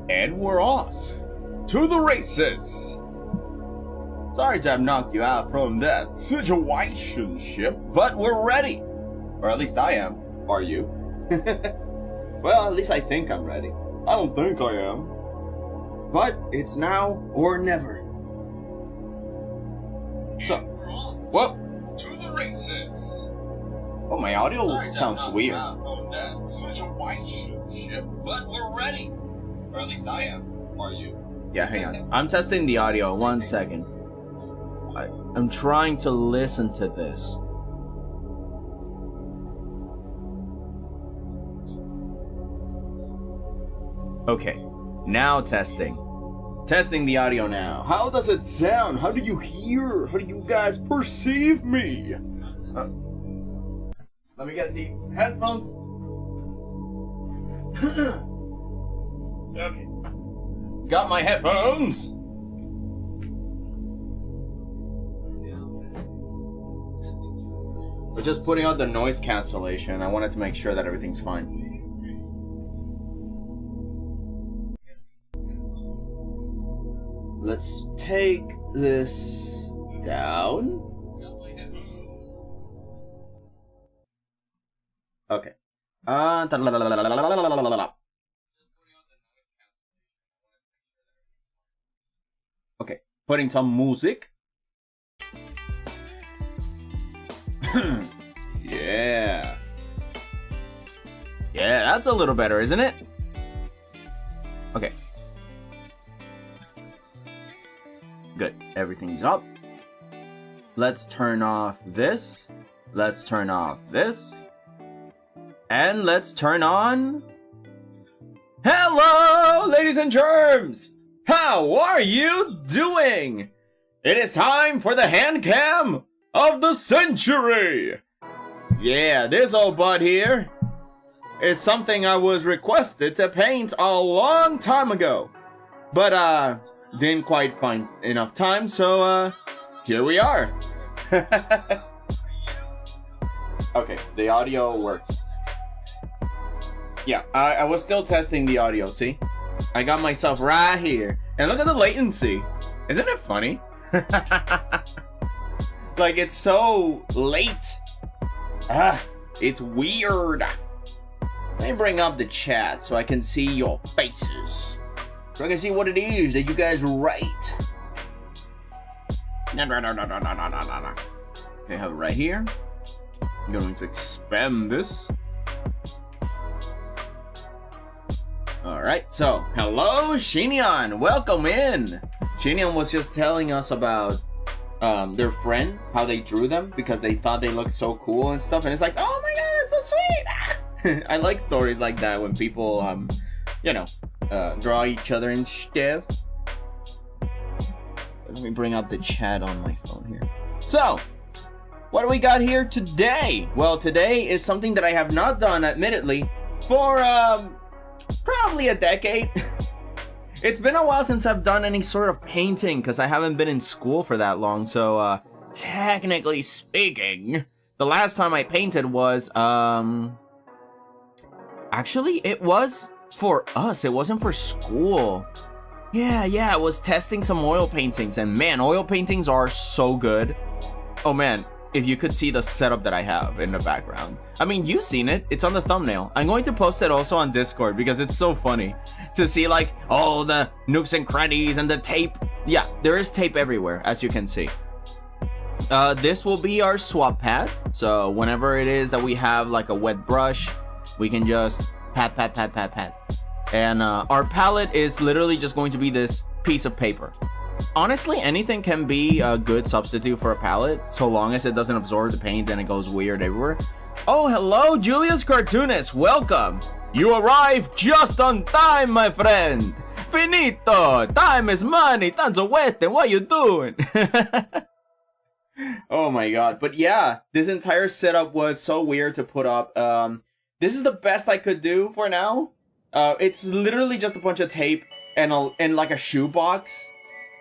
And we're off to the races. Sorry to have knocked you out from that situationship, but we're ready. Or at least I am. Are you? Well, at least I think I'm ready. I don't think I am. But it's now or never. So, whoa. To the races. Oh, my audio sounds weird. From that situationship, but we're ready. Or at least I am. Are you? Yeah, hang on. I'm testing the audio. 1 second. I'm trying to listen to this. Okay. Now testing. Testing the audio now. How does it sound? How do you hear? How do you guys perceive me? Let me get the headphones. Okay. Got my headphones. We're just putting out the noise cancellation. I wanted to make sure that everything's fine. Let's take this down. Okay. Okay, putting some music. Yeah. Yeah, that's a little better, isn't it? Okay. Good. Everything's up. Let's turn off this. Let's turn off this. And let's turn on... Hello, ladies and germs! How are you doing? It is time for the hand cam of the century! Yeah, this old bud here. It's something I was requested to paint a long time ago. But, didn't quite find enough time, so, here we are. Okay, the audio works. Yeah, I was still testing the audio, see? I got myself right here. And look at the latency. Isn't it funny? Like, it's so late. It's weird. Let me bring up the chat so I can see your faces. So I can see what it is that you guys write. No. Okay, I have it right here. I'm going to expand this. Alright, so, hello, Shinian. Welcome in. Shinian was just telling us about their friend, how they drew them because they thought they looked so cool and stuff. And it's like, oh my god, it's so sweet. I like stories like that when people, you know, draw each other and stuff. Let me bring up the chat on my phone here. So, what do we got here today? Well, today is something that I have not done, admittedly, for, probably a decade. It's been a while since I've done any sort of painting because I haven't been in school for that long. So, technically speaking, the last time I painted was, actually, it was for us. It wasn't for school. Yeah, I was testing some oil paintings, and man, oil paintings are so good. Oh man, if you could see the setup that I have in the background. I mean, you've seen it. It's on the thumbnail. I'm going to post it also on Discord because it's so funny to see, like, all the nooks and crannies and the tape. Yeah, there is tape everywhere, as you can see. This will be our swap pad. So whenever it is that we have like a wet brush, we can just pat. And our palette is literally just going to be this piece of paper. Honestly, anything can be a good substitute for a palette, so long as it doesn't absorb the paint and it goes weird everywhere. Oh, hello, Julius Cartoonist. Welcome. You arrived just on time, my friend. Finito. Time is money. Tanto wete. What you doing? Oh my god. But yeah, this entire setup was so weird to put up. This is the best I could do for now. It's literally just a bunch of tape and like a shoebox.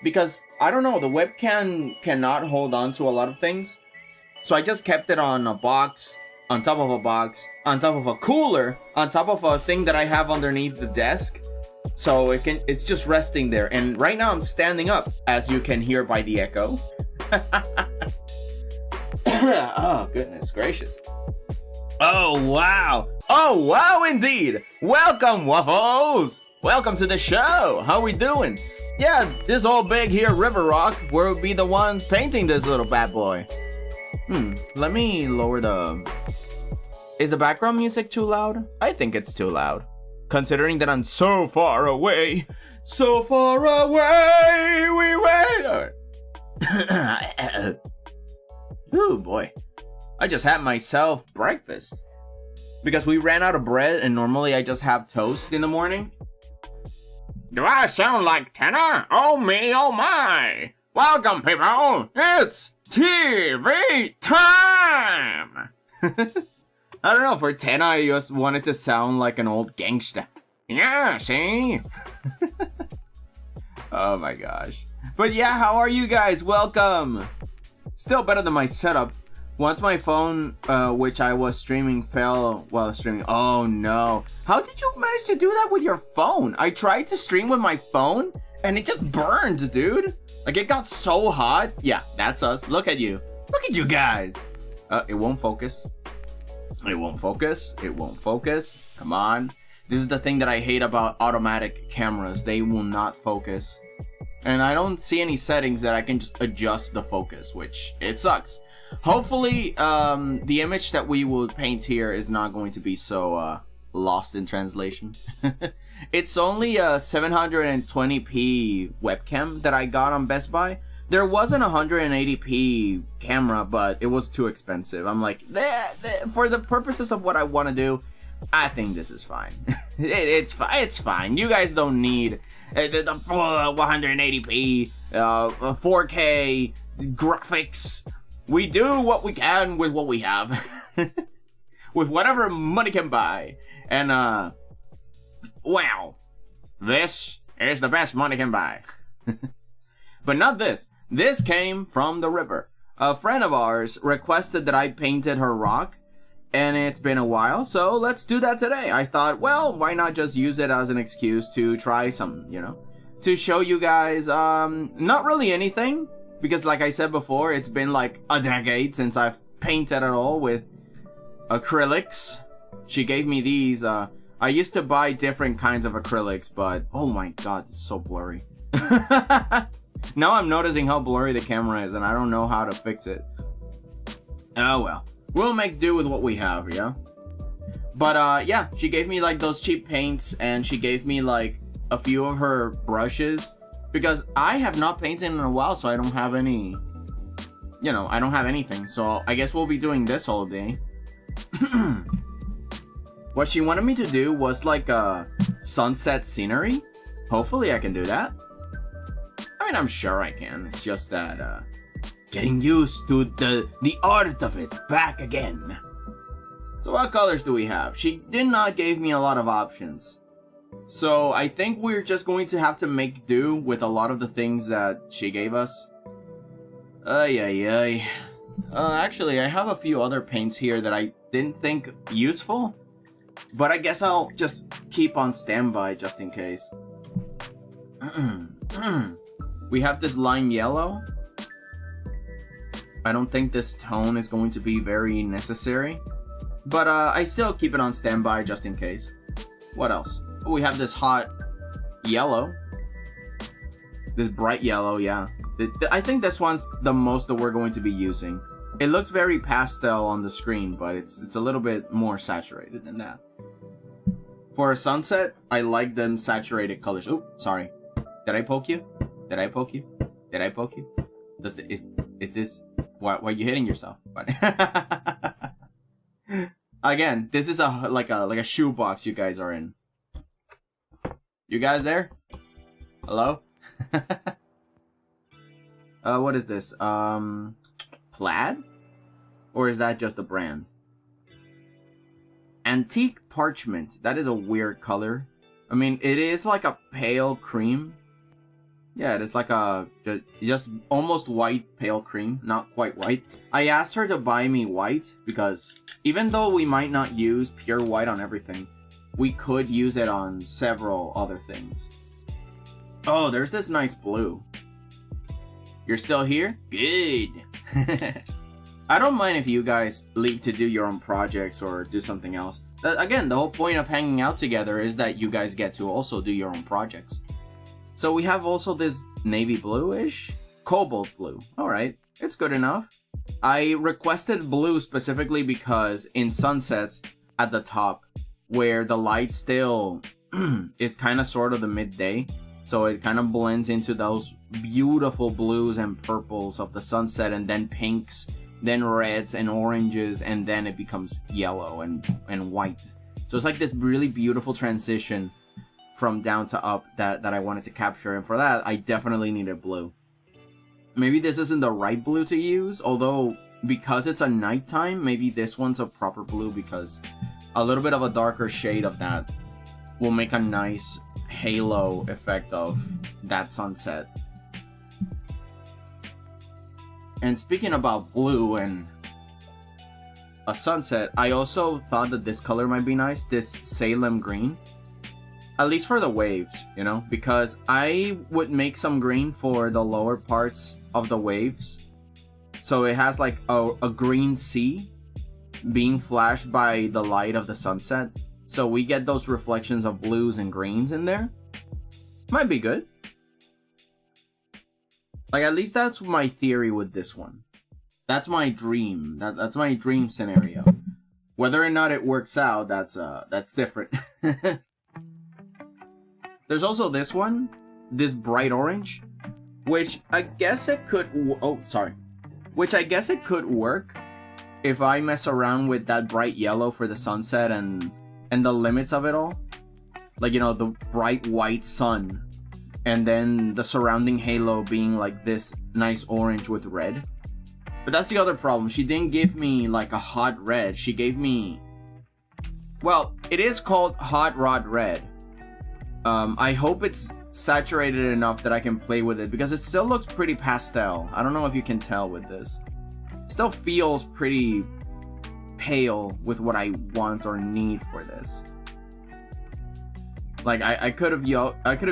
Because, I don't know, the webcam cannot hold on to a lot of things. So I just kept it on a box, on top of a box, on top of a cooler, on top of a thing that I have underneath the desk. So it's just resting there. And right now I'm standing up, as you can hear by the echo. Oh, goodness gracious. Oh, wow. Oh, wow, indeed. Welcome, Waffles. Welcome to the show. How we doing? Yeah, this old big here, River Rock, we'll be the ones painting this little bad boy. Let me lower the... Is the background music too loud? I think it's too loud. Considering that I'm so far away. So far away, we wait. Ooh, boy. I just had myself breakfast. Because we ran out of bread, and normally I just have toast in the morning. Do I sound like Tenor? Oh me, oh my! Welcome, people! It's TV time! I don't know, for Tenor I just wanted to sound like an old gangster. Yeah, see? Oh my gosh. But yeah, how are you guys? Welcome! Still better than my setup. Once my phone, which I was streaming, fell while streaming. Oh no. How did you manage to do that with your phone? I tried to stream with my phone and it just burned, dude. Like it got so hot. Yeah, that's us. Look at you. Look at you guys. It won't focus. It won't focus. It won't focus. Come on. This is the thing that I hate about automatic cameras. They will not focus. And I don't see any settings that I can just adjust the focus, which it sucks. Hopefully, the image that we will paint here is not going to be so lost in translation. It's only a 720p webcam that I got on Best Buy. There was an 180p camera, but it was too expensive. I'm like, for the purposes of what I want to do, I think this is fine. It's fine. You guys don't need the full 180p, 4K graphics. We do what we can with what we have. With whatever money can buy. And, wow. This is the best money can buy. But not this. This came from the river. A friend of ours requested that I painted her rock. And it's been a while, so let's do that today. I thought, well, why not just use it as an excuse to try some, you know? To show you guys, not really anything. Because like I said before, it's been like a decade since I've painted at all with acrylics. She gave me these. I used to buy different kinds of acrylics, but oh my god, it's so blurry. Now I'm noticing how blurry the camera is, and I don't know how to fix it. Oh well. We'll make do with what we have, yeah? But yeah, she gave me like those cheap paints, and she gave me like a few of her brushes. Because I have not painted in a while, so I don't have any, you know, I don't have anything. So I guess we'll be doing this all day. What she wanted me to do was like a sunset scenery. Hopefully I can do that. I mean, I'm sure I can. It's just that getting used to the art of it back again. So what colors do we have? She did not give me a lot of options. So I think we're just going to have to make do with a lot of the things that she gave us. Actually, I have a few other paints here that I didn't think useful. But I guess I'll just keep on standby just in case. We have this lime yellow. I don't think this tone is going to be very necessary. But I still keep it on standby just in case. What else? We have this hot yellow. This bright yellow, yeah. I think this one's the most that we're going to be using. It looks very pastel on the screen, but it's a little bit more saturated than that. For a sunset, I like them saturated colors. Oh, sorry. Did I poke you? Did I poke you? Did I poke you? Is this... Why are you hitting yourself? Again, this is like a shoebox you guys are in. You guys there? Hello? What is this? Plaid? Or is that just a brand? Antique parchment. That is a weird color. I mean, it is like a pale cream. Yeah, it is like a just almost white pale cream, not quite white. I asked her to buy me white because even though we might not use pure white on everything, we could use it on several other things. Oh, there's this nice blue. You're still here? Good. I don't mind if you guys leave to do your own projects or do something else. Again, the whole point of hanging out together is that you guys get to also do your own projects. So we have also this navy blue-ish, cobalt blue. All right, it's good enough. I requested blue specifically because in sunsets at the top, where the light still is kind of sort of the midday, so it kind of blends into those beautiful blues and purples of the sunset, and then pinks, then reds and oranges, and then it becomes yellow and white. So it's like this really beautiful transition from down to up that I wanted to capture, and for that I definitely needed blue. Maybe this isn't the right blue to use, although because it's a nighttime, maybe this one's a proper blue, because a little bit of a darker shade of that will make a nice halo effect of that sunset. And speaking about blue and a sunset, I also thought that this color might be nice, this Salem green. At least for the waves, you know, because I would make some green for the lower parts of the waves. So it has like a green sea being flashed by the light of the sunset. So we get those reflections of blues and greens in there. Might be good. Like, at least that's my theory with this one. That's my dream. That's my dream scenario. Whether or not it works out, that's different. There's also this one, this bright orange, which I guess it could. Which I guess it could work if I mess around with that bright yellow for the sunset and the limits of it all. Like, you know, the bright white sun, and then the surrounding halo being like this nice orange with red. But that's the other problem. She didn't give me like a hot red. She gave me, well, it is called hot rod red. I hope it's saturated enough that I can play with it, because it still looks pretty pastel. I don't know if you can tell with this. It still feels pretty pale with what I want or need for this. Like, I could have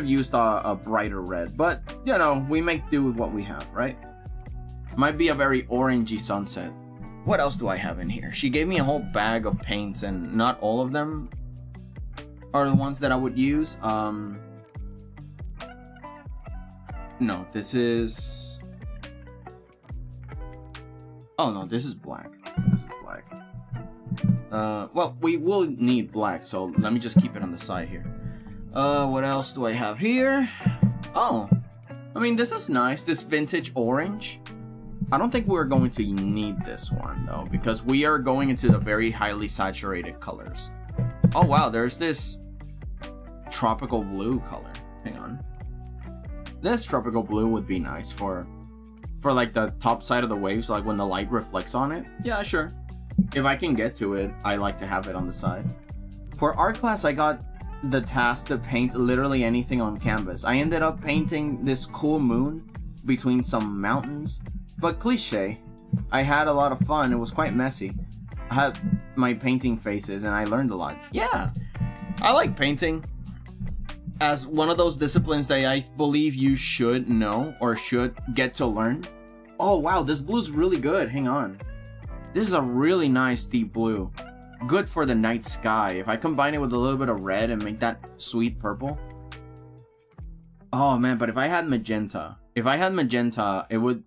used a brighter red, but you know, we make do with what we have, right? Might be a very orangey sunset. What else do I have in here? She gave me a whole bag of paints, and not all of them are the ones that I would use. No, this is... Oh no, this is black. This is black. Well, we will need black, so let me just keep it on the side here. What else do I have here? Oh, I mean, this is nice, this vintage orange. I don't think we're going to need this one, though, because we are going into the very highly saturated colors. Oh, wow, there's this tropical blue color. Hang on. This tropical blue would be nice for like the top side of the waves, like when the light reflects on it. Yeah, sure. If I can get to it, I like to have it on the side. For art class, I got the task to paint literally anything on canvas. I ended up painting this cool moon between some mountains, but cliche. I had a lot of fun. It was quite messy. I had my painting phases and I learned a lot. Yeah, I like painting as one of those disciplines that I believe you should know or should get to learn. Oh wow, this blue's really good. Hang on. This is a really nice deep blue. Good for the night sky. If I combine it with a little bit of red and make that sweet purple. Oh man, but if I had magenta, it would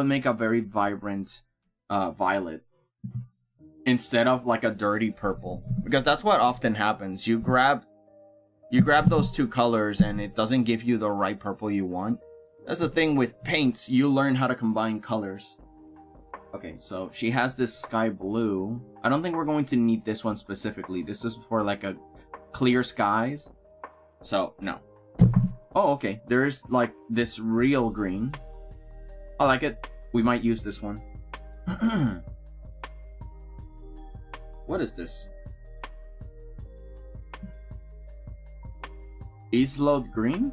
make a very vibrant violet instead of like a dirty purple, because that's what often happens. You grab those two colors and it doesn't give you the right purple you want. That's the thing with paints, you learn how to combine colors. Okay, so she has this sky blue. I don't think we're going to need this one specifically. This is for like a clear skies. So, no. Oh, okay. There's like this real green. I like it. We might use this one. What is this? Eastload green?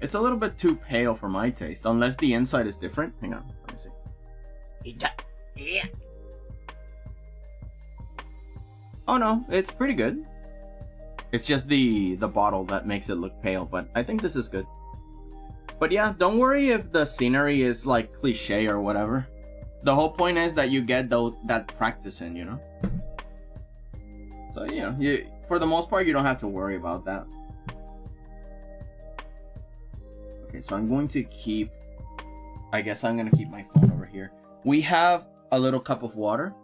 It's a little bit too pale for my taste, unless the inside is different. Hang on, let me see. Oh no, it's pretty good. It's just the bottle that makes it look pale, but I think this is good. But yeah, don't worry if the scenery is like cliche or whatever. The whole point is that you get that practice in, you know? So yeah, for the most part, you don't have to worry about that. Okay, so I'm going to keep... I guess I'm going to keep my phone over here. We have a little cup of water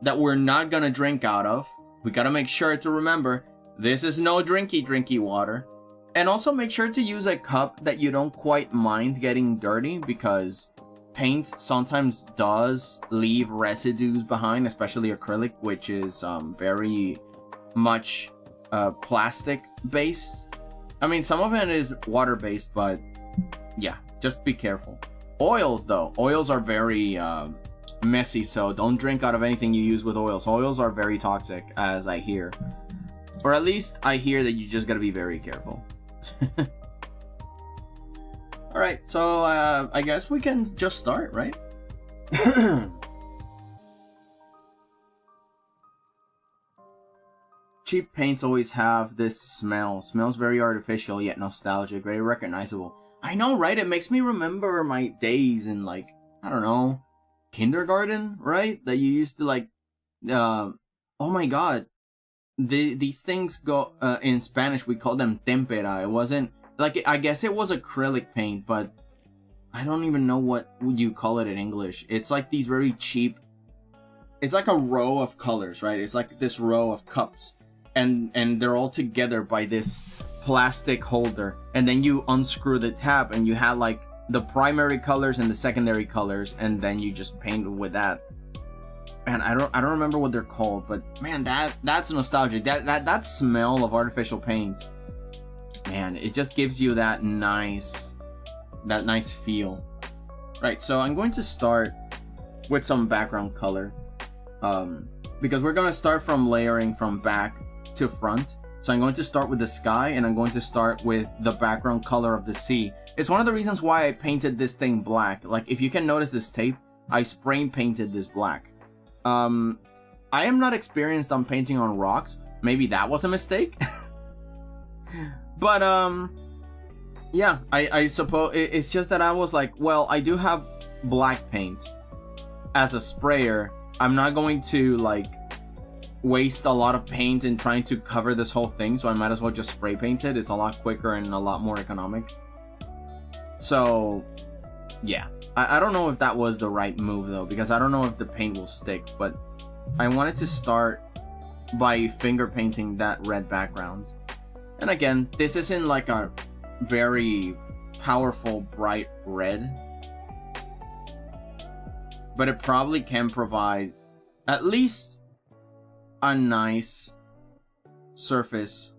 that we're not going to drink out of. We got to make sure to remember, this is no drinky water. And also make sure to use a cup that you don't quite mind getting dirty, because paint sometimes does leave residues behind, especially acrylic, which is very much plastic based. I mean, some of it is water based, but yeah, just be careful. Oils though, oils are very messy, so don't drink out of anything you use with oils. Oils are very toxic, as I hear. Or at least I hear that you just gotta be very careful. Alright, so I guess we can just start, right? Cheap paints always have this smell. Smells very artificial yet nostalgic, very recognizable. I know, right? It makes me remember my days in, like, I don't know, kindergarten, right? That you used to like, oh my god. These things go, in Spanish we call them tempera. It wasn't, like, I guess it was acrylic paint, but I don't even know what you call it in English. It's like these very cheap, it's like a row of colors, right? It's like this row of cups, and they're all together by this plastic holder, and then you unscrew the tab and you had like the primary colors and the secondary colors, and then you just paint with that. And I don't remember what they're called, but man, that's nostalgic. That smell of artificial paint, man, it just gives you that nice feel. Right, so I'm going to start with some background color, because we're going to start from layering from back to front. So I'm going to start with the sky, and I'm going to start with the background color of the sea. It's one of the reasons why I painted this thing black. Like, if you can notice this tape, I spray painted this black. I am not experienced on painting on rocks. Maybe that was a mistake. But yeah, I suppose it's just that I was like, well, I do have black paint as a sprayer. I'm not going to like waste a lot of paint in trying to cover this whole thing, so I might as well just spray paint it. It's a lot quicker and a lot more economic. So yeah, I don't know if that was the right move though, because I don't know if the paint will stick, but I wanted to start by finger painting that red background. And again, this isn't like a very powerful bright red, but it probably can provide at least a nice surface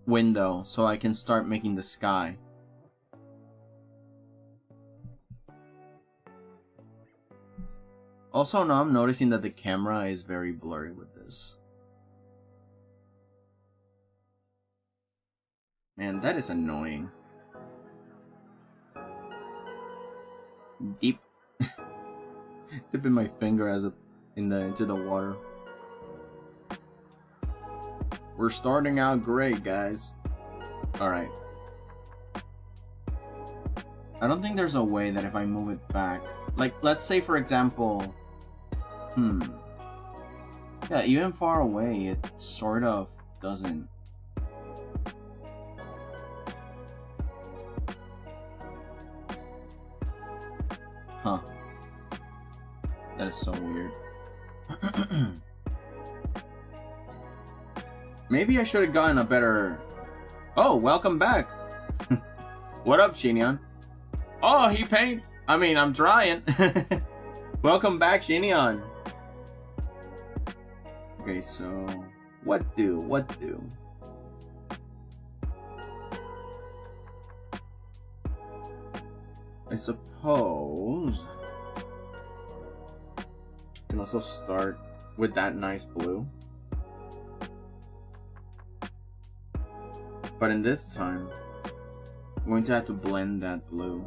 window so I can start making the sky. Also, now I'm noticing that the camera is very blurry with this. Man, that is annoying. Deep. Dipping my finger into the water. We're starting out great, guys. Alright. I don't think there's a way that if I move it back, like, let's say for example, yeah, even far away, it sort of doesn't. Huh. That is so weird. Maybe I should have gotten a better... Oh, welcome back. What up, Shinyan? Oh, he paint. I mean, I'm trying. Welcome back, Shinyan. Okay, so what do? I suppose I can also start with that nice blue. But in this time, I'm going to have to blend that blue.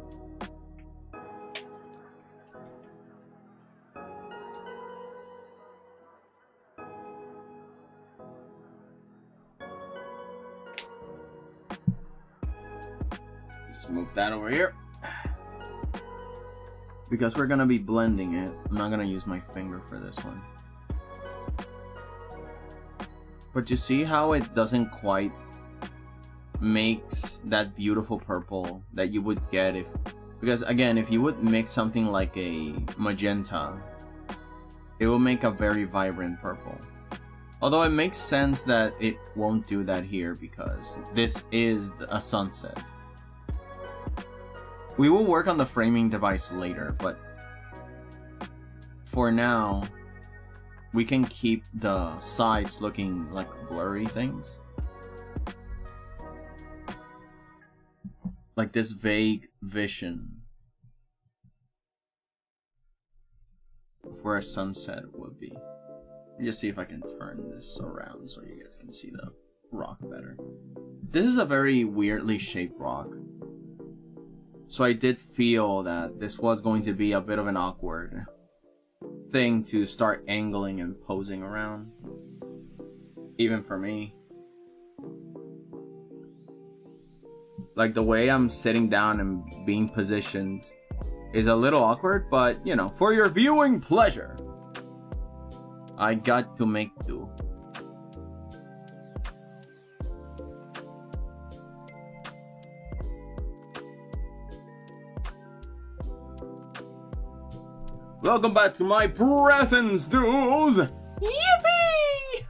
Move that over here. Because we're gonna be blending it, I'm not gonna use my finger for this one. But you see how it doesn't quite makes that beautiful purple that you would get if, because again, if you would mix something like a magenta, it will make a very vibrant purple. Although it makes sense that it won't do that here because this is a sunset. We will work on the framing device later, but for now, we can keep the sides looking like blurry things. Like this vague vision of where a sunset would be. Let me just see if I can turn this around so you guys can see the rock better. This is a very weirdly shaped rock. So I did feel that this was going to be a bit of an awkward thing to start angling and posing around. Even for me. Like the way I'm sitting down and being positioned is a little awkward, but you know, for your viewing pleasure, I got to make do. Welcome back to my presents, dudes! Yippee!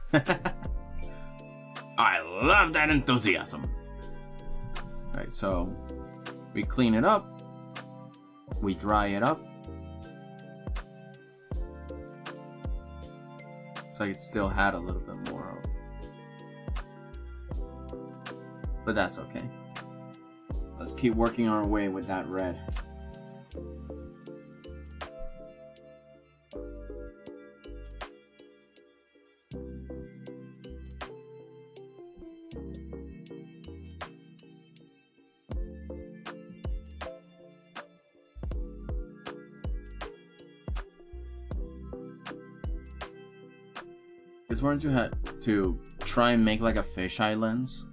I love that enthusiasm. Alright, so we clean it up, we dry it up. Looks like it still had a little bit more of, but that's okay. Let's keep working our way with that red. We're going to have to try and make like a fisheye lens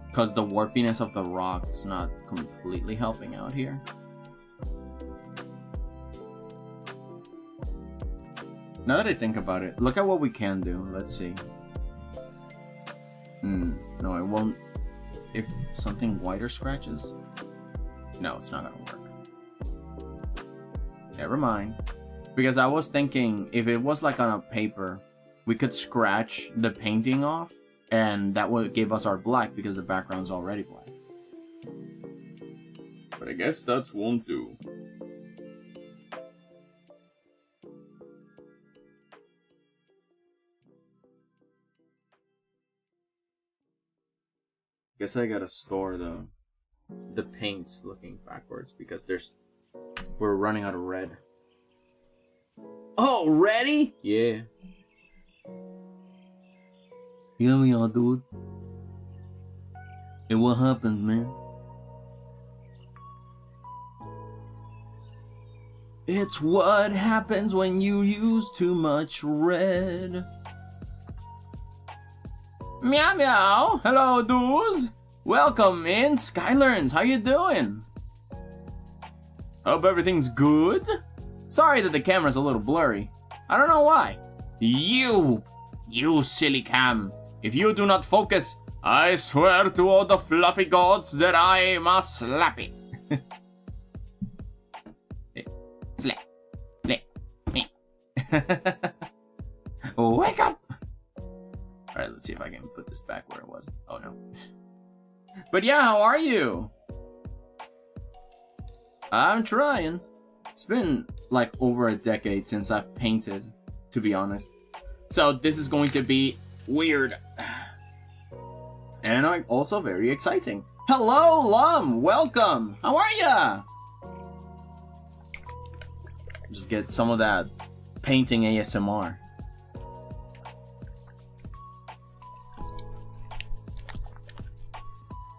because the warpiness of the rock is not completely helping out here. Now that I think about it, look at what we can do. Let's see. No, it won't. If something whiter scratches, no, it's not gonna work. Never mind. Because I was thinking if it was like on a paper, we could scratch the painting off, and that would give us our black because the background's already black. But I guess that won't do. Guess I gotta store the paint looking backwards because we're running out of red. Oh, ready? Yeah. Yeah, we all do it. And what happens, man? It's what happens when you use too much red. Meow meow. Hello, dudes. Welcome in, Skylarns. How you doing? Hope everything's good. Sorry that the camera's a little blurry. I don't know why. You silly cam. If you do not focus, I swear to all the fluffy gods that I must slap it. Slap. Wake up! Alright, let's see if I can put this back where it was. Oh no. But yeah, how are you? I'm trying. It's been like over a decade since I've painted, to be honest. So this is going to be weird. And also very exciting. Hello, Lum! Welcome! How are ya? Just get some of that painting ASMR.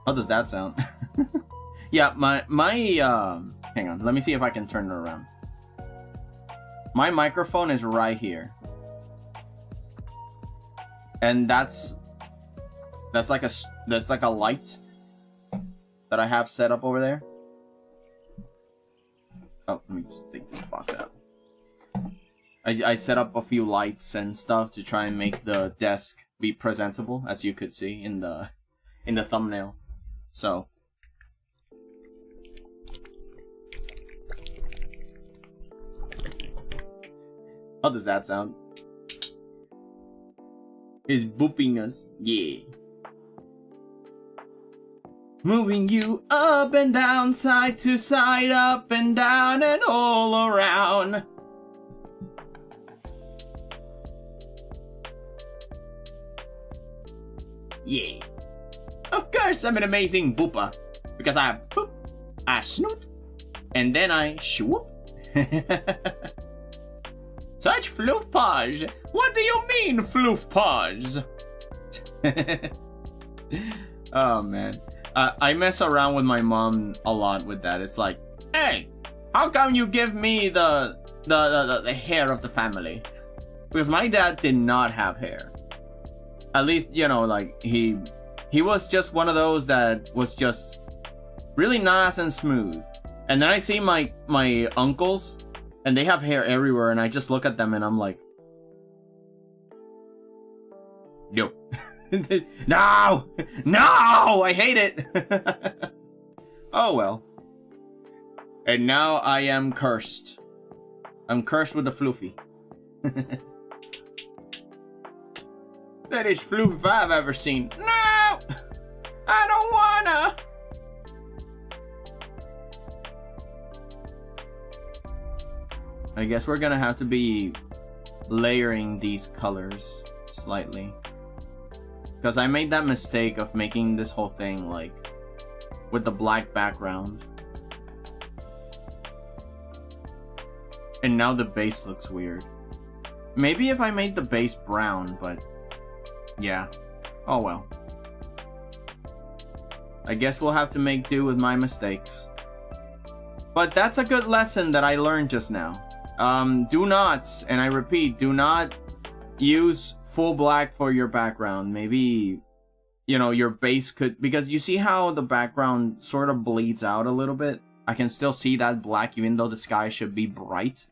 How does that sound? Yeah, my hang on, let me see if I can turn it around. My microphone is right here. And that's like a light that that I have set up over there. Oh, let me just take this box out. I set up a few lights and stuff to try and make the desk be presentable, as you could see in the thumbnail. So how does that sound? He's booping us. Yeah. Moving you up and down, side to side, up and down and all around. Yeah. Of course I'm an amazing booper. Because I boop, I snoot, and then I swoop. Such floofpage. What do you mean, floofpage? Oh, man. I mess around with my mom a lot with that. It's like, hey, how come you give me the hair of the family? Because my dad did not have hair. At least, you know, like, he was just one of those that was just really nice and smooth. And then I see my uncles, and they have hair everywhere, and I just look at them and I'm like, no. No! No! I hate it! Oh well. And now I am cursed. I'm cursed with the floofy. That is floofy I've ever seen. No! I don't wanna! I guess we're gonna have to be layering these colors slightly. Because I made that mistake of making this whole thing, like, with the black background. And now the base looks weird. Maybe if I made the base brown, but... yeah. Oh well. I guess we'll have to make do with my mistakes. But that's a good lesson that I learned just now. Do not, and I repeat, do not use full black for your background. Maybe, you know, your base could, because you see how the background sort of bleeds out a little bit? I can still see that black even though the sky should be bright.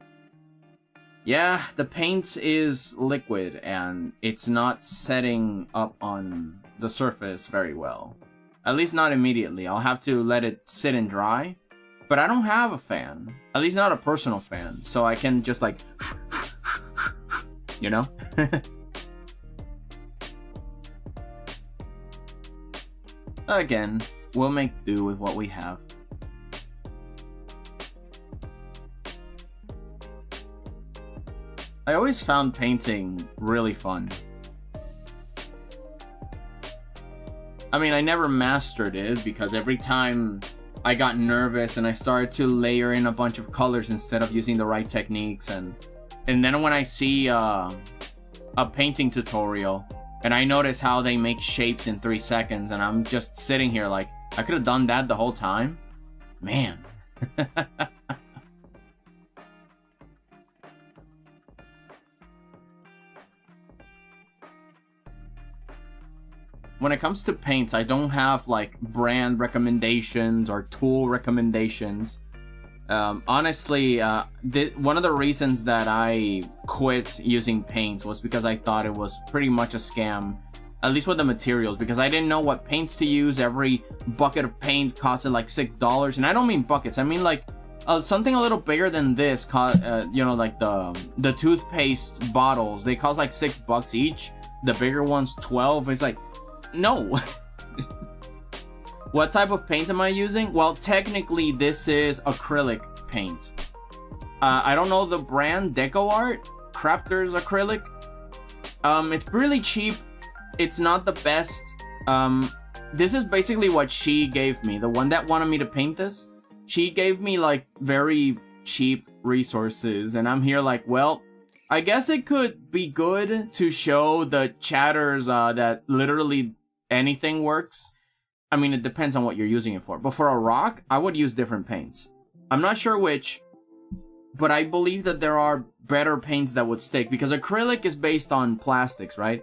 Yeah, the paint is liquid and it's not setting up on the surface very well. At least not immediately. I'll have to let it sit and dry. But I don't have a fan. At least not a personal fan. So I can just like, you know? Again, we'll make do with what we have. I always found painting really fun. I mean, I never mastered it because every time I got nervous and I started to layer in a bunch of colors instead of using the right techniques, and then when I see a painting tutorial and I notice how they make shapes in 3 seconds and I'm just sitting here like, I could have done that the whole time? Man. When it comes to paints, I don't have like brand recommendations or tool recommendations. Honestly, one of the reasons that I quit using paints was because I thought it was pretty much a scam, at least with the materials, because I didn't know what paints to use. Every bucket of paint costed like $6, and I don't mean buckets, I mean like something a little bigger than this you know, like the toothpaste bottles, they cost like $6 each. The bigger ones 12. It's like, no. What type of paint am I using? Well, technically this is acrylic paint. I don't know the brand, DecoArt, Crafters acrylic. It's really cheap. It's not the best. This is basically what she gave me. The one that wanted me to paint this, she gave me like very cheap resources, and I'm here like, well, I guess it could be good to show the chatters that literally anything works. I mean, it depends on what you're using it for. But for a rock, I would use different paints. I'm not sure which, but I believe that there are better paints that would stick, because acrylic is based on plastics, right?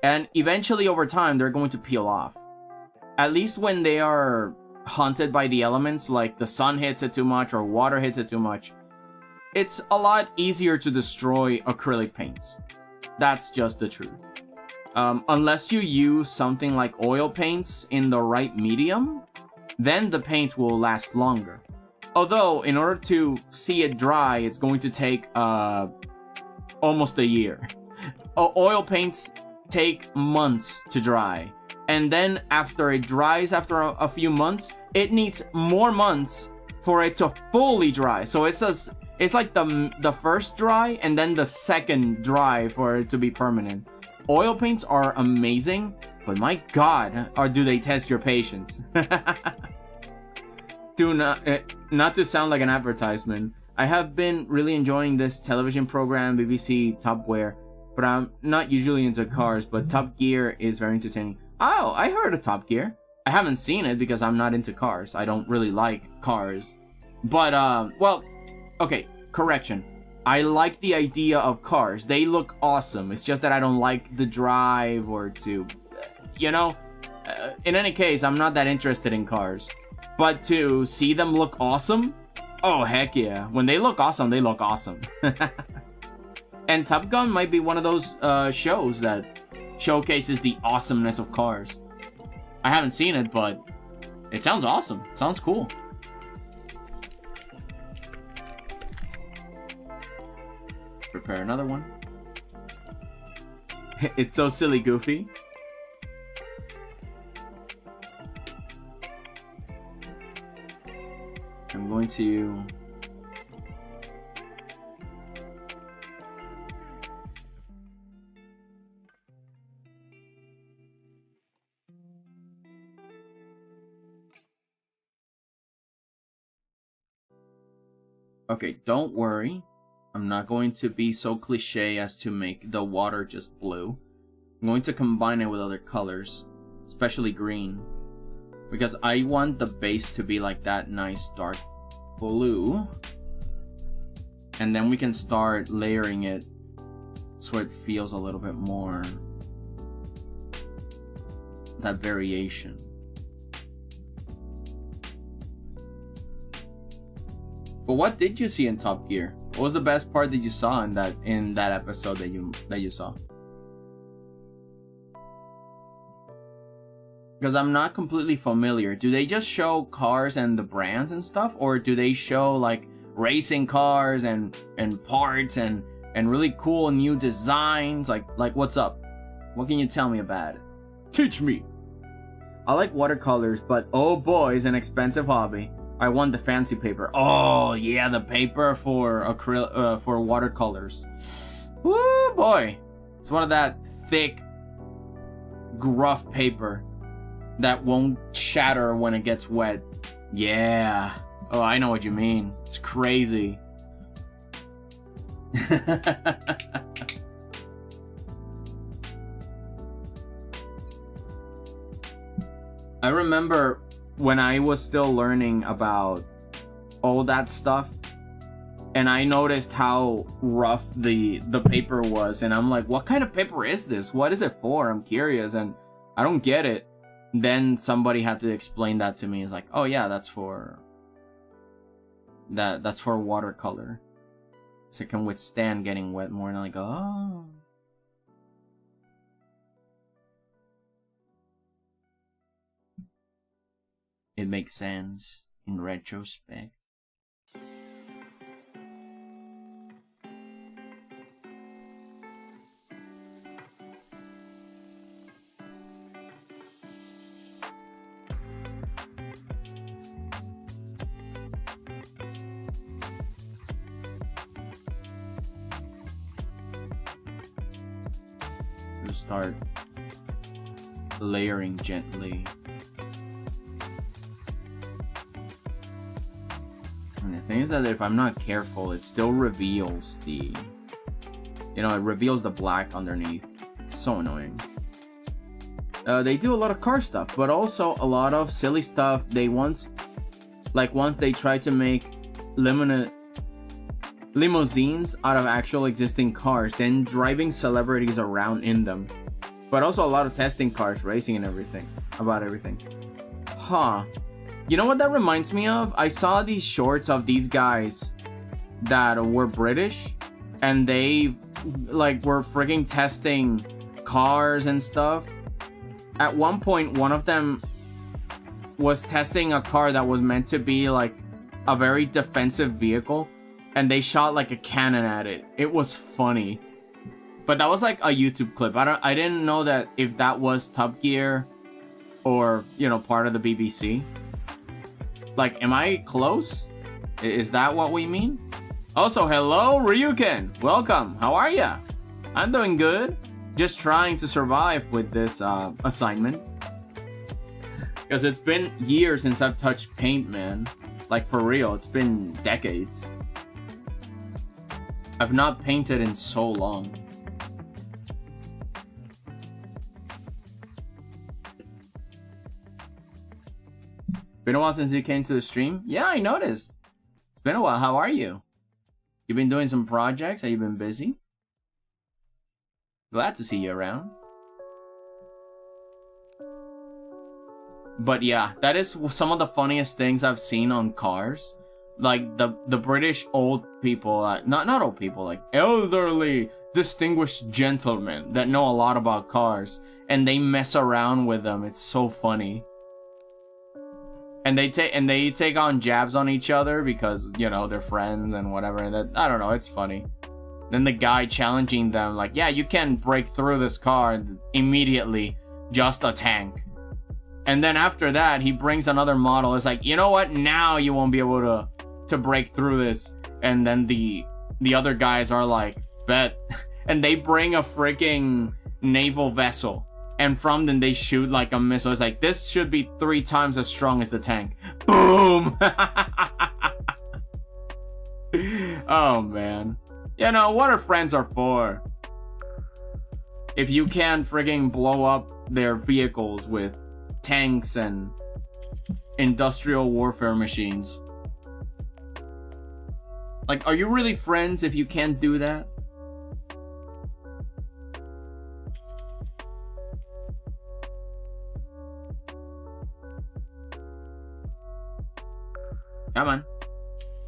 And eventually over time, they're going to peel off. At least when they are haunted by the elements, like the sun hits it too much or water hits it too much, it's a lot easier to destroy acrylic paints. That's just the truth. Unless you use something like oil paints in the right medium, then the paint will last longer. Although, in order to see it dry, it's going to take almost a year. Oil paints take months to dry. And then after it dries after a few months, it needs more months for it to fully dry. So it's like the first dry and then the second dry for it to be permanent. Oil paints are amazing, but my god, do they test your patience. Do not to sound like an advertisement, I have been really enjoying this television program, BBC Top Gear, but I'm not usually into cars, but Top Gear is very entertaining. Oh, I heard of Top Gear. I haven't seen it because I'm not into cars. I don't really like cars. But, well, okay, correction. I like the idea of cars. They look awesome. It's just that I don't like the drive or to, you know? In any case, I'm not that interested in cars. But to see them look awesome? Oh, heck yeah. When they look awesome, they look awesome. And Top Gun might be one of those shows that showcases the awesomeness of cars. I haven't seen it, but it sounds awesome. Sounds cool. Prepare another one. It's so silly, Goofy. I'm going to... Okay, don't worry. I'm not going to be so cliche as to make the water just blue. I'm going to combine it with other colors, especially green, because I want the base to be like that nice dark blue, and then we can start layering it so it feels a little bit more that variation. But what did you see in Top Gear? What was the best part that you saw in that episode that you saw? Because I'm not completely familiar. Do they just show cars and the brands and stuff, or do they show like racing cars and parts and really cool new designs? Like what's up? What can you tell me about it? Teach me. I like watercolors, but oh boy, it's an expensive hobby. I want the fancy paper. Oh yeah, the paper for for watercolors. Woo boy, it's one of that thick, gruff paper that won't shatter when it gets wet. Yeah. Oh, I know what you mean. It's crazy. I remember when I was still learning about all that stuff, and I noticed how rough the paper was, and I'm like, what kind of paper is this? What is it for? I'm curious, and I don't get it. Then somebody had to explain that to me. It's like, oh yeah, that's for watercolor, so it can withstand getting wet more. And I'm like, oh. It makes sense in retrospect. Just start layering gently. And the thing is that if I'm not careful, it still reveals the, it reveals the black underneath. It's so annoying. They do a lot of car stuff, but also a lot of silly stuff. They once they tried to make limousines out of actual existing cars, then driving celebrities around in them. But also a lot of testing cars, racing and everything, about everything. Huh. You know what that reminds me of? I saw these shorts of these guys that were British, and they like were frigging testing cars and stuff. At one point, one of them was testing a car that was meant to be like a very defensive vehicle, and they shot like a cannon at it. It was funny, but that was like a YouTube clip. I didn't know that if that was Top Gear or, you know, part of the BBC. Like, am I close? Is that what we mean? Also, hello, Ryuken. Welcome. How are ya? I'm doing good. Just trying to survive with this assignment. Because it's been years since I've touched paint, man. Like, for real, it's been decades. I've not painted in so long. Been a while since you came to the stream? Yeah, I noticed. It's been a while. How are you? You been doing some projects? Have you been busy? Glad to see you around. But yeah, that is some of the funniest things I've seen on cars. Like the British old people, not old people, like elderly, distinguished gentlemen that know a lot about cars, and they mess around with them. It's so funny. And they take on jabs on each other because, you know, they're friends and whatever. And that, I don't know, it's funny. Then the guy challenging them, like, yeah, you can break through this car immediately, just a tank. And then after that, he brings another model. It's like, you know what? Now you won't be able to break through this. And then the other guys are like, bet. And they bring a freaking naval vessel. And from them, they shoot like a missile. It's like, this should be 3 times as strong as the tank. Boom! Oh, man. You know, what our friends are for. If you can frigging blow up their vehicles with tanks and industrial warfare machines. Like, are you really friends if you can't do that? Come on.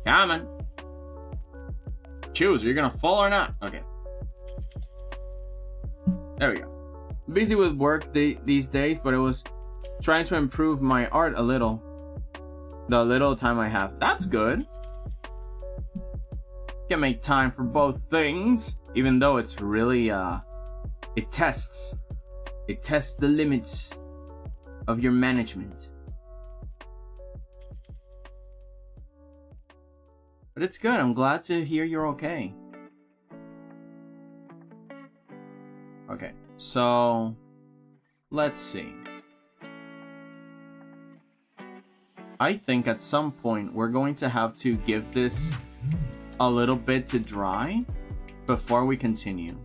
Come on. Choose. Are you gonna fall or not? Okay. There we go. Busy with work these days, but it was trying to improve my art a little. The little time I have. That's good. Can make time for both things, even though it's really it tests the limits of your management. But it's good. I'm glad to hear you're okay. Okay, so let's see. I think at some point we're going to have to give this a little bit to dry before we continue.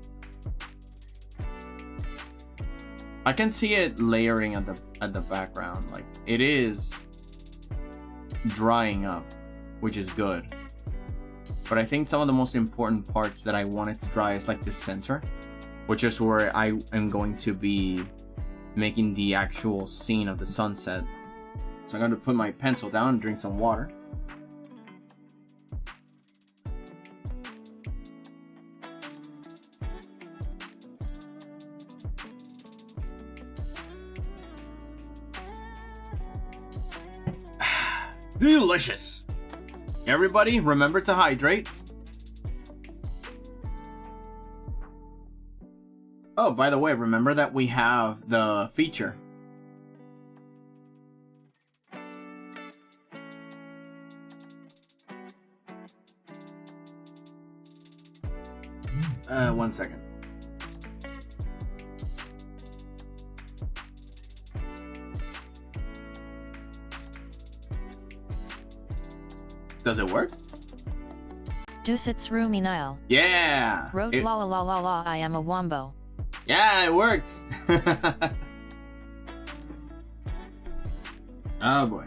I can see it layering at the background. Like, it is drying up, which is good. But I think some of the most important parts that I wanted to dry is like the center, which is where I am going to be making the actual scene of the sunset. So I'm going to put my pencil down and drink some water. Delicious! Everybody, remember to hydrate. Oh, by the way, remember that we have the feature. One second. Does it work? Dusit's roomy Nile. Yeah! Wrote la la la la la, I am a wombo. Yeah, it works! Oh boy.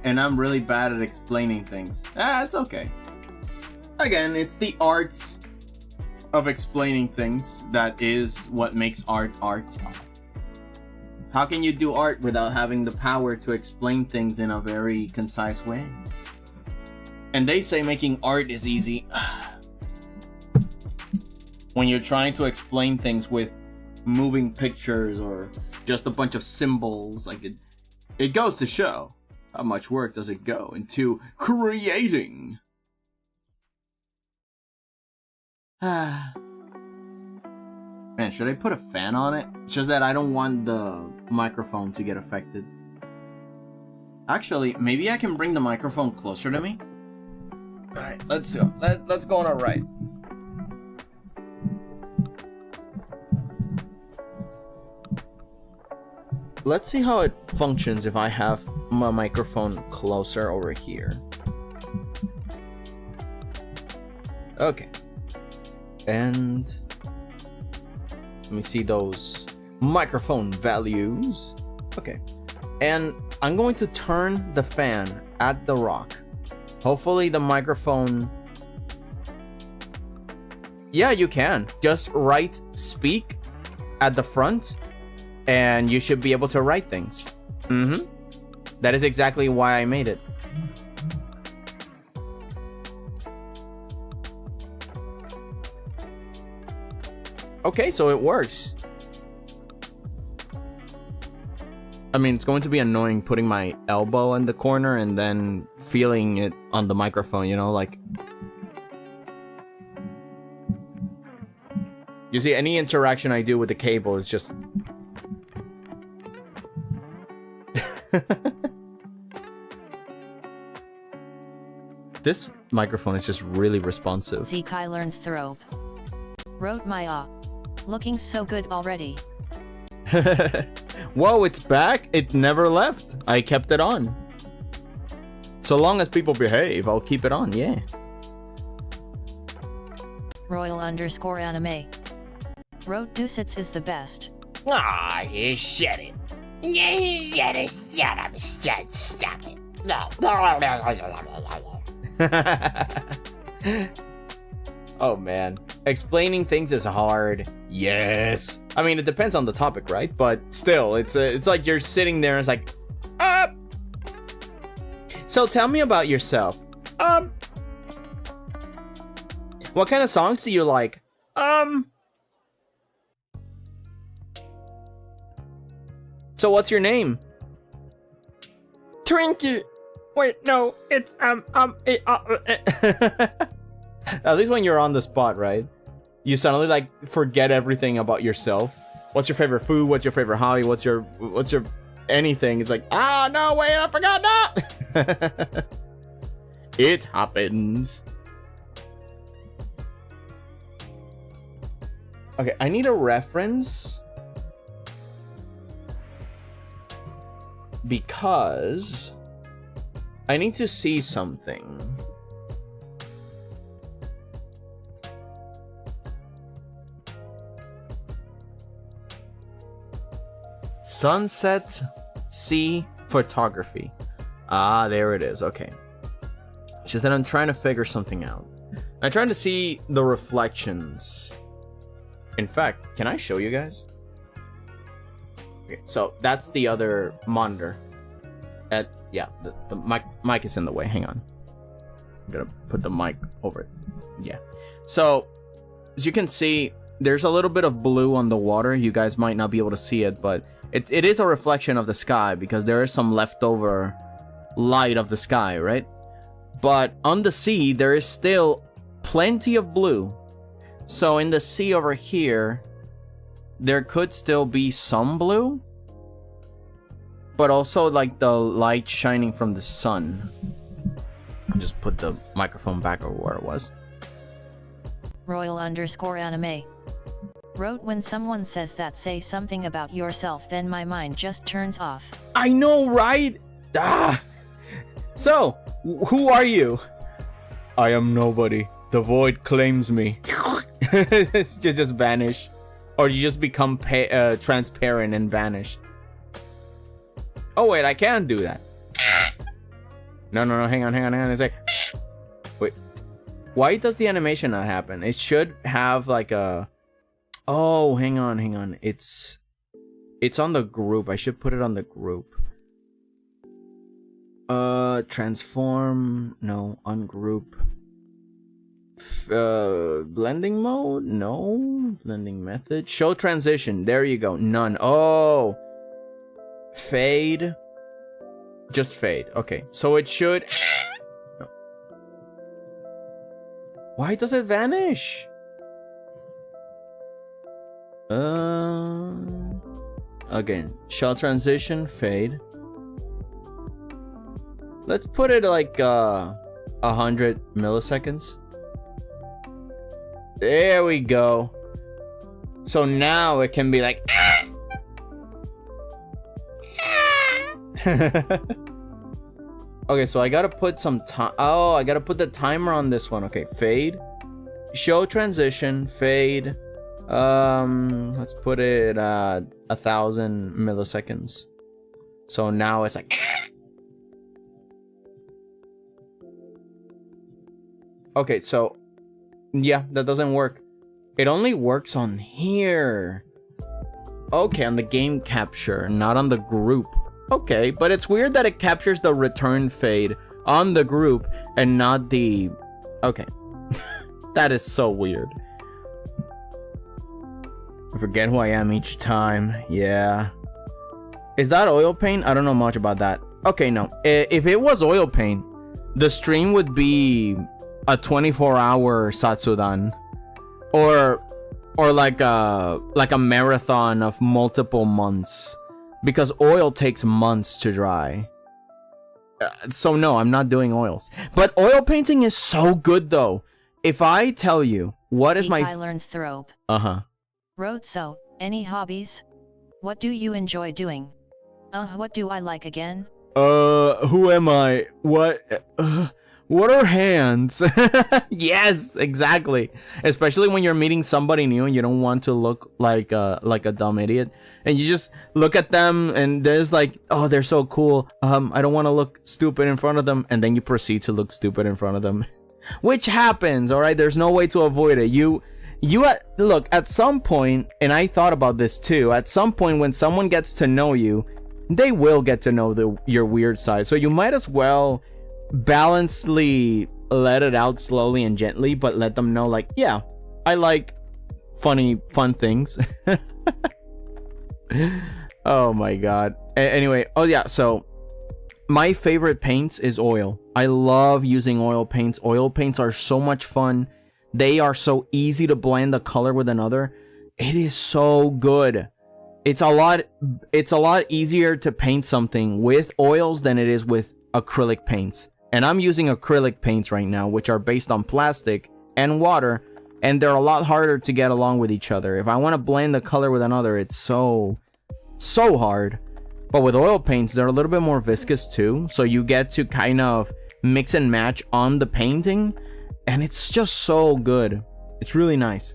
And I'm really bad at explaining things. It's okay. Again, it's the art of explaining things that is what makes art art. How can you do art without having the power to explain things in a very concise way? And they say making art is easy. When you're trying to explain things with moving pictures or just a bunch of symbols, like it goes to show how much work does it go into creating. Man, should I put a fan on it? It's just that I don't want the microphone to get affected. Actually, maybe I can bring the microphone closer to me. All right, let's go. Let's go on a ride. Let's see how it functions if I have my microphone closer over here. Okay. And let me see those microphone values. Okay. And I'm going to turn the fan at the rock. Hopefully the microphone... Yeah, you can. Just write speak at the front and you should be able to write things. That is exactly why I made it. Okay, so it works. I mean, it's going to be annoying putting my elbow in the corner and then feeling it on the microphone, you know, like... You see, any interaction I do with the cable is just... This microphone is just really responsive. 𝐒𝐭𝐫 wrote my looking so good already. Whoa, it's back. It never left. I kept it on. So long as people behave, I'll keep it on, yeah. Royal_anime wrote 𝐷𝐢𝐯 is the best. Aw, you shut it. You shut up. Stop it. No. Oh man, explaining things is hard. Yes. I mean, it depends on the topic, right? But still, it's like you're sitting there and it's like, So tell me about yourself. What kind of songs do you like? So what's your name? Trinket. Wait, no, it's At least when you're on the spot, right? You suddenly like forget everything about yourself. What's your favorite food? What's your favorite hobby? What's your anything? It's like, no, wait, I forgot that. It happens. Okay, I need a reference because I need to see something. Sunset sea photography. There it is. Okay. It's just that I'm trying to figure something out. I'm trying to see the reflections. In fact, can I show you guys? Okay, so that's the other monitor. Yeah, the mic is in the way. Hang on. I'm gonna put the mic over it. Yeah. So, as you can see, there's a little bit of blue on the water. You guys might not be able to see it, but it is a reflection of the sky because there is some leftover light of the sky, right? But on the sea, there is still plenty of blue. So in the sea over here, there could still be some blue, but also like the light shining from the sun. I'll just put the microphone back over where it was. Royal_anime wrote, when someone says that, say something about yourself, then my mind just turns off. I know, right? So, who are you? I am nobody. The void claims me. just vanish. Or you just become transparent and vanish. Oh wait, I can do that. No, hang on. It's like, wait. Why does the animation not happen? It should have like a... Oh, hang on. It's on the group. I should put it on the group. Transform. No. Ungroup. Blending mode? No. Blending method. Show transition. There you go. None. Oh. Fade. Just fade. Okay. So it should... Why does it vanish? Again. Show transition. Fade. Let's put it like 100 milliseconds. There we go. So now it can be like... Okay, so I gotta put some time. Oh, I gotta put the timer on this one. Okay, fade. Show transition. Fade. Let's put it 1,000 milliseconds. So now it's like... Okay, so... Yeah, that doesn't work. It only works on here. Okay, on the game capture, not on the group. Okay, but it's weird that it captures the return fade on the group and not the... Okay. That is so weird. I forget who I am each time. Yeah. Is that oil paint? I don't know much about that. Okay, no. If it was oil paint, the stream would be a 24-hour Satsudan. Or like a marathon of multiple months. Because oil takes months to dry. So no, I'm not doing oils. But oil painting is so good though. If I tell you what is my... 𝐶𝐚𝐬𝐧𝐶. Uh-huh. Wrote so, any hobbies? What do you enjoy doing? What do I like again? Who am I? What are hands? Yes, exactly. Especially when you're meeting somebody new and you don't want to look like a dumb idiot. And you just look at them and there's like, oh, they're so cool. I don't want to look stupid in front of them. And then you proceed to look stupid in front of them. Which happens, all right? There's no way to avoid it. Look, at some point, and I thought about this too, at some point when someone gets to know you, they will get to know your weird side. So you might as well balancedly let it out slowly and gently, but let them know like, yeah, I like fun things. Oh my god. Anyway, oh yeah, so my favorite paints is oil. I love using oil paints. Oil paints are so much fun. They are so easy to blend a color with another. It is so good. It's a lot easier to paint something with oils than it is with acrylic paints. And I'm using acrylic paints right now, which are based on plastic and water, and they're a lot harder to get along with each other. If I want to blend the color with another, it's so hard. But with oil paints, they're a little bit more viscous too, so you get to kind of mix and match on the painting, and it's just so good. It's really nice.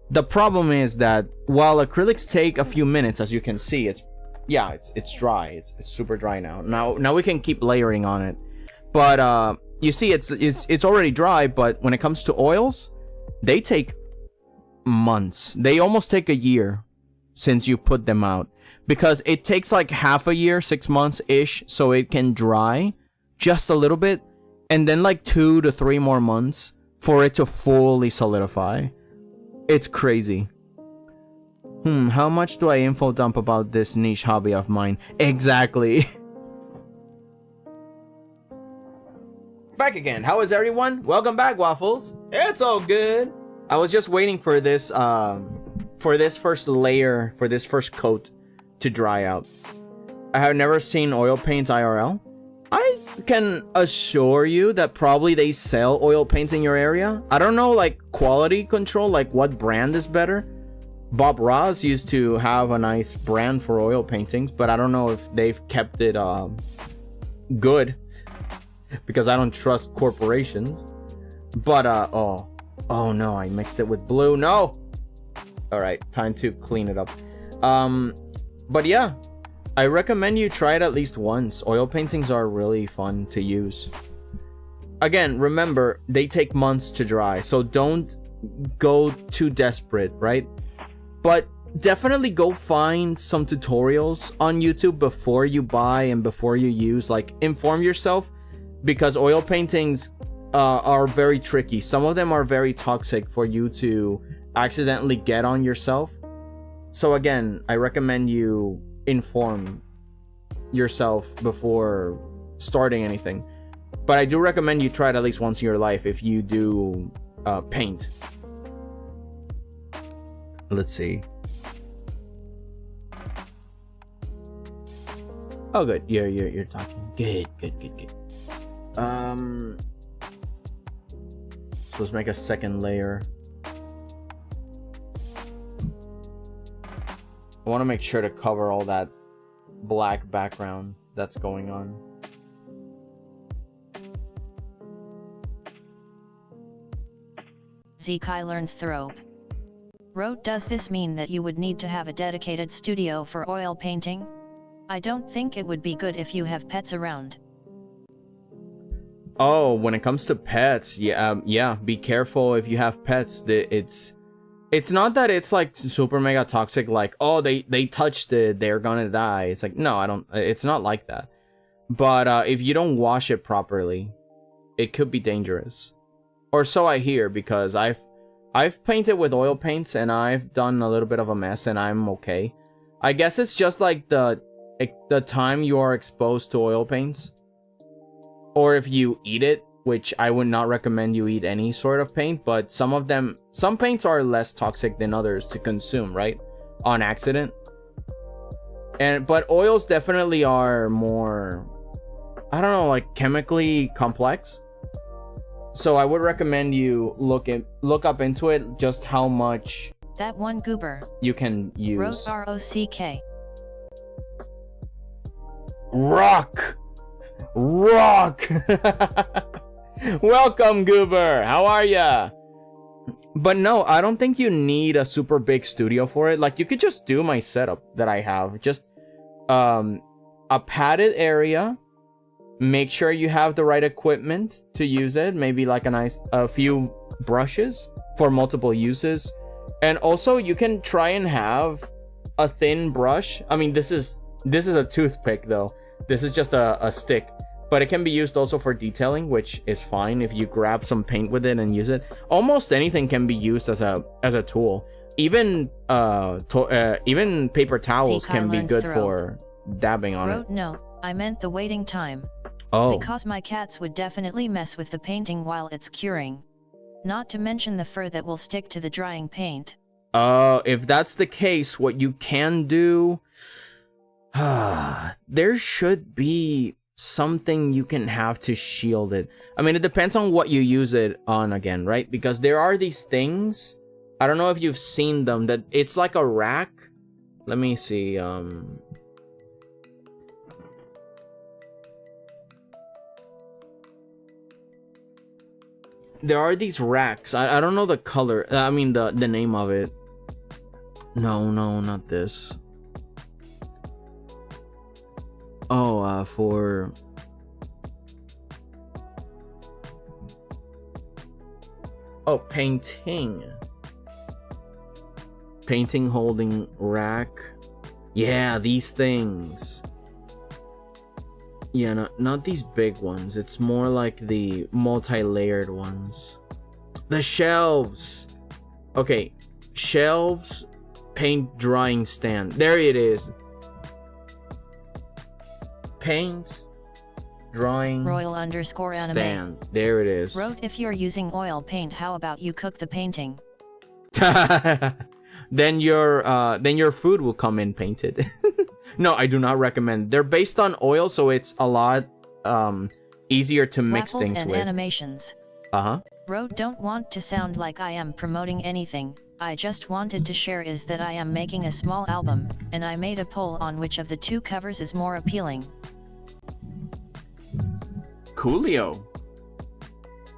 The problem is that while acrylics take a few minutes, as you can see, it's dry. It's super dry now. Now we can keep layering on it. But you see, it's already dry. But when it comes to oils, they take months. They almost take a year since you put them out, because it takes like half a year, 6 months ish, so it can dry just a little bit, and then like 2 to 3 more months for it to fully solidify. It's crazy. How much do I info dump about this niche hobby of mine? Exactly. Back again. How is everyone? Welcome back, Waffles. It's all good. I was just waiting for this first layer, for this first coat to dry out. I have never seen oil paints IRL. I can assure you that probably they sell oil paints in your area. I don't know, like, quality control, like what brand is better. Bob Ross used to have a nice brand for oil paintings, but I don't know if they've kept it good, because I don't trust corporations. But oh no, I mixed it with blue. No. All right, time to clean it up. But yeah, I recommend you try it at least once. Oil paintings are really fun to use. Again, remember, they take months to dry, so don't go too desperate, right? But definitely go find some tutorials on YouTube before you buy and before you use. Like, inform yourself, because oil paintings are very tricky. Some of them are very toxic for you to accidentally get on yourself. So again, I recommend you inform yourself before starting anything. But I do recommend you try it at least once in your life if you do paint. Let's see. Oh, good. You're talking. Good. So let's make a second layer. I want to make sure to cover all that black background that's going on. 𝐒𝐭𝐫 wrote, does this mean that you would need to have a dedicated studio for oil painting? I don't think it would be good if you have pets around. Oh, when it comes to pets, yeah, be careful if you have pets. It's not that it's like super mega toxic, like, oh, they touched it, they're gonna die. It's like, no, it's not like that. But if you don't wash it properly, it could be dangerous. Or so I hear, because I've painted with oil paints and I've done a little bit of a mess and I'm okay. I guess it's just like the time you are exposed to oil paints, or if you eat it, which I would not recommend you eat any sort of paint, but some paints are less toxic than others to consume, right? On accident. But oils definitely are more, I don't know, like chemically complex. So I would recommend you look up into it, just how much that one goober you can use. Wrote ROCK. Rock. Welcome, goober. How are ya? But no, I don't think you need a super big studio for it. Like, you could just do my setup that I have. Just a padded area. Make sure you have the right equipment to use it. Maybe like a few brushes for multiple uses. And also you can try and have a thin brush. I mean, this is a toothpick though. This is just a stick. But it can be used also for detailing, which is fine if you grab some paint with it and use it. Almost anything can be used as a tool. Even paper towels can be good for dabbing on it. No, I meant the waiting time. Oh. Because my cats would definitely mess with the painting while it's curing. Not to mention the fur that will stick to the drying paint. If that's the case, what you can do, there should be something you can have to shield it. I mean, it depends on what you use it on again, right? Because there are these things, I don't know if you've seen them, that it's like a rack. Let me see, there are these racks. I don't know the color. I mean the name of it. No, not this. Oh, for painting holding rack. Yeah, these things. Yeah, not these big ones. It's more like the multi-layered ones. The shelves. Okay, shelves, paint drying stand. There it is. Paint drying Royal_anime stand. There it is. Wrote, if you're using oil paint, how about you cook the painting? Then your food will come in painted. No, I do not recommend. They're based on oil, so it's a lot easier to mix Waffles things and with. Animations. Wrote, don't want to sound like I am promoting anything. I just wanted to share is that I am making a small album, and I made a poll on which of the two covers is more appealing. Coolio.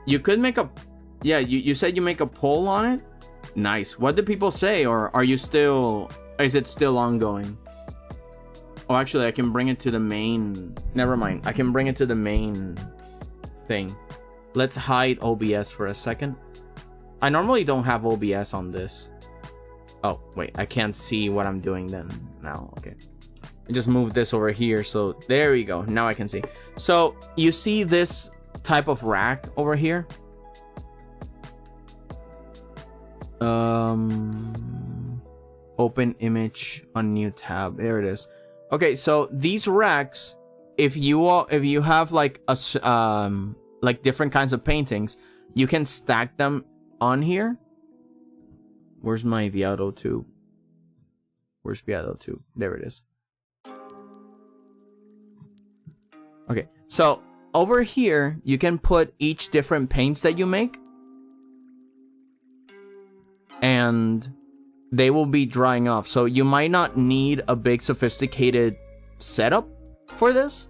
You could make a... Yeah, you said you make a poll on it? Nice. What did people say, or are you still... Is it still ongoing? Oh, actually, I can bring it to the main... Never mind. I can bring it to the main thing. Let's hide OBS for a second. I normally don't have OBS on this. Oh, wait, I can't see what I'm doing then now. Okay. I just moved this over here. So there we go. Now I can see. So you see this type of rack over here? Open image on new tab. There it is. Okay, so these racks, if you have like like different kinds of paintings, you can stack them on here. Where's my Viado tube? Where's Viado tube? There it is. Okay, so over here you can put each different paints that you make, and they will be drying off. So you might not need a big sophisticated setup for this.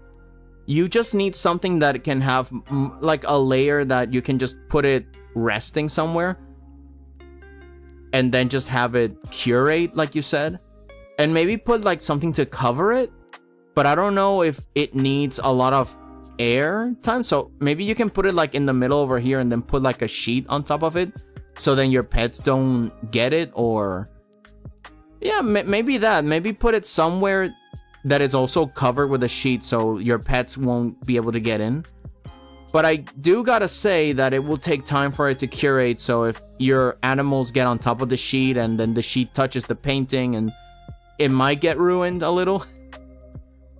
You just need something that can have like a layer that you can just put it resting somewhere and then just have it curate like you said, and maybe put like something to cover it. But I don't know if it needs a lot of air time, so maybe you can put it like in the middle over here and then put like a sheet on top of it, so then your pets don't get it. Or yeah, maybe that. Maybe put it somewhere that is also covered with a sheet so your pets won't be able to get in. But I do gotta say that it will take time for it to curate, so if your animals get on top of the sheet and then the sheet touches the painting, and it might get ruined a little.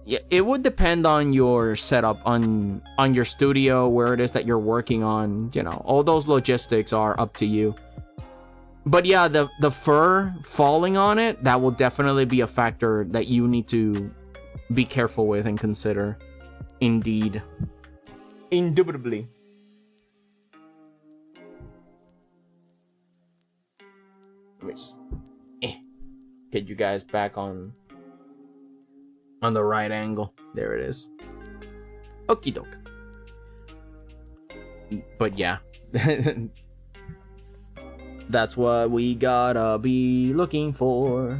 Yeah, it would depend on your setup, on your studio, where it is that you're working on. You know, all those logistics are up to you. But yeah, the fur falling on it, that will definitely be a factor that you need to be careful with and consider. Indeed. Indubitably. Let me just get you guys back on the right angle. There it is. Okie doke. But yeah. That's what we gotta be looking for.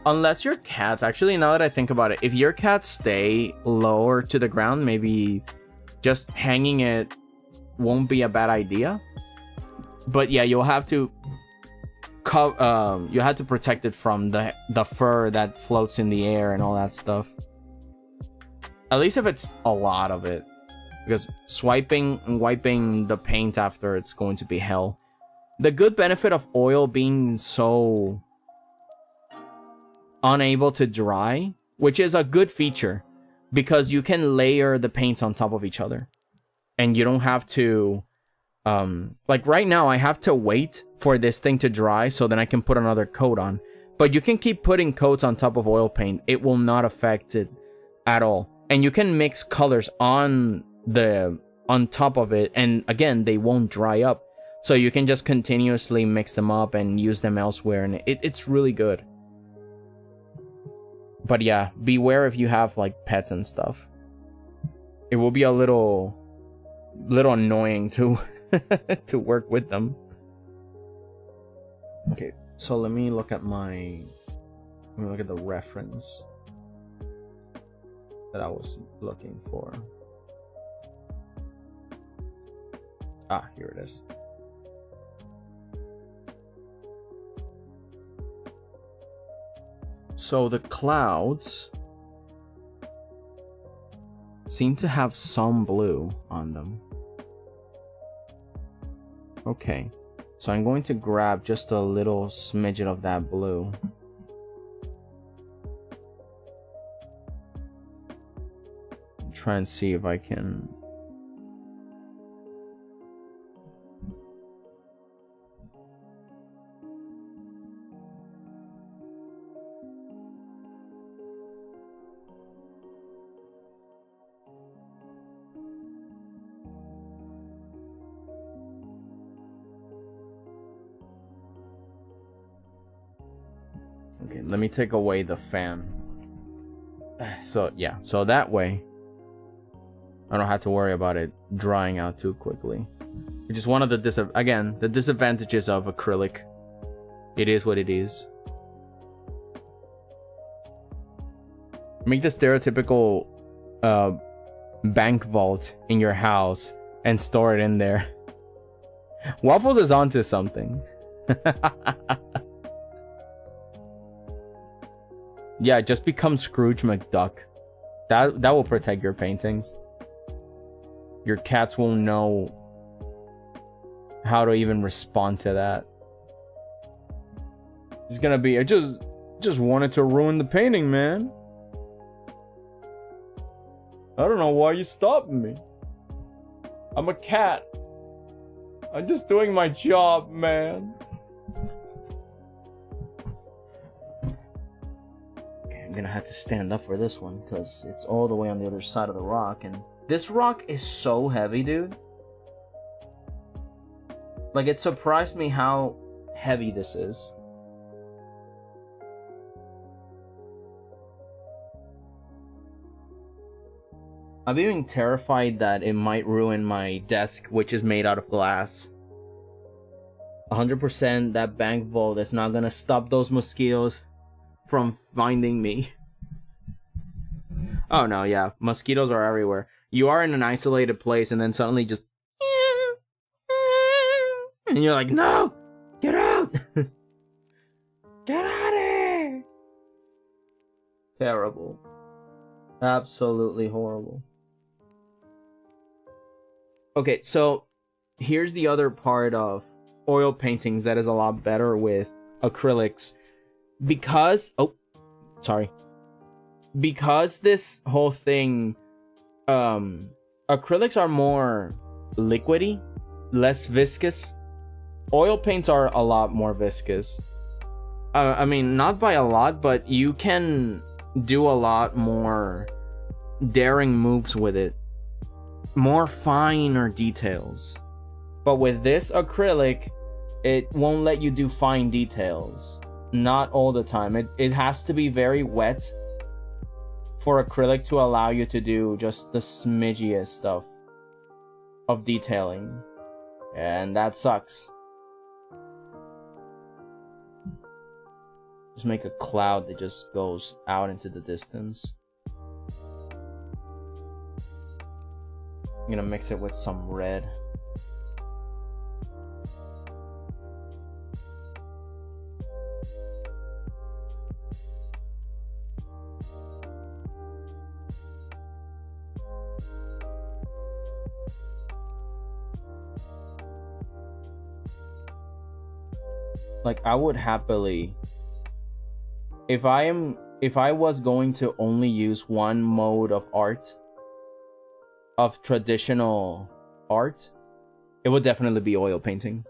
Unless your cats, actually, now that I think about it, if your cats stay lower to the ground, maybe just hanging it won't be a bad idea. But yeah, you'll have to you have to protect it from the fur that floats in the air and all that stuff. At least if it's a lot of it, because swiping and wiping the paint after, it's going to be hell. The good benefit of oil being so unable to dry, which is a good feature, because you can layer the paints on top of each other, and you don't have to like right now I have to wait for this thing to dry so then I can put another coat on. But you can keep putting coats on top of oil paint. It will not affect it at all. And you can mix colors on top of it, and again, they won't dry up. So you can just continuously mix them up and use them elsewhere, and it's really good. But yeah, beware if you have like pets and stuff. It will be a little annoying to to work with them. Okay, so let me look at the reference that I was looking for. Ah, here it is. So the clouds seem to have some blue on them. Okay, so I'm going to grab just a little smidgen of that blue. Try and see if I can. Okay, let me take away the fan. So yeah, so that way I don't have to worry about it drying out too quickly. Which is one of the the disadvantages of acrylic. It is what it is. Make the stereotypical bank vault in your house and store it in there. Waffles is onto something. Yeah, just become Scrooge McDuck. That will protect your paintings. Your cats won't know how to even respond to that. It's gonna be, I just wanted to ruin the painting, man. I don't know why you stopped me. I'm a cat. I'm just doing my job, man. Okay, I'm gonna have to stand up for this one because it's all the way on the other side of the rock, and this rock is so heavy, dude. Like, it surprised me how heavy this is. I'm even terrified that it might ruin my desk, which is made out of glass. 100% that bank vault is not gonna stop those mosquitoes from finding me. Oh no, yeah, mosquitoes are everywhere. You are in an isolated place and then suddenly just... And you're like, no! Get out! Get out of here! Terrible. Absolutely horrible. Okay, so here's the other part of oil paintings that is a lot better with acrylics. Because... Oh, sorry. Because this whole thing... acrylics are more liquidy, less viscous. Oil paints are a lot more viscous. I mean, not by a lot, but you can do a lot more daring moves with it. More finer details. But with this acrylic, it won't let you do fine details. Not all the time. It has to be very wet for acrylic to allow you to do just the smidgiest stuff of detailing. And that sucks. Just make a cloud that just goes out into the distance. I'm gonna mix it with some red. Like, I would happily, if I was going to only use one mode of art, of traditional art, it would definitely be oil painting.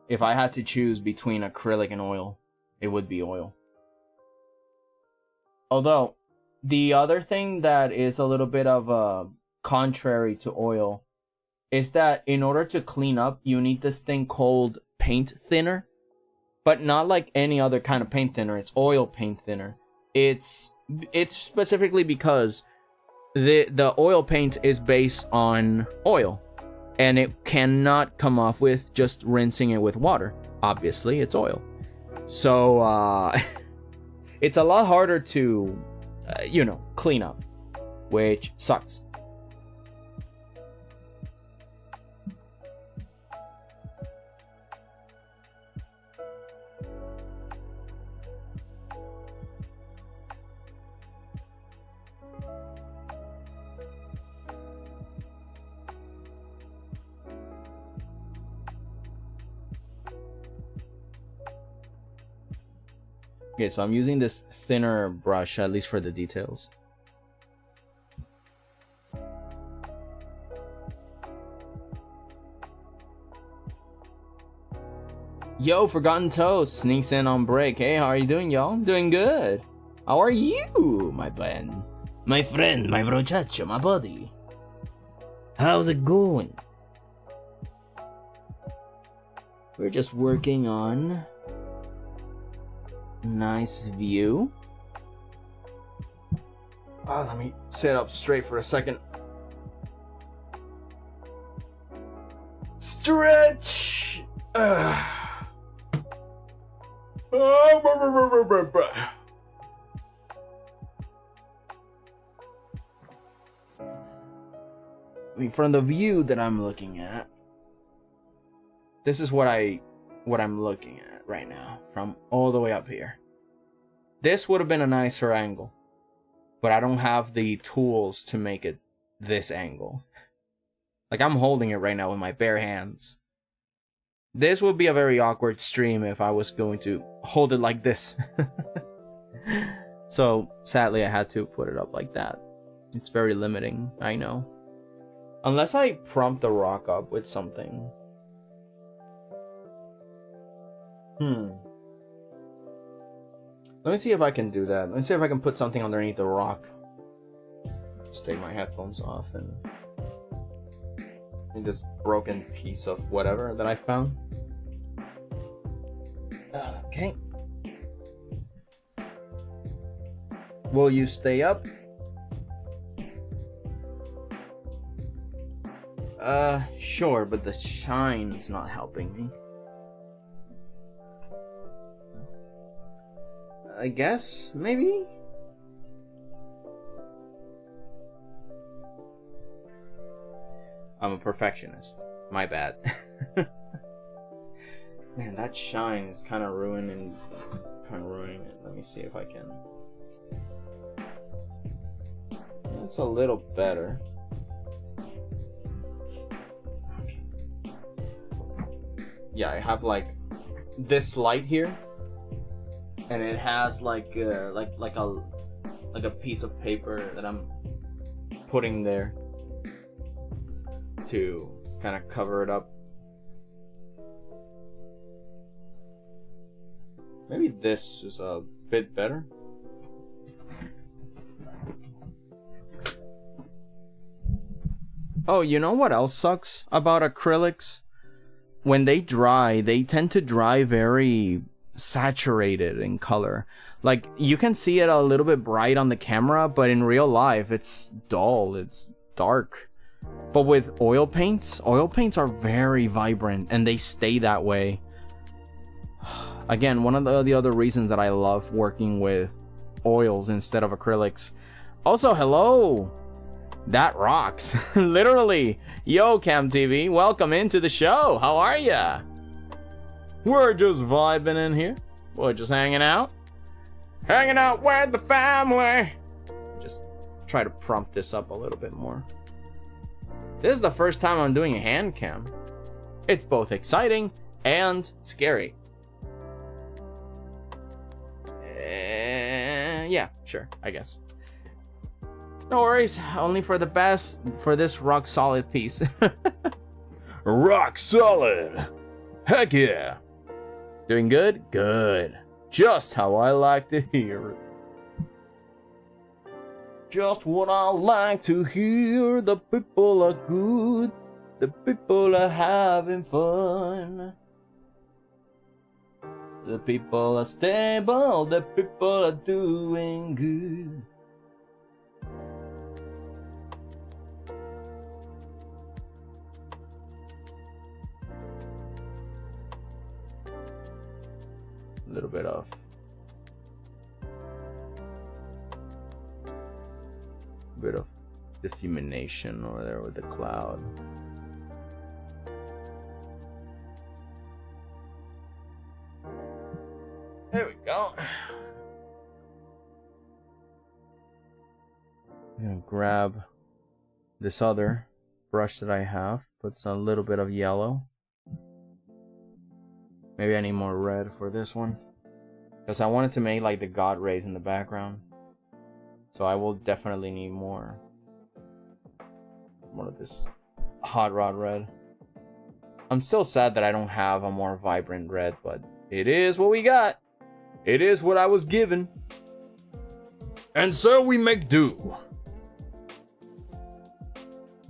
If I had to choose between acrylic and oil, it would be oil. Although, the other thing that is a little bit of a contrary to oil is that in order to clean up, you need this thing called paint thinner. But not like any other kind of paint thinner. It's oil paint thinner. It's specifically because the oil paint is based on oil. And it cannot come off with just rinsing it with water. Obviously, it's oil. So, it's a lot harder to, clean up. Which sucks. Okay, so I'm using this thinner brush, at least for the details. Yo, Forgotten Toast sneaks in on break. Hey, how are you doing, y'all? Doing good. How are you, my friend? My friend, my brochacho, my buddy. How's it going? We're just working on nice view. Let me sit up straight for a second. Stretch. I mean, from the view that I'm looking at, this is what I'm looking at right now, from all the way up here. This would have been a nicer angle, but I don't have the tools to make it this angle. Like, I'm holding it right now with my bare hands. This would be a very awkward stream if I was going to hold it like this. So, sadly, I had to put it up like that. It's very limiting, I know. Unless I prompt the rock up with something. Let me see if I can do that. Let me see if I can put something underneath the rock. Just take my headphones off and this broken piece of whatever that I found. Okay. Will you stay up? Sure, but the shine's not helping me. I guess, maybe? I'm a perfectionist. My bad. Man, that shine is kind of ruining it. Let me see if I can. That's a little better. Okay. Yeah, I have like this light here, and it has like a piece of paper that I'm putting there to kind of cover it up. Maybe this is a bit better. Oh, you know what else sucks about acrylics? When they dry, they tend to dry very saturated in color. Like, you can see it a little bit bright on the camera, but in real life, it's dull, it's dark. But with oil paints are very vibrant, and they stay that way. Again, one of the other reasons that I love working with oils instead of acrylics. Also, hello! That rocks. Literally. Yo, CamTV, welcome into the show. How are ya? We're just vibing in here. We're just hanging out. Hanging out with the family. Just try to prompt this up a little bit more. This is the first time I'm doing a hand cam. It's both exciting and scary. Yeah, sure, I guess. No worries, only for the best for this rock solid piece. Rock solid! Heck yeah! Doing good? Good. Just how I like to hear it. Just what I like to hear. The people are good. The people are having fun. The people are stable. The people are doing good. A little bit of diffumination over there with the cloud. There we go. I'm gonna grab this other brush that I have, put a little bit of yellow. Maybe I need more red for this one, because I wanted to make like the God rays in the background. So I will definitely need more of this hot rod red. I'm still sad that I don't have a more vibrant red, but it is what we got. It is what I was given. And so we make do.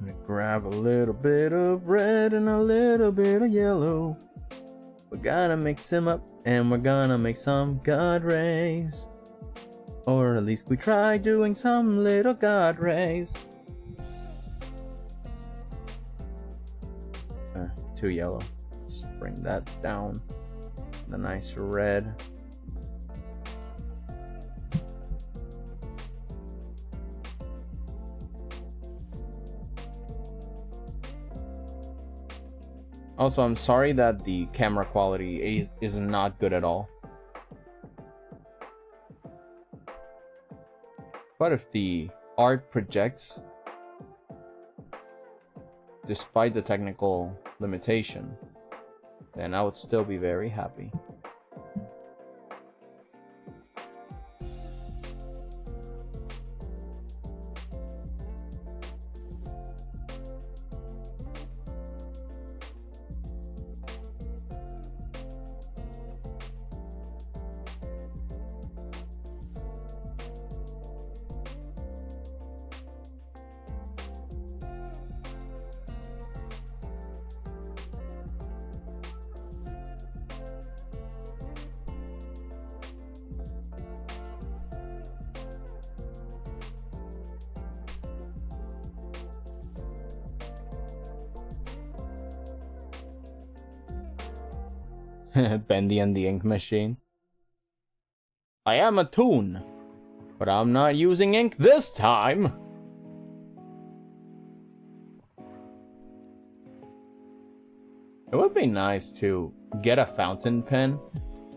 I'm gonna grab a little bit of red and a little bit of yellow. We're gonna mix them up and we're gonna make some God rays. Or at least we try doing some little God rays. Too yellow. Let's bring that down. The nice red. Also, I'm sorry that the camera quality is not good at all. But if the art projects, despite the technical limitation, then I would still be very happy. Bendy and the ink machine. I am a toon, but I'm not using ink this time. It would be nice to get a fountain pen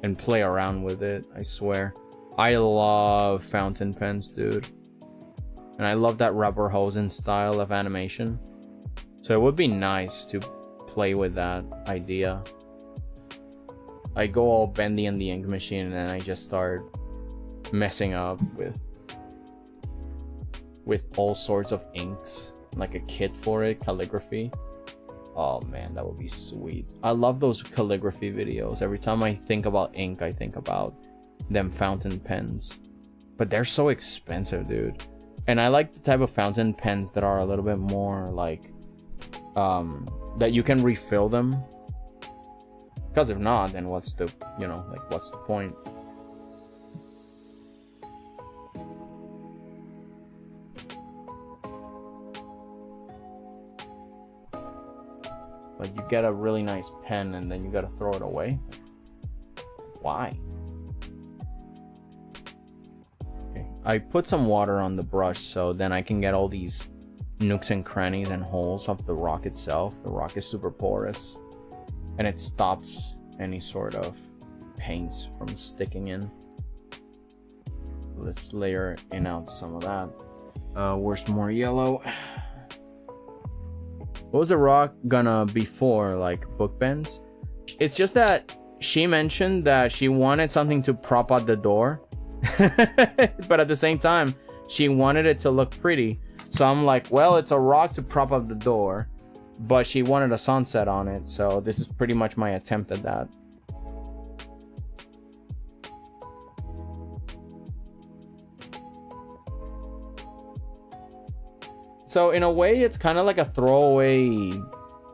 and play around with it, I swear. I love fountain pens, dude. And I love that rubber hosing style of animation. So it would be nice to play with that idea. I go all bendy in the ink machine and then I just start messing up with all sorts of inks, like a kit for it, calligraphy. Oh man, that would be sweet. I love those calligraphy videos. Every time I think about ink, I think about them fountain pens. But they're so expensive, dude. And I like the type of fountain pens that are a little bit more like that you can refill them. Because if not, then what's the, you know, like what's the point? Like you get a really nice pen and then you gotta throw it away. Why? Okay. I put some water on the brush so then I can get all these nooks and crannies and holes of the rock itself. The rock is super porous. And it stops any sort of paints from sticking in. Let's layer in out some of that. Where's more yellow? What was the rock gonna be for? Like book bends? It's just that she mentioned that she wanted something to prop out the door. But at the same time, she wanted it to look pretty. So I'm like, well, it's a rock to prop up the door. But she wanted a sunset on it, so this is pretty much my attempt at that. So in a way, it's kind of like a throwaway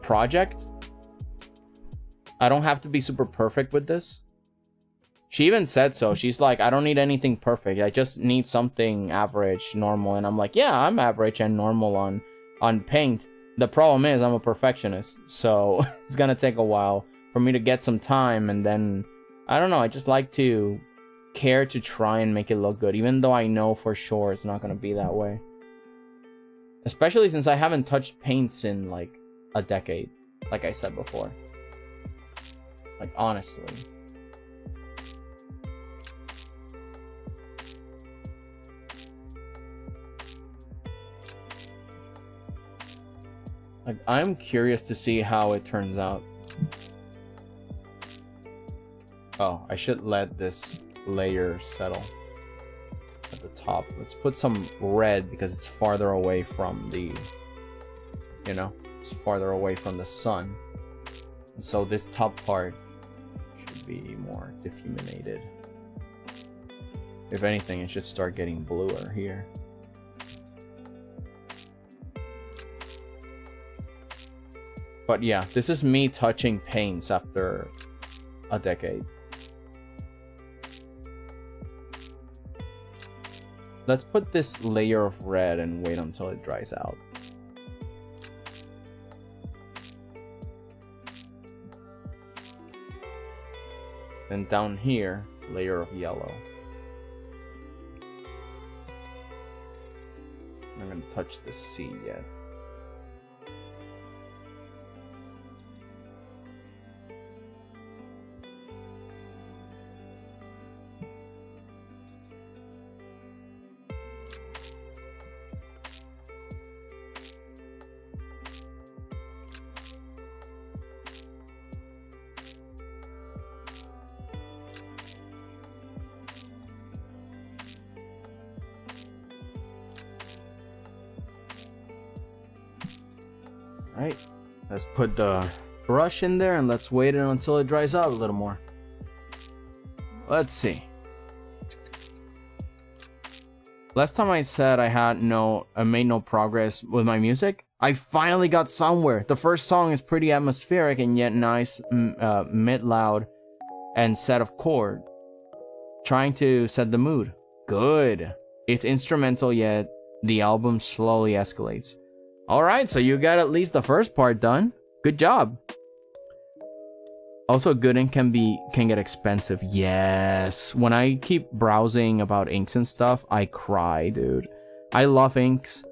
project. I don't have to be super perfect with this. She even said so. She's like, I don't need anything perfect. I just need something average, normal. And I'm like, yeah, I'm average and normal on paint. The problem is I'm a perfectionist, so it's gonna take a while for me to get some time, and then, I don't know, I just like to care to try and make it look good, even though I know for sure it's not gonna be that way. Especially since I haven't touched paints in, like, a decade, like I said before. Like, honestly. Like, I'm curious to see how it turns out. Oh, I should let this layer settle at the top. Let's put some red because it's farther away from the, you know, it's farther away from the sun. And so this top part should be more diffuminated. If anything, it should start getting bluer here. But yeah, this is me touching paints after a decade. Let's put this layer of red and wait until it dries out. Then down here, layer of yellow. I'm not gonna touch the C yet. Right, let's put the brush in there and let's wait until it dries out a little more. Let's see. Last time I said I made no progress with my music. I finally got somewhere. The first song is pretty atmospheric and yet nice, mid-loud and set of chord. Trying to set the mood. Good. It's instrumental yet the album slowly escalates. Alright, so you got at least the first part done. Good job. Also, good ink can get expensive. Yes. When I keep browsing about inks and stuff, I cry, dude. I love inks,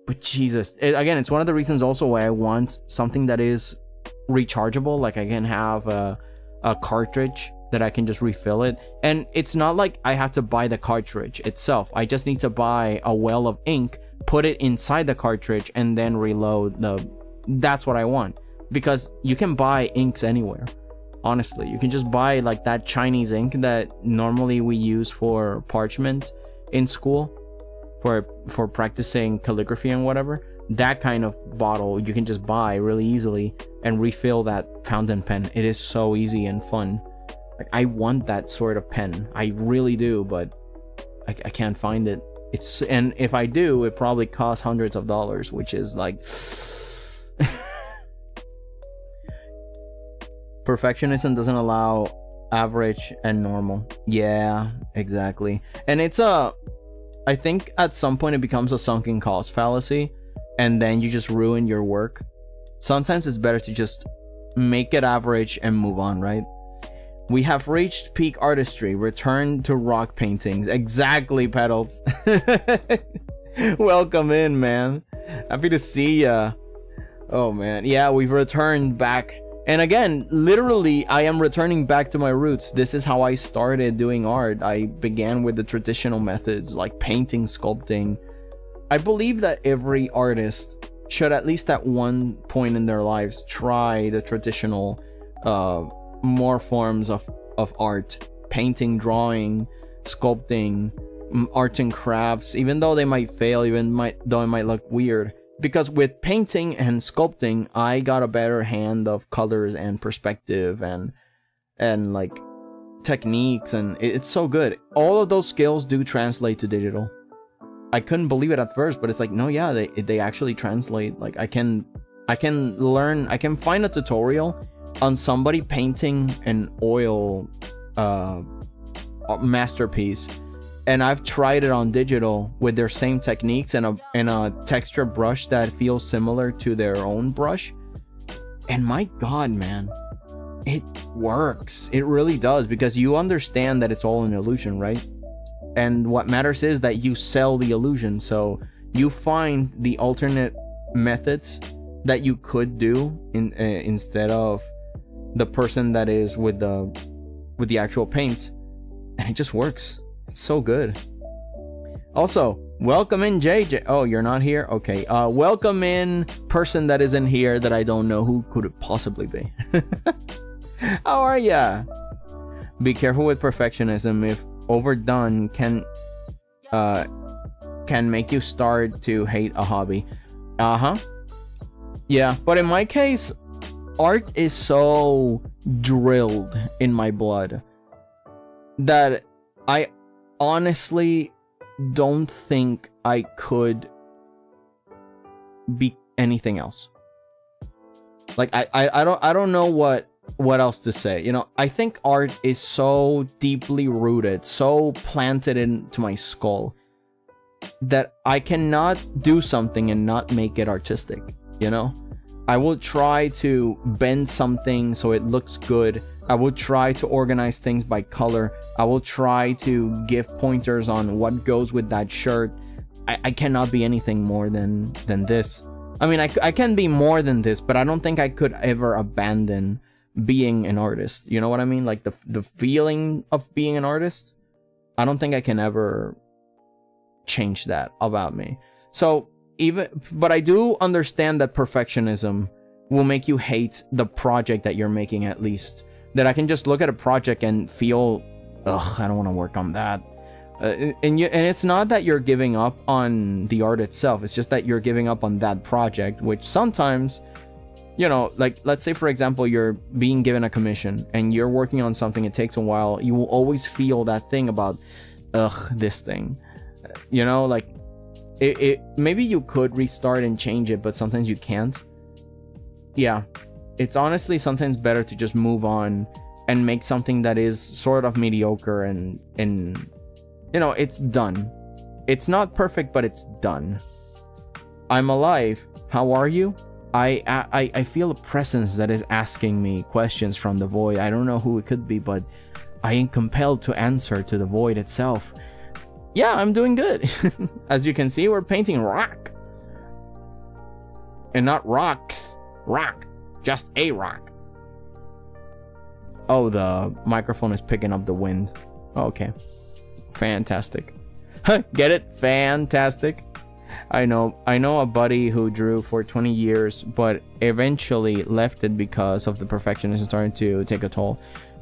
but Jesus. Again, it's one of the reasons also why I want something that is rechargeable. Like I can have a cartridge that I can just refill it. And it's not like I have to buy the cartridge itself. I just need to buy a well of ink, put it inside the cartridge, and then reload that's what I want. Because you can buy inks anywhere. Honestly, you can just buy like that Chinese ink that normally we use for parchment in school for practicing calligraphy and whatever. That kind of bottle you can just buy really easily and refill that fountain pen. It is so easy and fun. Like, I want that sort of pen. I really do, but I can't find it. And if I do, it probably costs hundreds of dollars, which is like perfectionism doesn't allow average and normal. Yeah, exactly. And it's I think at some point it becomes a sunken cost fallacy, and then you just ruin your work. Sometimes it's better to just make it average and move on, right? We have reached peak artistry. Return to rock paintings. Exactly, Pedals. Welcome in, man. Happy to see ya. Oh man, yeah, we've returned back. And again, literally, I am returning back to my roots. This is how I started doing art. I began with the traditional methods like painting, sculpting. I believe that every artist should at least at one point in their lives try the traditional more forms of art. Painting, drawing, sculpting, arts and crafts, even though they might fail, though it might look weird. Because with painting and sculpting, I got a better hand of colors and perspective and like techniques, and it's so good. All of those skills do translate to digital. I couldn't believe it at first, but it's like, no, yeah, they actually translate. Like I can learn, I can find a tutorial on somebody painting an oil masterpiece, and I've tried it on digital with their same techniques and a texture brush that feels similar to their own brush. And my God, man, it works. It really does, because you understand that it's all an illusion, right? And what matters is that you sell the illusion. So you find the alternate methods that you could do instead of the person that is with the actual paints, and it just works. It's so good. Also, welcome in JJ. Oh, you're not here? Okay. Welcome in person that isn't here that I don't know. Who could it possibly be? How are ya? Be careful with perfectionism. If overdone can make you start to hate a hobby. Yeah, but in my case, art is so drilled in my blood that I honestly don't think I could be anything else. Like I don't know what else to say. You know, I think art is so deeply rooted, so planted into my skull, that I cannot do something and not make it artistic, you know? I will try to bend something so it looks good. I will try to organize things by color. I will try to give pointers on what goes with that shirt. I cannot be anything more than this. I mean, I can be more than this, but I don't think I could ever abandon being an artist. You know what I mean? Like the feeling of being an artist. I don't think I can ever change that about me. So but I do understand that perfectionism will make you hate the project that you're making, at least. That I can just look at a project and feel, ugh, I don't want to work on that. And it's not that you're giving up on the art itself. It's just that you're giving up on that project, which sometimes you know, like, let's say, for example, you're being given a commission and you're working on something, it takes a while, you will always feel that thing about, ugh, this thing. You know, like, maybe you could restart and change it, but sometimes you can't. Yeah, it's honestly sometimes better to just move on and make something that is sort of mediocre and you know, it's done. It's not perfect, but it's done. I'm alive. How are you? I feel a presence that is asking me questions from the void. I don't know who it could be, but I am compelled to answer to the void itself. Yeah, I'm doing good. As you can see, we're painting rock. And not rocks. Rock. Just a rock. Oh, the microphone is picking up the wind. Okay. Fantastic. Get it? Fantastic. I know a buddy who drew for 20 years, but eventually left it because of the perfectionism starting to take a toll.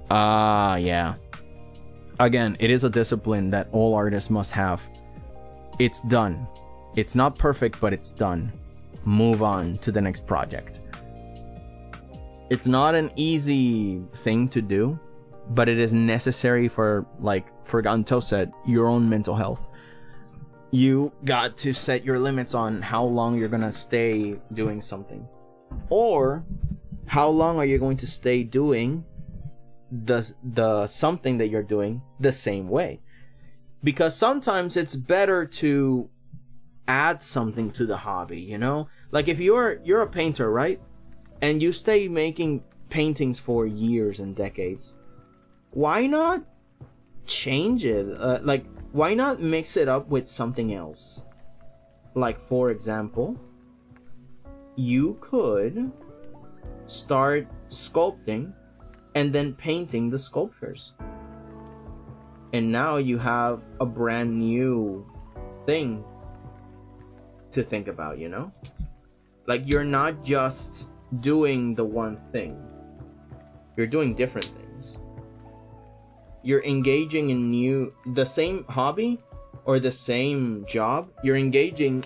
Yeah. Again, it is a discipline that all artists must have. It's done. It's not perfect, but it's done. Move on to the next project. It's not an easy thing to do, but it is necessary for, like Forgotten said, your own mental health. You got to set your limits on how long you're gonna stay doing something, or how long are you going to stay doing the something that you're doing the same way. Because sometimes it's better to add something to the hobby, you know? Like if you're a painter, right? And you stay making paintings for years and decades, why not change it? Like, why not mix it up with something else? Like, for example, you could start sculpting and then painting the sculptures. And now you have a brand new thing to think about, you know? Like, you're not just doing the one thing. You're doing different things. You're engaging in the same hobby or the same job. You're engaging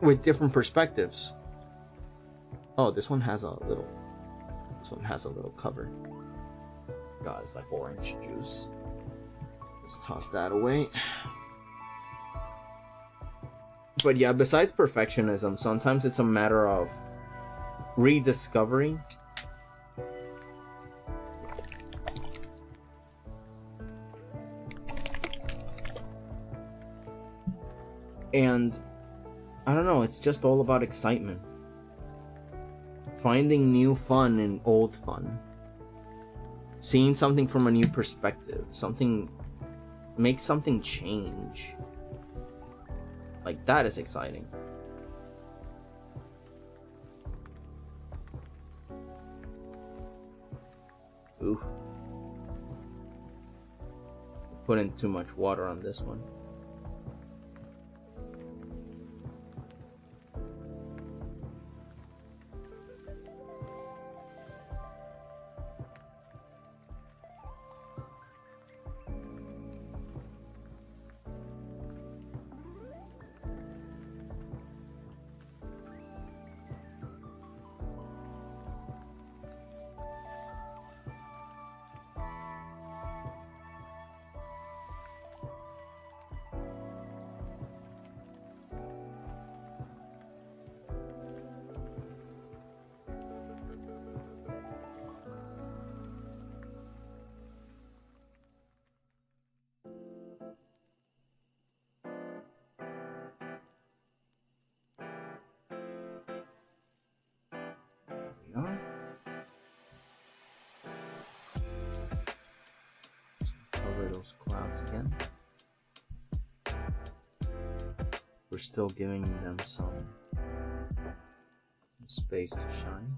with different perspectives. Oh, this one has a little cover. God, it's like orange juice. Let's toss that away. But yeah, besides perfectionism, sometimes it's a matter of rediscovering and I don't know, it's just all about excitement. Finding new fun in old fun. Seeing something from a new perspective. Make something change. Like, that is exciting. Ooh. Putting too much water on this one. Cover those clouds again. We're still giving them some space to shine.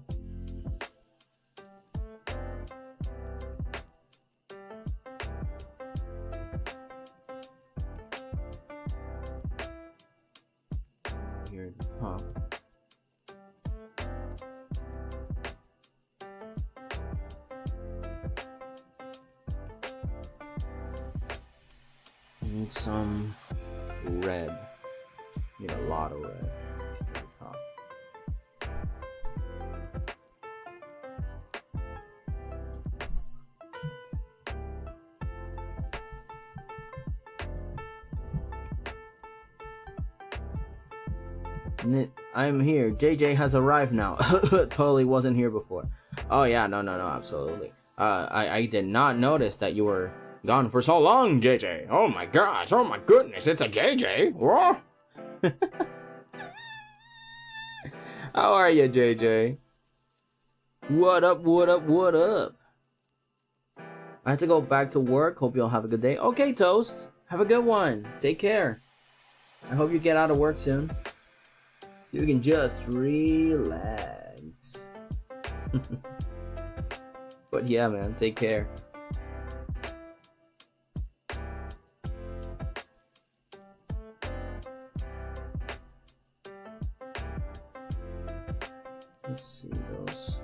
Here at the top. Need some red. Need a lot of red at the top. I'm here. JJ has arrived now. Totally wasn't here before. Oh yeah, no, absolutely. I did not notice that you were gone for so long, JJ. Oh my gosh, oh my goodness, it's a JJ. Whoa. How are you, JJ? What up, what up, what up? I have to go back to work. Hope you'll have a good day. Okay, Toast. Have a good one. Take care. I hope you get out of work soon. You can just relax. But yeah, man, take care. Let's see those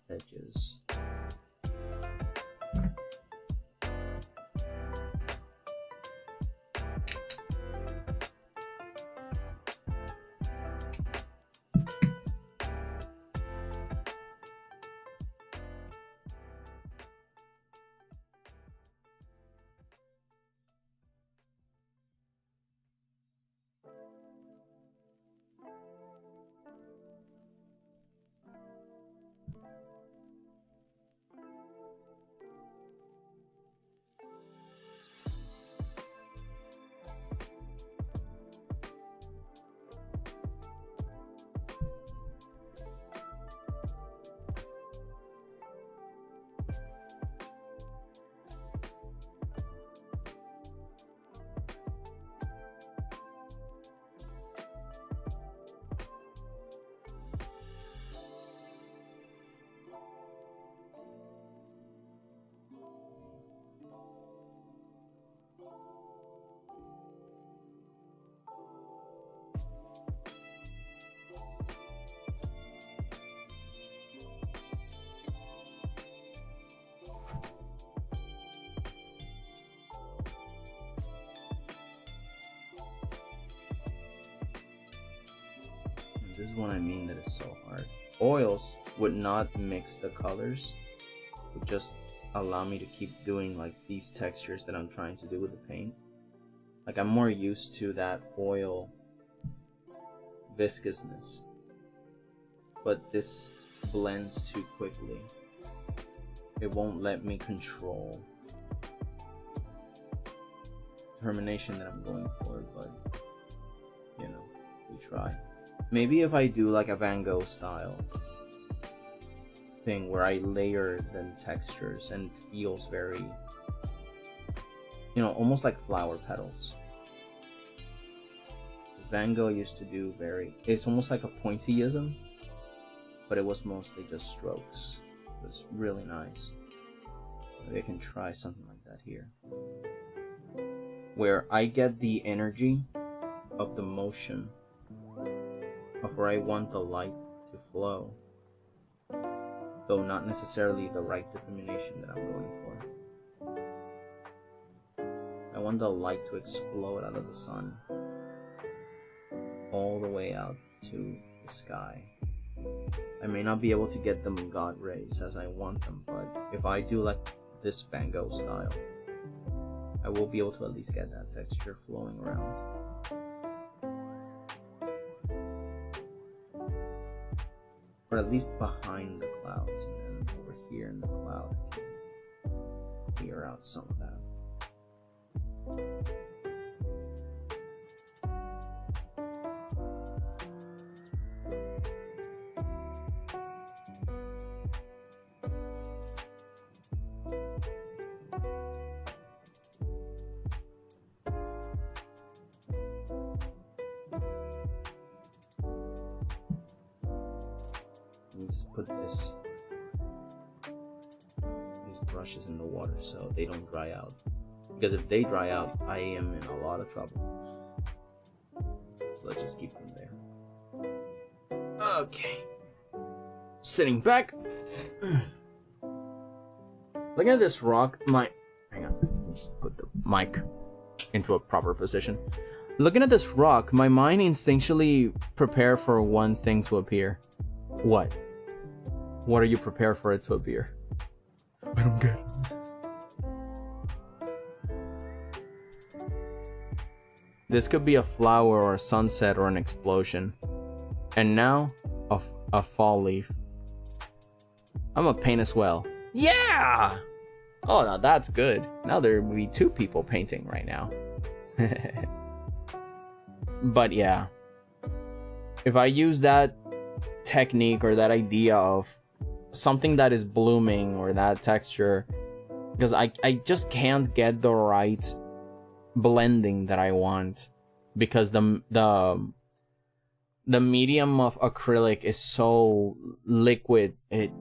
edges. This is what I mean that it's so hard. Oils would not mix the colors. It would just allow me to keep doing like these textures that I'm trying to do with the paint. Like I'm more used to that oil viscousness. But this blends too quickly. It won't let me control the termination that I'm going for, but you know, we try. Maybe if I do like a Van Gogh style thing where I layer the textures and it feels very, you know, almost like flower petals. Van Gogh used to do it's almost like a pointillism, but it was mostly just strokes. It was really nice. Maybe I can try something like that here, where I get the energy of the motion of where I want the light to flow, though not necessarily the right diffumination that I'm going for. I want the light to explode out of the sun all the way out to the sky. I may not be able to get them God rays as I want them, but if I do like this Van Gogh style, I will be able to at least get that texture flowing around. Or at least behind the clouds, and then over here in the cloud I can clear out some of that. Just put these brushes in the water so they don't dry out, because if they dry out I am in a lot of trouble. So let's just keep them there. Okay, sitting back, looking at this rock. Hang on, let me just put the mic into a proper position. Looking at this rock, my mind instinctually prepare for one thing to appear. What are you prepared for it to appear? I don't get it. This could be a flower or a sunset or an explosion. And now, a fall leaf. I'm gonna paint as well. Yeah! Oh, now that's good. Now there will be 2 people painting right now. But yeah. If I use that technique or that idea of something that is blooming or that texture, because I just can't get the right blending that I want, because the medium of acrylic is so liquid, it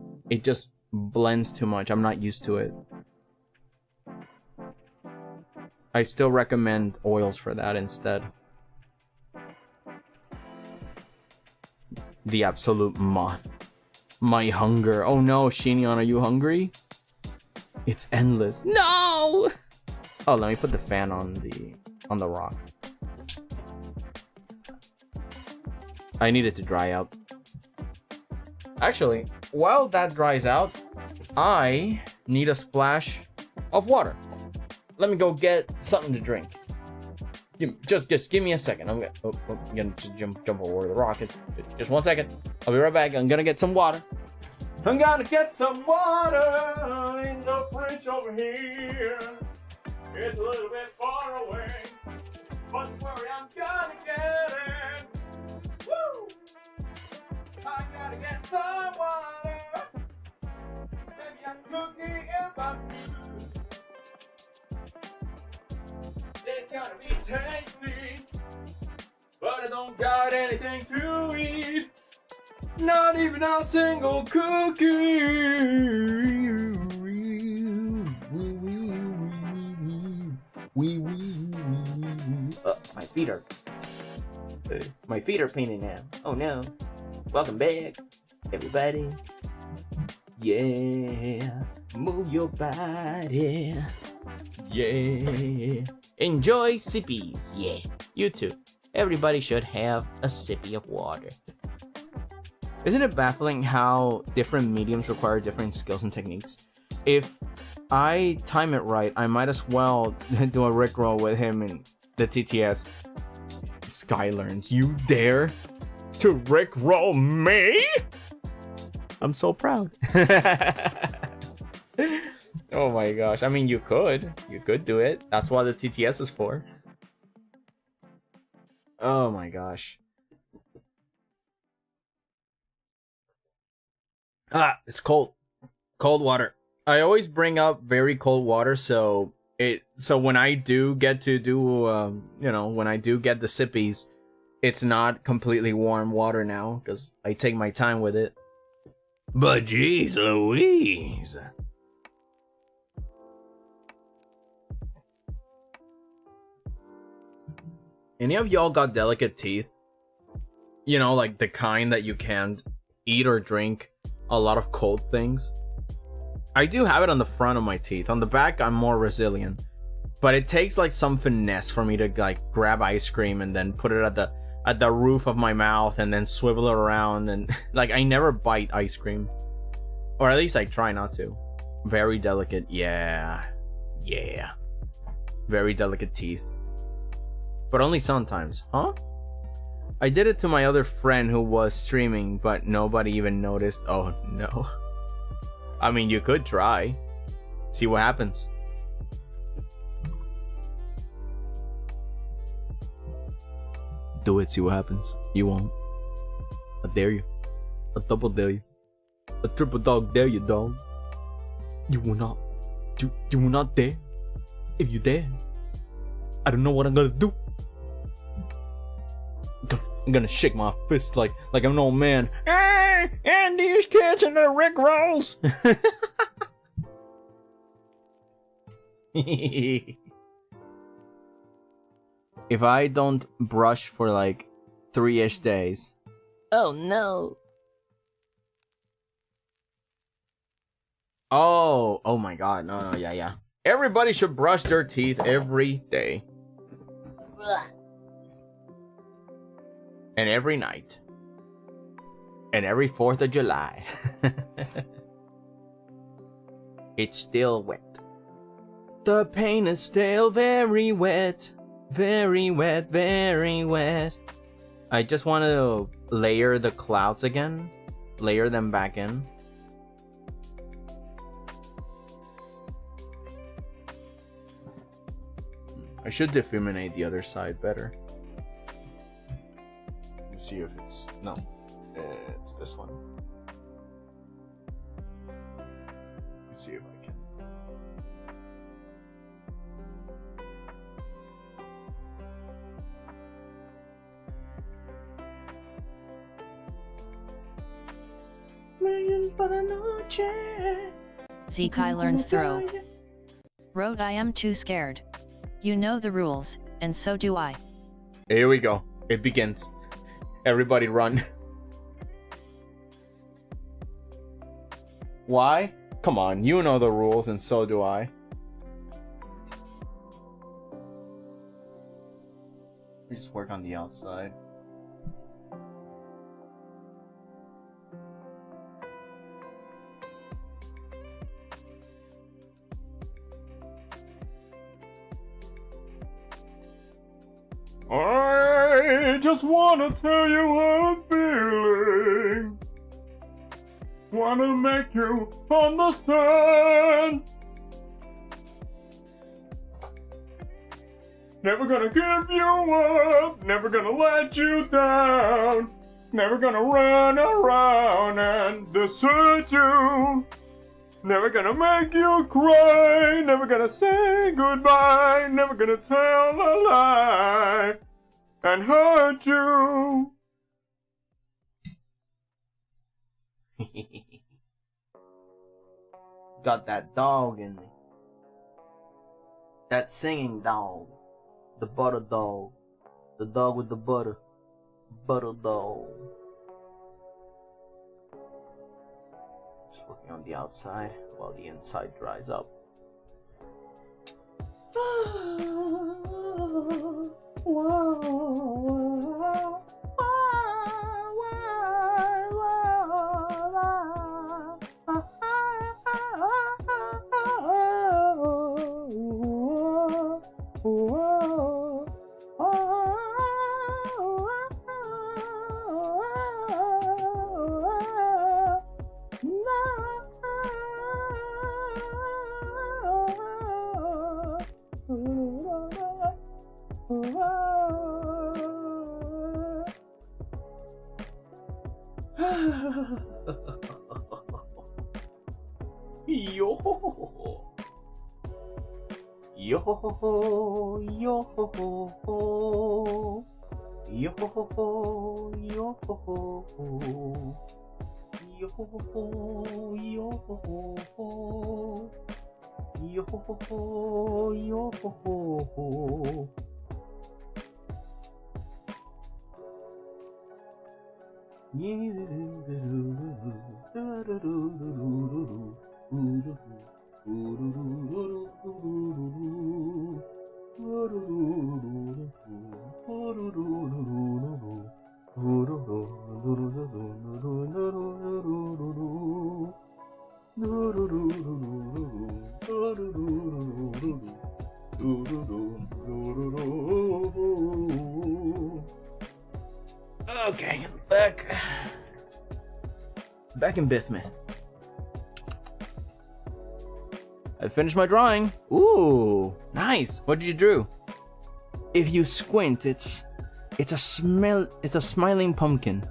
just blends too much. I'm not used to it. I still recommend oils for that instead. The absolute moth. My hunger. Oh no, Shinyon, are you hungry? It's endless. No! Oh, let me put the fan on the rock. I need it to dry out. Actually, while that dries out, I need a splash of water. Let me go get something to drink. Just give me a second. I'm gonna jump over the rock. Just 1 second. I'll be right back. I'm gonna get some water. I'm gonna get some water in the fridge over here. It's a little bit far away, but don't worry, I'm gonna get it. Woo! I gotta get some water. Maybe a cookie if I do. It's gonna be tasty, but I don't got anything to eat. Not even a single cookie. My feet are paining now. Oh no. Welcome back, everybody. Yeah. Move your body. Yeah. Enjoy sippies. Yeah. You too. Everybody should have a sippy of water. Isn't it baffling how different mediums require different skills and techniques? If I time it right, I might as well do a rickroll with him in the TTS. Skylearns, you dare to rickroll me? I'm so proud. Oh my gosh. I mean, you could do it. That's what the TTS is for. Oh my gosh. Ah, it's cold. Cold water. I always bring up very cold water, so when I do get to do when I do get the sippies, it's not completely warm water now because I take my time with it. But jeez Louise. Any of y'all got delicate teeth? You know, like the kind that you can't eat or drink a lot of cold things. I do have it on the front of my teeth. On the back, I'm more resilient. But it takes like some finesse for me to like grab ice cream and then put it at the roof of my mouth and then swivel it around, and like I never bite ice cream. Or at least I try not to. Very delicate, yeah. Yeah. Very delicate teeth. But only sometimes, huh? I did it to my other friend who was streaming, but nobody even noticed. Oh no. I mean, you could try. See what happens. Do it, see what happens. You won't. I dare you. I double dare you. A triple dog dare you, dog. You will not. You will not dare. If you dare, I don't know what I'm gonna do. I'm gonna shake my fist like I'm an old man. And these kids in the Rick rolls. If I don't brush for like 3-ish days. Oh no. Oh my god. No, yeah. Everybody should brush their teeth every day. And every night. And every 4th of July. It's still wet. The paint is still very wet. Very wet, very wet. I just want to layer the clouds again. Layer them back in. I should diffuminate the other side better. Let's see if it's... No. It's this one. Let's see if I can. 𝐒𝐭𝐫 learns throw. Road, I am too scared. You know the rules, and so do I. Here we go. It begins. Everybody run. Why? Come on, you know the rules, and so do I. We just work on the outside. I just wanna tell you how I'm feeling. Wanna make you understand. Never gonna give you up, never gonna let you down. Never gonna run around and desert you. Never gonna make you cry, never gonna say goodbye, never gonna tell a lie and hurt you. Got that dog in me. That singing dog. The butter dog. The dog with the butter. Butter dog. Just working on the outside while the inside dries up. Yo, yo, yo, yo, yo, yo, yo. Okay, I'm back in Bismuth. I finished my drawing. Ooh, nice. What did you draw? If you squint, it's a smiling pumpkin.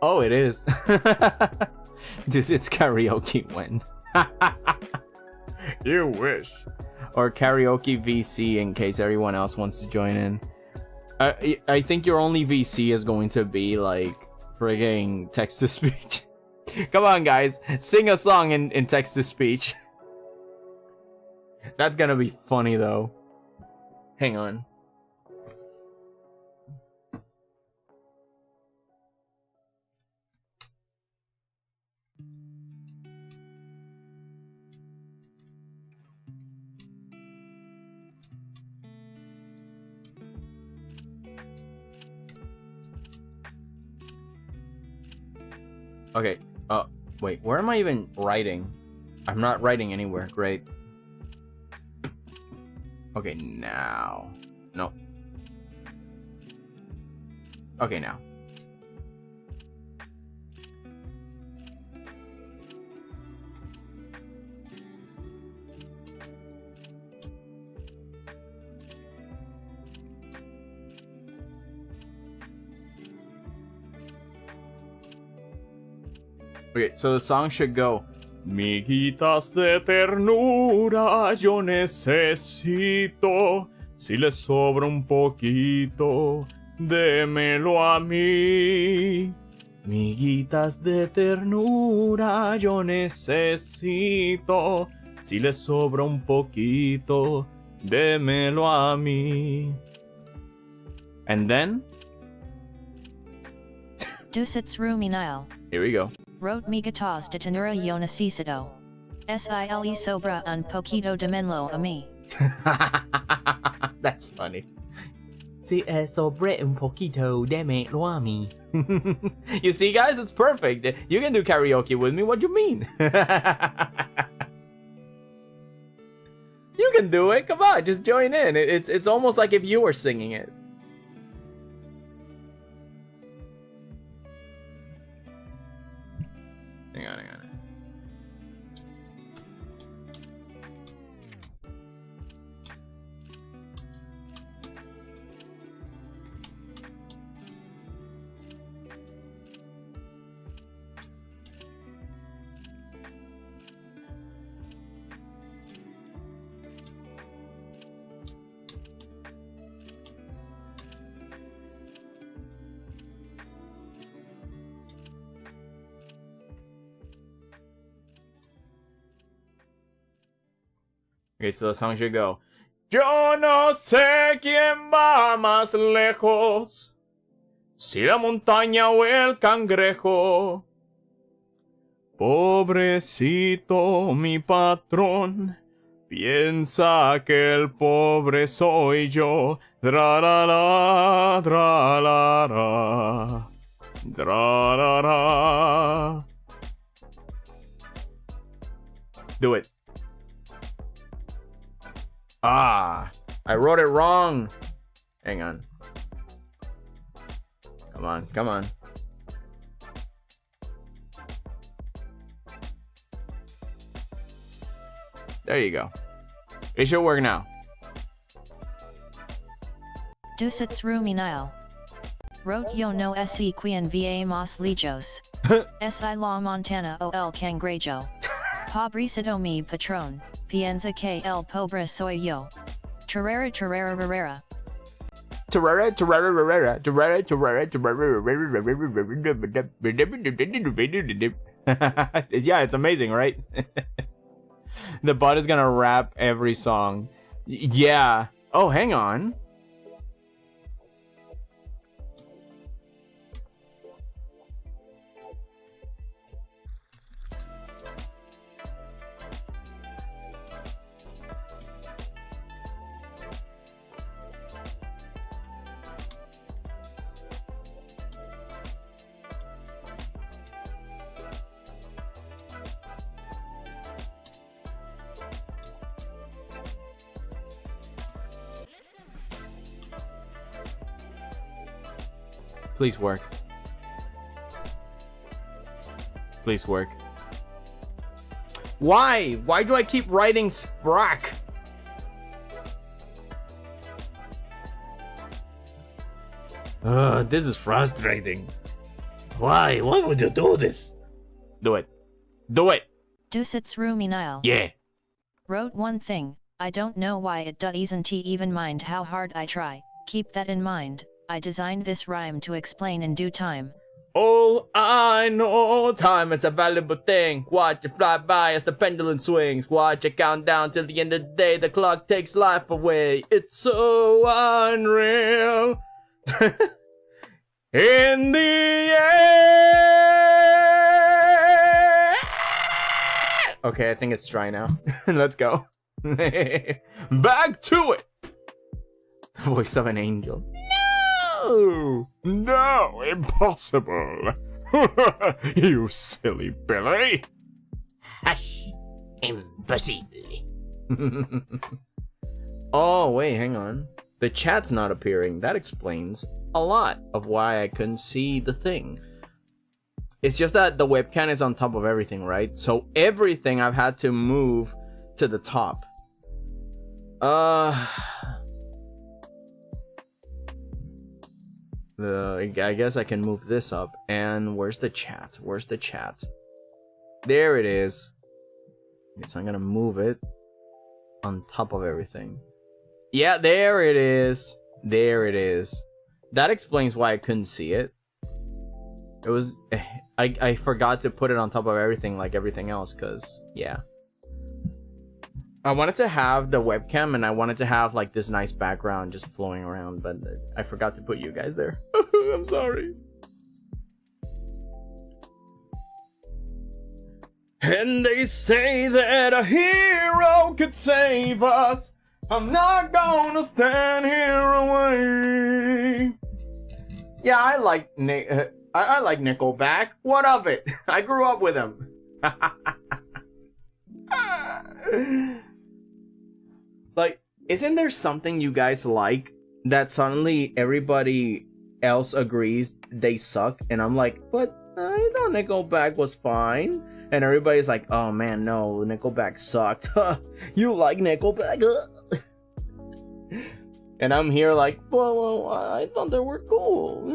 Oh, it is. Dude, it's karaoke win. You wish. Or karaoke VC in case everyone else wants to join in. I think your only VC is going to be like frigging text to speech. Come on, guys, sing a song in text to speech. That's gonna be funny though. Hang on. Okay, wait, where am I even writing? I'm not writing anywhere, great. Okay, now. No. Okay, now. Okay, so the song should go. Miguitas de ternura yo necesito. Si le sobra un poquito, démelo a mí. Miguitas de ternura yo necesito. Si le sobra un poquito, démelo a mí. And then? Dusits ruminile. Here we go. Wrote migatas de tenura yo necesito. Sile sobra un poquito de menlo a mí. That's funny. Si sobre un poquito de mí. You see, guys, it's perfect. You can do karaoke with me. What do you mean? You can do it. Come on, just join in. It's almost like if you were singing it. Hang on. Okay, so the song should go. Yo no sé quién va más lejos, si la montaña o el cangrejo. Pobrecito mi patrón, piensa que el pobre soy yo. Tra-la-la, tra-la-la, tra-la-la. Do it. Ah, I wrote it wrong. Hang on. Come on. There you go. It should work now. Dusits ruminile. Wrote yo no 𝐒𝐭𝐫𝐚𝐦 mas lejos. Si la montana o el cangrejo. Pobrecito mi patrón, piensa que el pobre soy yo. Terrera terrera rarera. Terrera terrera rarera. Terrera terrera terrera. Yeah, it's amazing, right? The bot is gonna rap every song. Yeah. Oh, hang on. Please work. Please work. Why? Why do I keep writing Sprack? This is frustrating. Why? Why would you do this? Do it. Do it. Dusits ruminile. Yeah. Wrote one thing, I don't know why it doesn't even mind how hard I try. Keep that in mind. I designed this rhyme to explain in due time. All I know, time is a valuable thing. Watch it fly by as the pendulum swings. Watch it count down till the end of the day. The clock takes life away. It's so unreal. In the end. Okay, I think it's dry now. Let's go. Back to it. The voice of an angel. No, impossible. You silly Billy. Hush, impossible. Oh, wait, hang on. The chat's not appearing. That explains a lot of why I couldn't see the thing. It's just that the webcam is on top of everything, right? So everything I've had to move to the top. I guess I can move this up. And where's the chat? Where's the chat? There it is. Okay, so I'm gonna move it on top of everything. Yeah, there it is. There it is. That explains why I couldn't see it. It was... I forgot to put it on top of everything like everything else, because, yeah. I wanted to have the webcam and I wanted to have like this nice background just flowing around, but I forgot to put you guys there. I'm sorry. And they say that a hero could save us. I'm not gonna stand here away. Yeah, I like I like Nickelback. What of it? I grew up with him. Like, isn't there something you guys like that suddenly everybody else agrees they suck? And I'm like, but I thought Nickelback was fine. And everybody's like, oh man, no, Nickelback sucked. You like Nickelback? And I'm here like, well, I thought they were cool.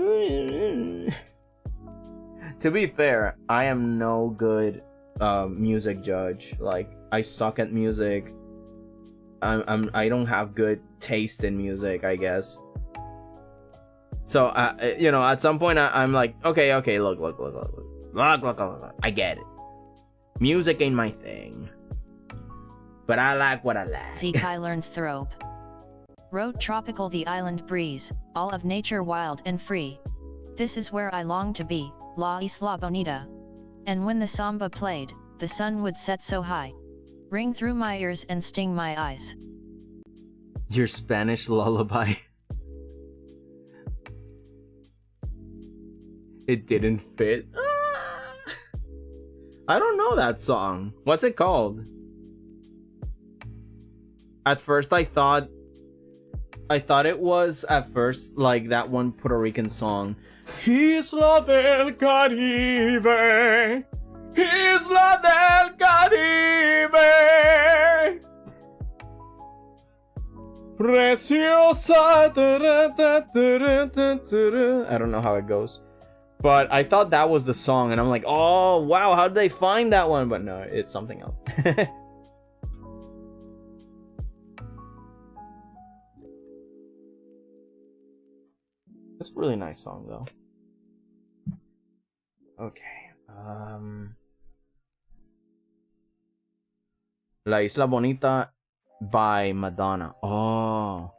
To be fair, I am no good music judge. Like, I suck at music. I don't have good taste in music, I guess. So you know, at some point I'm like, okay, look, I get it. Music ain't my thing, but I like what I like. 𝐒𝐭𝐫 wrote tropical the island breeze, all of nature wild and free. This is where I long to be, La Isla Bonita. And when the samba played, the sun would set so high, ring through my ears and sting my eyes. Your Spanish lullaby. It didn't fit. I don't know that song. What's it called? At first I thought it was at first like that one Puerto Rican song. Isla del Caribe. Isla del Caribe. Preciosa. I don't know how it goes. But I thought that was the song, and I'm like, oh, wow, how did they find that one? But no, it's something else. That's a really nice song, though. Okay. La Isla Bonita by Madonna. Oh.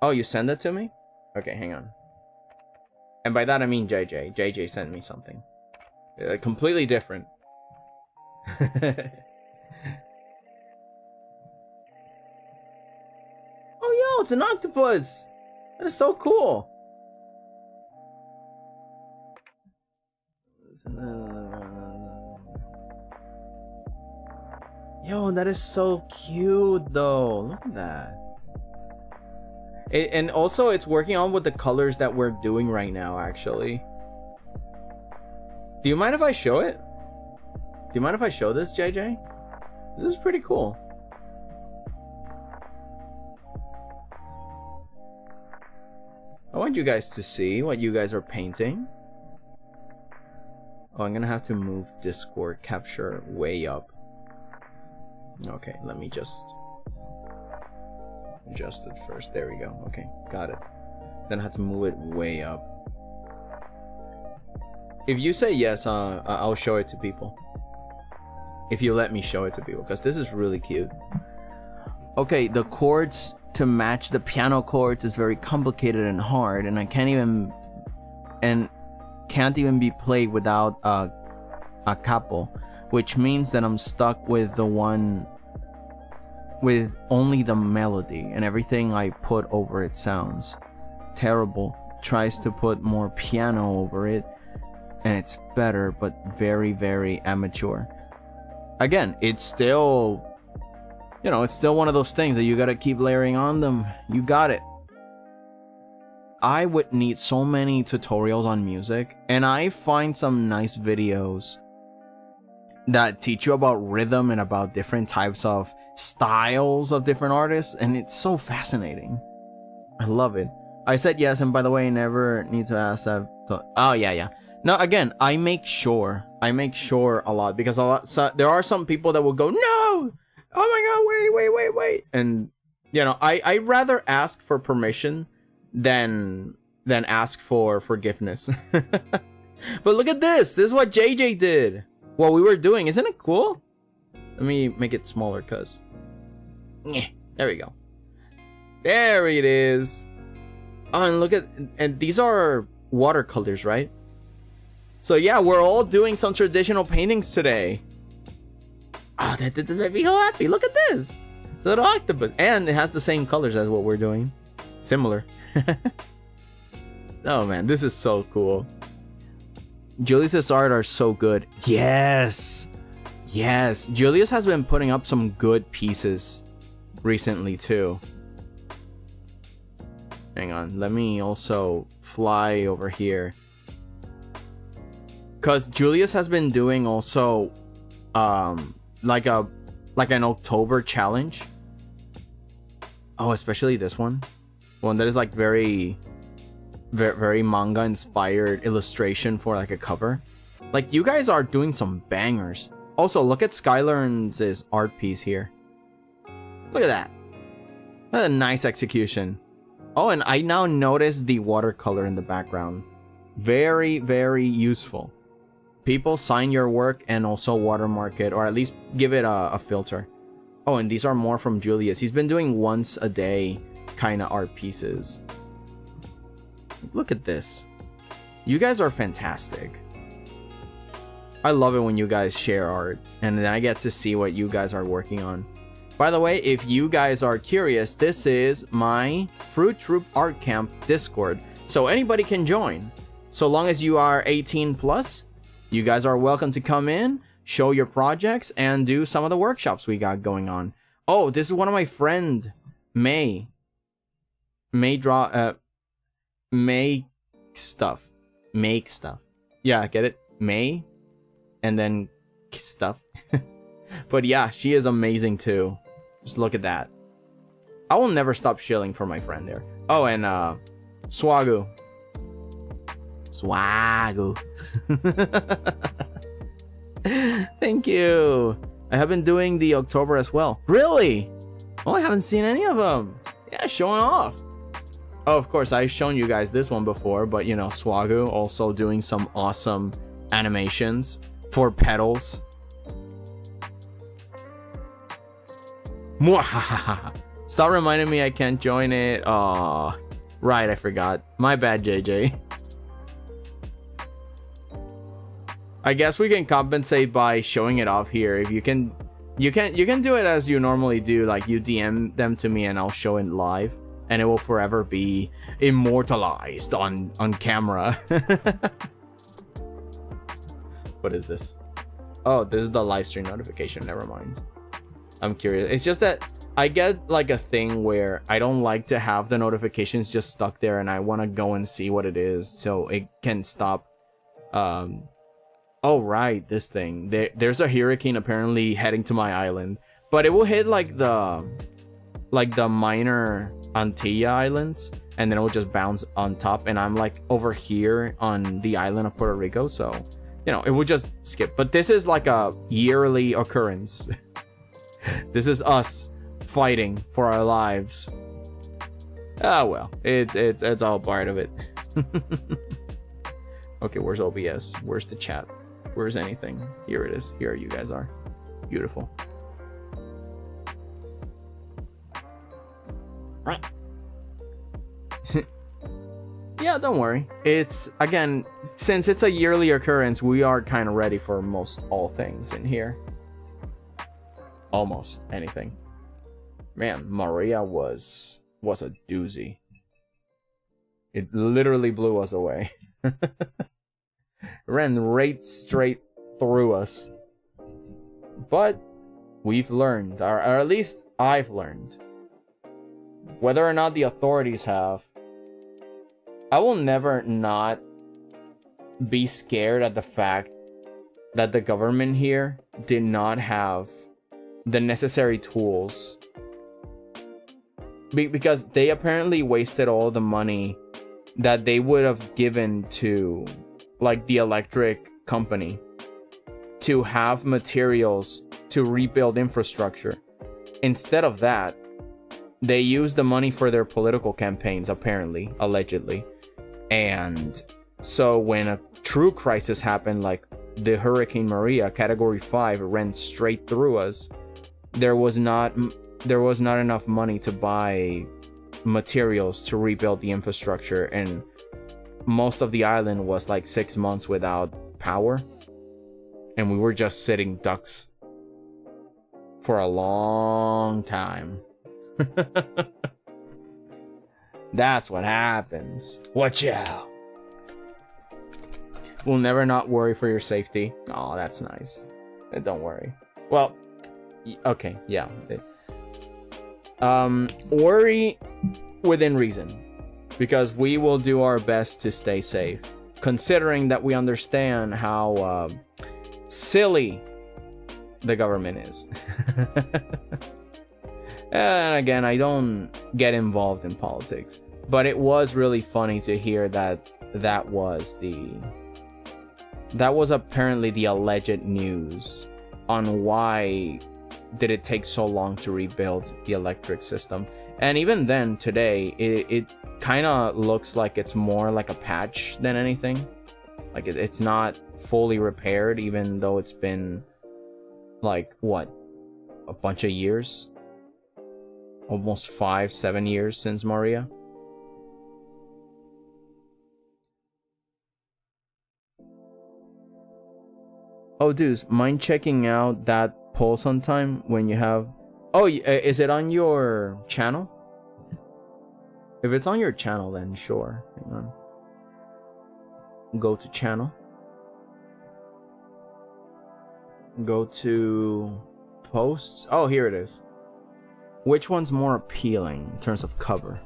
Oh, you send it to me? Okay, hang on. And by that I mean JJ. JJ sent me something. Completely different. Oh, yo, it's an octopus! That is so cool! Yo, that is so cute, though. Look at that. And also, it's working on with the colors that we're doing right now, actually. Do you mind if I show it? Do you mind if I show this, JJ? This is pretty cool. I want you guys to see what you guys are painting. Oh, I'm gonna have to move Discord capture way up. Okay, let me just adjust it first. There we go. Okay, got it. Then I have to move it way up. If you say yes, I'll show it to people. If you let me show it to people, because this is really cute. Okay, the chords to match the piano chords is very complicated and hard, and I can't even be played without a capo, which means that I'm stuck with the one with only the melody, and everything I put over it sounds terrible. Tries to put more piano over it and it's better, but very, very amateur. Again, it's still you know, it's still one of those things that you gotta keep layering on them. You got it. I would need so many tutorials on music, and I find some nice videos that teach you about rhythm and about different types of styles of different artists, and it's so fascinating. I love it. I said yes, and by the way, never need to ask that. Oh yeah. No, again, I make sure a lot, because there are some people that will go, no, oh my god, wait, and you know, I rather ask for permission than ask for forgiveness. But look at this. This is what JJ did. What we were doing. Isn't it cool? Let me make it smaller, cuz. There we go. There it is. Oh, and look at, and these are watercolors, right? So yeah, we're all doing some traditional paintings today. Oh, that made me so happy. Look at this. It's a little octopus. And it has the same colors as what we're doing. Similar. Oh man, this is so cool. Julius's art are so good. Yes. Julius has been putting up some good pieces recently too. Hang on, let me also fly over here, because Julius has been doing also like an October challenge. Oh, especially this one that is like very manga inspired illustration for like a cover. Like, you guys are doing some bangers. Also, look at Skylarn's art piece here. Look at that. What a nice execution. Oh, and I now notice the watercolor in the background. Very, very useful. People sign your work and also watermark it, or at least give it a filter. Oh, and these are more from Julius. He's been doing once a day kind of art pieces. Look at this. You guys are fantastic. I love it when you guys share art, and then I get to see what you guys are working on. By the way, if you guys are curious, this is my Fruit Troop Art Camp Discord, so anybody can join. So long as you are 18 plus, you guys are welcome to come in, show your projects, and do some of the workshops we got going on. Oh, this is one of my friend, May. Make stuff. Yeah, get it? May, and then stuff. But yeah, she is amazing too. Just look at that. I will never stop shilling for my friend there. Oh, and Swagu. Thank you. I have been doing the October as well. Really? Oh, I haven't seen any of them. Yeah, showing off. Oh, of course, I've shown you guys this one before, but you know, Swagu also doing some awesome animations for pedals. Stop reminding me I can't join it. Oh, right, I forgot. My bad, JJ. I guess we can compensate by showing it off here. If you can do it as you normally do, like you DM them to me and I'll show it live, and it will forever be immortalized on camera. What is this? Oh, this is the live stream notification. Never mind. I'm curious. It's just that I get like a thing where I don't like to have the notifications just stuck there, and I want to go and see what it is so it can stop. Oh right, this thing. There's a hurricane apparently heading to my island, but it will hit like the minor Antilla Islands, and then it will just bounce on top, and I'm like over here on the island of Puerto Rico, so you know, it would just skip. But this is like a yearly occurrence. This is us fighting for our lives. Ah, well, it's all part of it. Okay, where's OBS? Where's the chat? Where's anything? Here it is. Here you guys are. Beautiful. Yeah, don't worry. It's, again, since it's a yearly occurrence, we are kind of ready for most all things in here. Almost anything. Man, Maria was a doozy. It literally blew us away. Ran right straight through us. But we've learned, or at least I've learned, whether or not the authorities have, I will never not be scared at the fact that the government here did not have the necessary tools. Because they apparently wasted all the money that they would have given to, like, the electric company to have materials to rebuild infrastructure. Instead of that, they used the money for their political campaigns, apparently, allegedly. And so when a true crisis happened, like the Hurricane Maria, Category 5, ran straight through us, there was not enough money to buy materials to rebuild the infrastructure, and most of the island was like 6 months without power, and we were just sitting ducks for a long time. That's what happens. Watch out. We'll never not worry for your safety. Oh, that's nice. Don't worry. Well, okay, yeah. Worry within reason, because we will do our best to stay safe, considering that we understand how silly the government is. And again, I don't get involved in politics, but it was really funny to hear that that was apparently the alleged news on why did it take so long to rebuild the electric system. And even then, today, it kind of looks like it's more like a patch than anything. Like it's not fully repaired, even though it's been like, what, a bunch of years? Almost 5-7 years since Maria. Oh, dudes, mind checking out that poll sometime when you have... Oh, is it on your channel? If it's on your channel, then sure. Hang on. Go to channel. Go to posts. Oh, here it is. Which one's more appealing in terms of cover?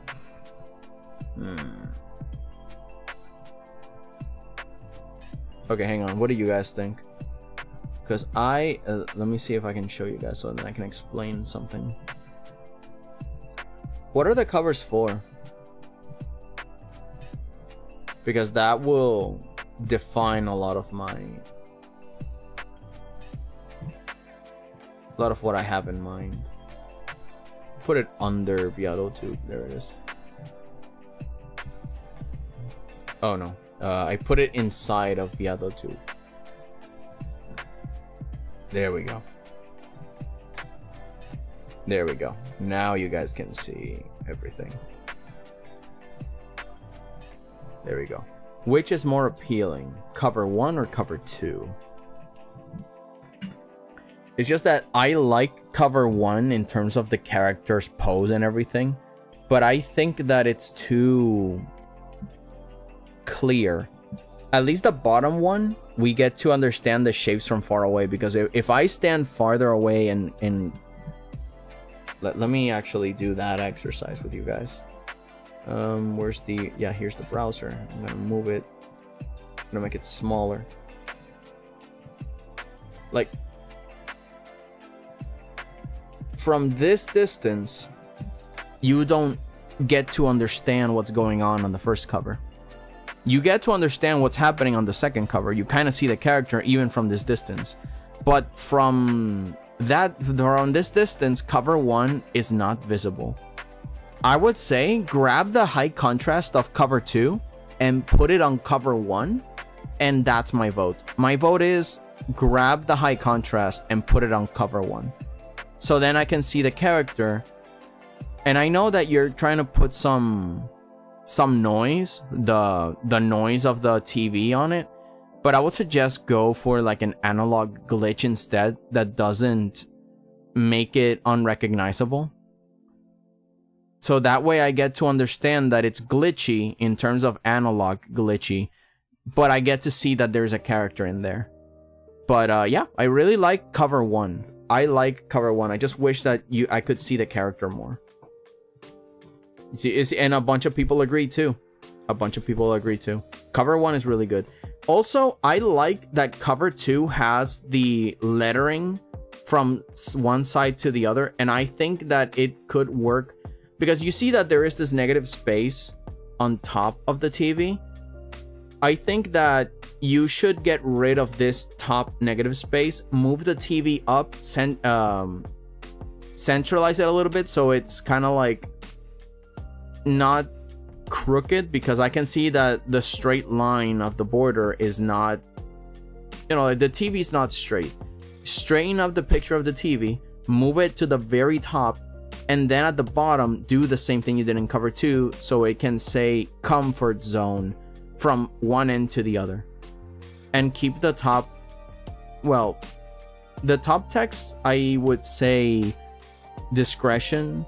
Okay, hang on. What do you guys think? Because let me see if I can show you guys so then I can explain something. What are the covers for? Because that will define a lot of what I have in mind. Put it under 𝐒𝐿𝐤. There it is. Oh no, I put it inside of 𝐒𝐿𝐤. There we go. There we go. Now you guys can see everything. There we go. Which is more appealing, cover 1 or cover 2? It's just that I like cover 1 in terms of the character's pose and everything, but I think that it's too clear. At least the bottom one, we get to understand the shapes from far away, because if I stand farther away and let me actually do that exercise with you guys. Where's the... Yeah, here's the browser. I'm gonna move it. I'm gonna make it smaller. Like, from this distance, you don't get to understand what's going on the first cover. You get to understand what's happening on the second cover. You kind of see the character even from this distance. But from this distance, cover 1 is not visible. I would say grab the high contrast of cover 2 and put it on cover 1, and that's my vote. My vote is grab the high contrast and put it on cover 1. So then I can see the character. And I know that you're trying to put some noise, the noise of the TV on it, but I would suggest go for like an analog glitch instead that doesn't make it unrecognizable. So that way I get to understand that it's glitchy in terms of analog glitchy, but I get to see that there's a character in there. But yeah, I really like cover 1. I like cover 1. I just wish that I could see the character more. See, and a bunch of people agree too. Cover 1 is really good. Also, I like that cover 2 has the lettering from one side to the other, and I think that it could work because you see that there is this negative space on top of the TV. I think that you should get rid of this top negative space, move the TV up, centralize it a little bit so it's kind of like not crooked, because I can see that the straight line of the border is not, you know, the TV is not straight. Straighten up the picture of the TV, move it to the very top, and then at the bottom do the same thing you did in cover 2 so it can say comfort zone from one end to the other, and keep the top, well, the top text, I would say discretion,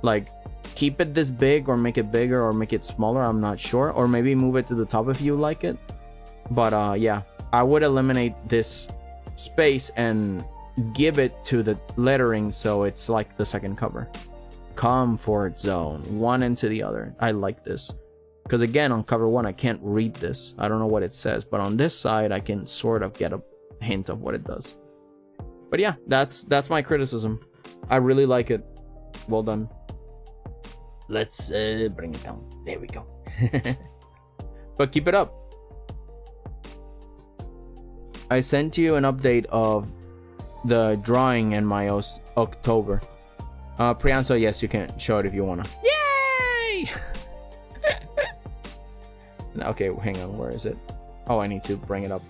like keep it this big or make it bigger or make it smaller, I'm not sure, or maybe move it to the top if you like it. But yeah, I would eliminate this space and give it to the lettering so it's like the second cover. Comfort zone, one end to the other. I like this because again, on cover 1 I can't read this, I don't know what it says, but on this side I can sort of get a hint of what it does. But yeah, that's my criticism. I really like it. Well done. Let's bring it down. There we go. But keep it up. I sent you an update of the drawing in my October. Priyanso, yes, you can show it if you wanna. Yay! Okay, hang on, where is it? Oh, I need to bring it up.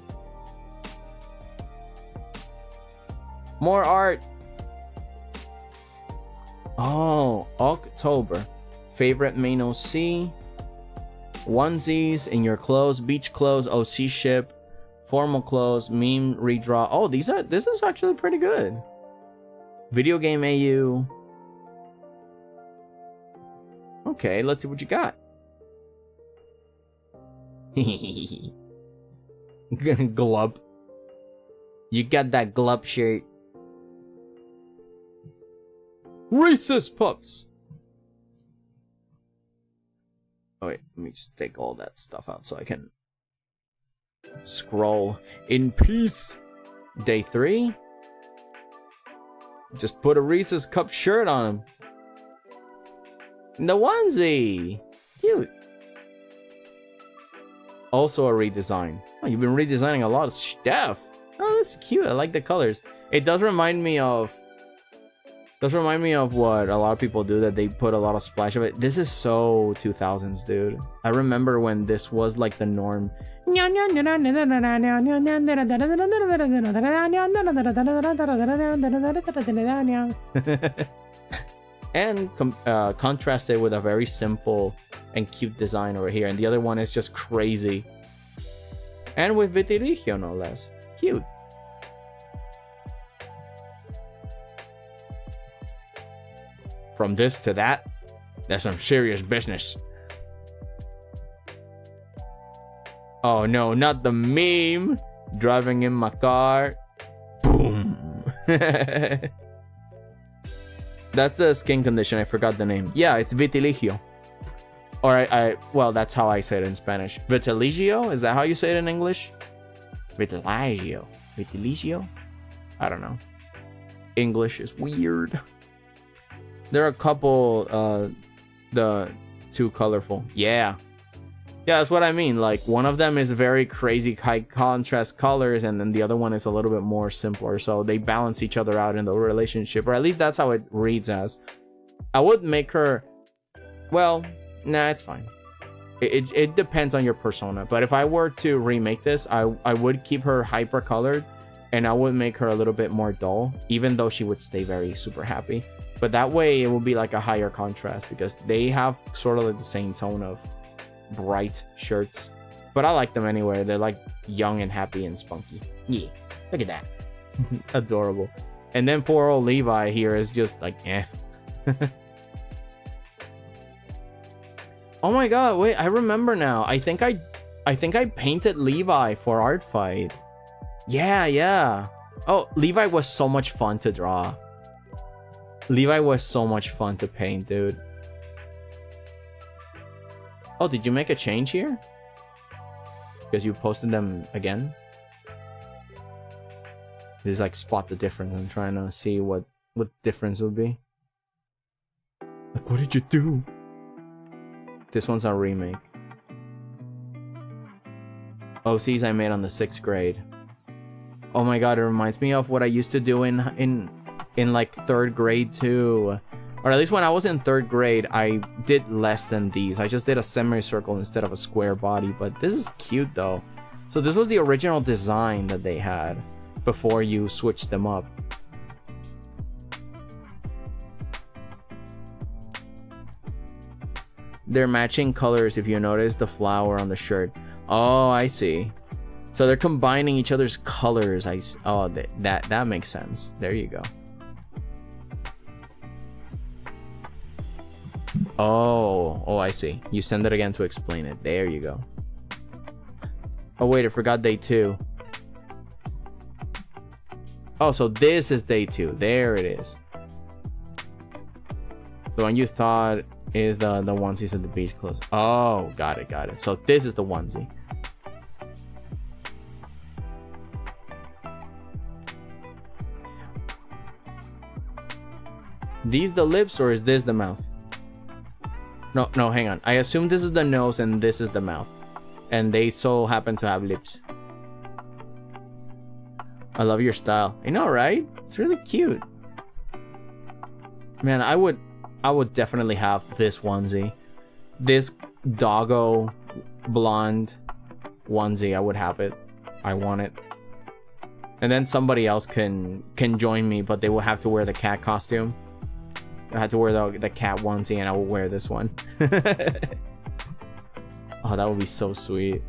More art. Oh, October. Favorite main OC. Onesies in your clothes, beach clothes, OC ship, formal clothes, meme redraw. Oh, this is actually pretty good. Video game AU. Okay, let's see what you got. Glub. You got that glub shirt. Reese's Puffs. Oh wait, let me just take all that stuff out so I can scroll in peace. Day 3. Just put a Reese's Cup shirt on him. The onesie. Cute. Also a redesign. Oh, you've been redesigning a lot of stuff. Oh, that's cute. I like the colors. It does remind me of what a lot of people do, that they put a lot of splash of it. This is so 2000s, dude. I remember when this was like the norm. And contrasted with a very simple and cute design over here, and the other one is just crazy. And with vitiligo, no less. Cute. From this to that, that's some serious business. Oh no, not the meme. Driving in my car. Boom. That's the skin condition, I forgot the name. Yeah, it's vitiligo. Or well, that's how I say it in Spanish. Vitiligo? Is that how you say it in English? Vitiligo. Vitiligo? I don't know. English is weird. There are a couple, the too colorful. Yeah. Yeah, that's what I mean. Like, one of them is very crazy high contrast colors, and then the other one is a little bit more simpler. So they balance each other out in the relationship, or at least that's how it reads as. I would make her, well, nah, it's fine. It depends on your persona. But if I were to remake this, I would keep her hyper colored, and I would make her a little bit more dull, even though she would stay very super happy. But that way it will be like a higher contrast, because they have sort of like the same tone of bright shirts. But I like them anyway. They're like young and happy and spunky. Yeah, look at that. Adorable. And then poor old Levi here is just like, eh. Oh my god, wait, I remember now. I think I painted Levi for Art Fight. Yeah. Oh, Levi was so much fun to draw. Levi was so much fun to paint, dude. Oh, did you make a change here? Because you posted them again? This is like spot the difference. I'm trying to see what difference would be. Like, what did you do? This one's a remake. OCs I made on the 6th grade. Oh my god, it reminds me of what I used to do in like 3rd grade too. Or at least when I was in 3rd grade, I did less than these. I just did a semicircle instead of a square body, but this is cute though. So this was the original design that they had before you switched them up. They're matching colors if you notice the flower on the shirt. Oh, I see. So they're combining each other's colors. Oh, that makes sense. There you go. Oh, I see. You send it again to explain it. There you go. Oh wait, I forgot day 2. Oh, so this is day 2. There it is. The one you thought is the onesies at the beach clothes. Oh, got it. So this is the onesie. These the lips or is this the mouth? No, hang on. I assume this is the nose and this is the mouth. And they so happen to have lips. I love your style. I know, right? It's really cute. Man, I would definitely have this onesie. This doggo blonde onesie, I would have it. I want it. And then somebody else can join me, but they will have to wear the cat costume. I had to wear the cat onesie and I will wear this one. Oh, that would be so sweet.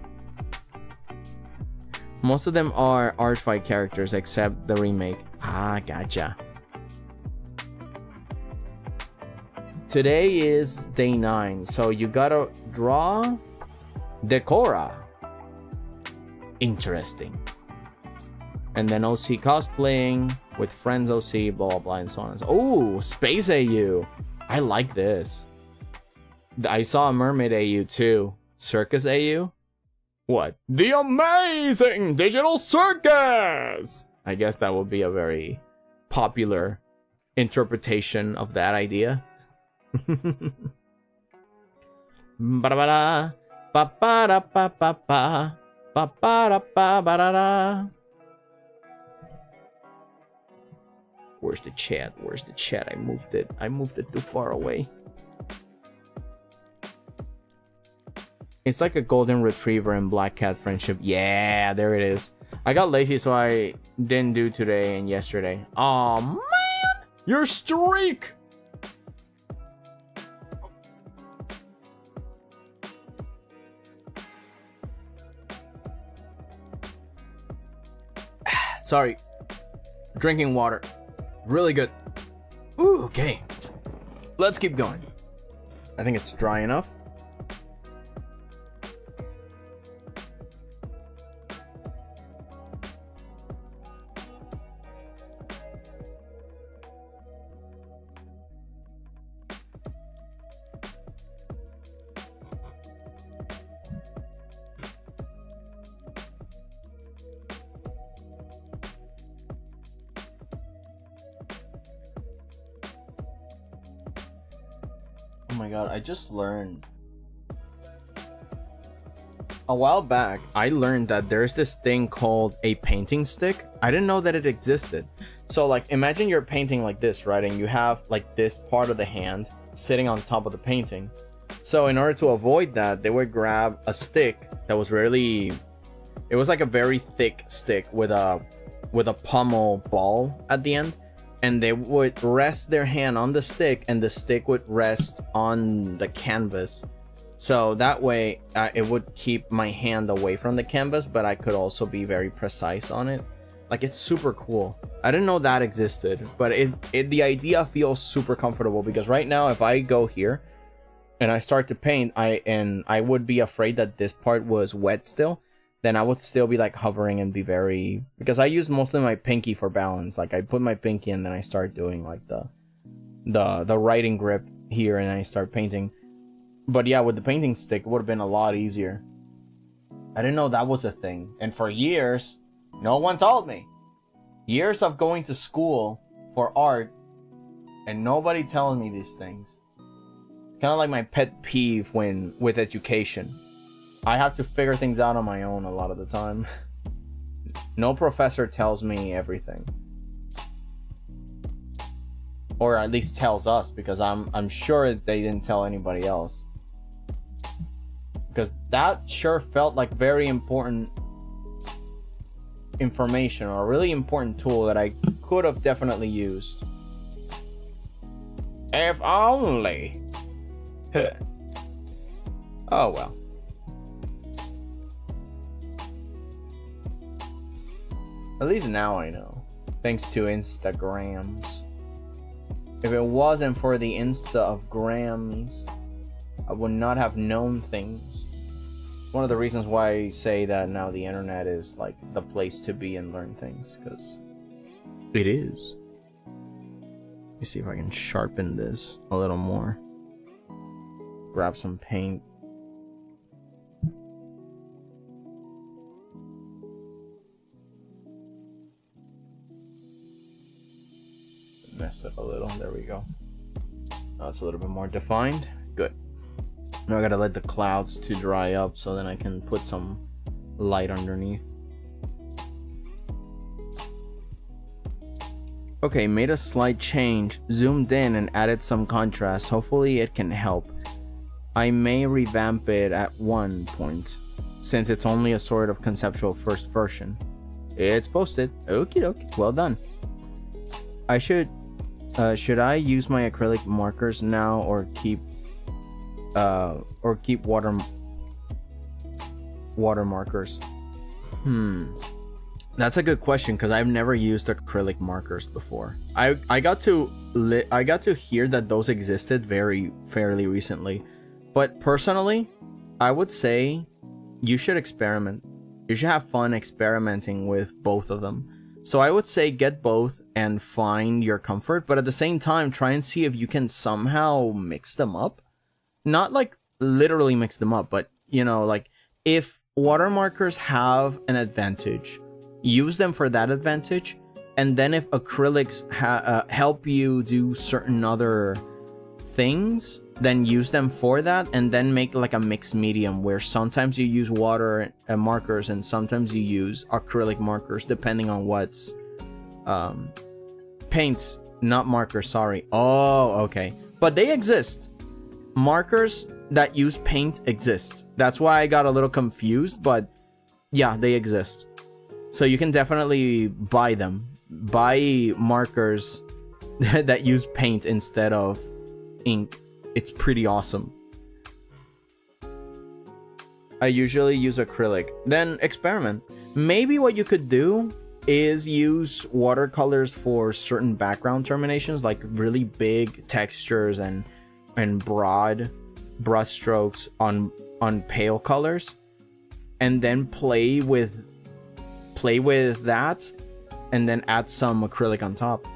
Most of them are Archfight characters except the remake. Ah, gotcha. Today is day 9, so you gotta draw Decora. Interesting. And then OC cosplaying with friends OC, blah blah and so on and so on. Oh, Space AU. I like this. I saw a Mermaid AU too. Circus AU? What? The amazing digital circus! I guess that would be a very popular interpretation of that idea. Ba-da-ba-da, ba-ba-da-ba-ba-ba, ba-ba-da-ba-ba-da-da. Where's the chat? Where's the chat? I moved it too far away. It's like a golden retriever and black cat friendship. Yeah, there it is. I got lazy, so I didn't do today and yesterday. Oh man, your streak! Sorry. Drinking water. Really good. Ooh, okay. Let's keep going. I think it's dry enough. Oh my god, I just learned. A while back, I learned that there's this thing called a painting stick. I didn't know that it existed. So like, imagine you're painting like this, right? And you have like this part of the hand sitting on top of the painting. So in order to avoid that, they would grab a stick that was really... It was like a very thick stick with a pommel ball at the end. And they would rest their hand on the stick and the stick would rest on the canvas. So that way it would keep my hand away from the canvas, but I could also be very precise on it. Like, it's super cool. I didn't know that existed, but the idea feels super comfortable because right now if I go here and I start to paint, I would be afraid that this part was wet still. then I would still be like hovering and be very, because I use mostly my pinky for balance. Like I put my pinky and then I start doing like the writing grip here and I start painting. But yeah, with the painting stick, it would have been a lot easier. I didn't know that was a thing. And for years, no one told me. Years of going to school for art and nobody telling me these things. It's kind of like my pet peeve with education. I have to figure things out on my own a lot of the time. No professor tells me everything. Or at least tells us, because I'm sure they didn't tell anybody else. Because that sure felt like very important information, or a really important tool that I could have definitely used. If only. Oh well. At least now I know. Thanks to Instagrams. If it wasn't for the Insta of Grams, I would not have known things. One of the reasons why I say that now the internet is like the place to be and learn things, because it is. Let me see if I can sharpen this a little more. Grab some paint. Mess it a little. There we go. Now it's a little bit more defined. Good. Now I gotta let the clouds to dry up so then I can put some light underneath. Okay, made a slight change, zoomed in and added some contrast. Hopefully it can help. I may revamp it at one point, since it's only a sort of conceptual first version. It's posted. Okie dokie. Well done. Should I use my acrylic markers now or keep water markers? That's a good question, because I've never used acrylic markers before. I got to hear that those existed fairly recently, but personally, I would say you should experiment. You should have fun experimenting with both of them. So I would say get both and find your comfort, but at the same time, try and see if you can somehow mix them up. Not like literally mix them up, but you know, like if water markers have an advantage, use them for that advantage. And then if acrylics help you do certain other things, then use them for that, and then make like a mixed medium where sometimes you use water and markers and sometimes you use acrylic markers, depending on what's paints, not markers, sorry. Oh, okay. But they exist. Markers that use paint exist. That's why I got a little confused, but yeah, they exist. So you can definitely buy them. Buy markers that use paint instead of ink. It's pretty awesome. I usually use acrylic. Then experiment. Maybe what you could do is use watercolors for certain background terminations, like really big textures and broad brush strokes on pale colors, and then play with that, and then add some acrylic on top.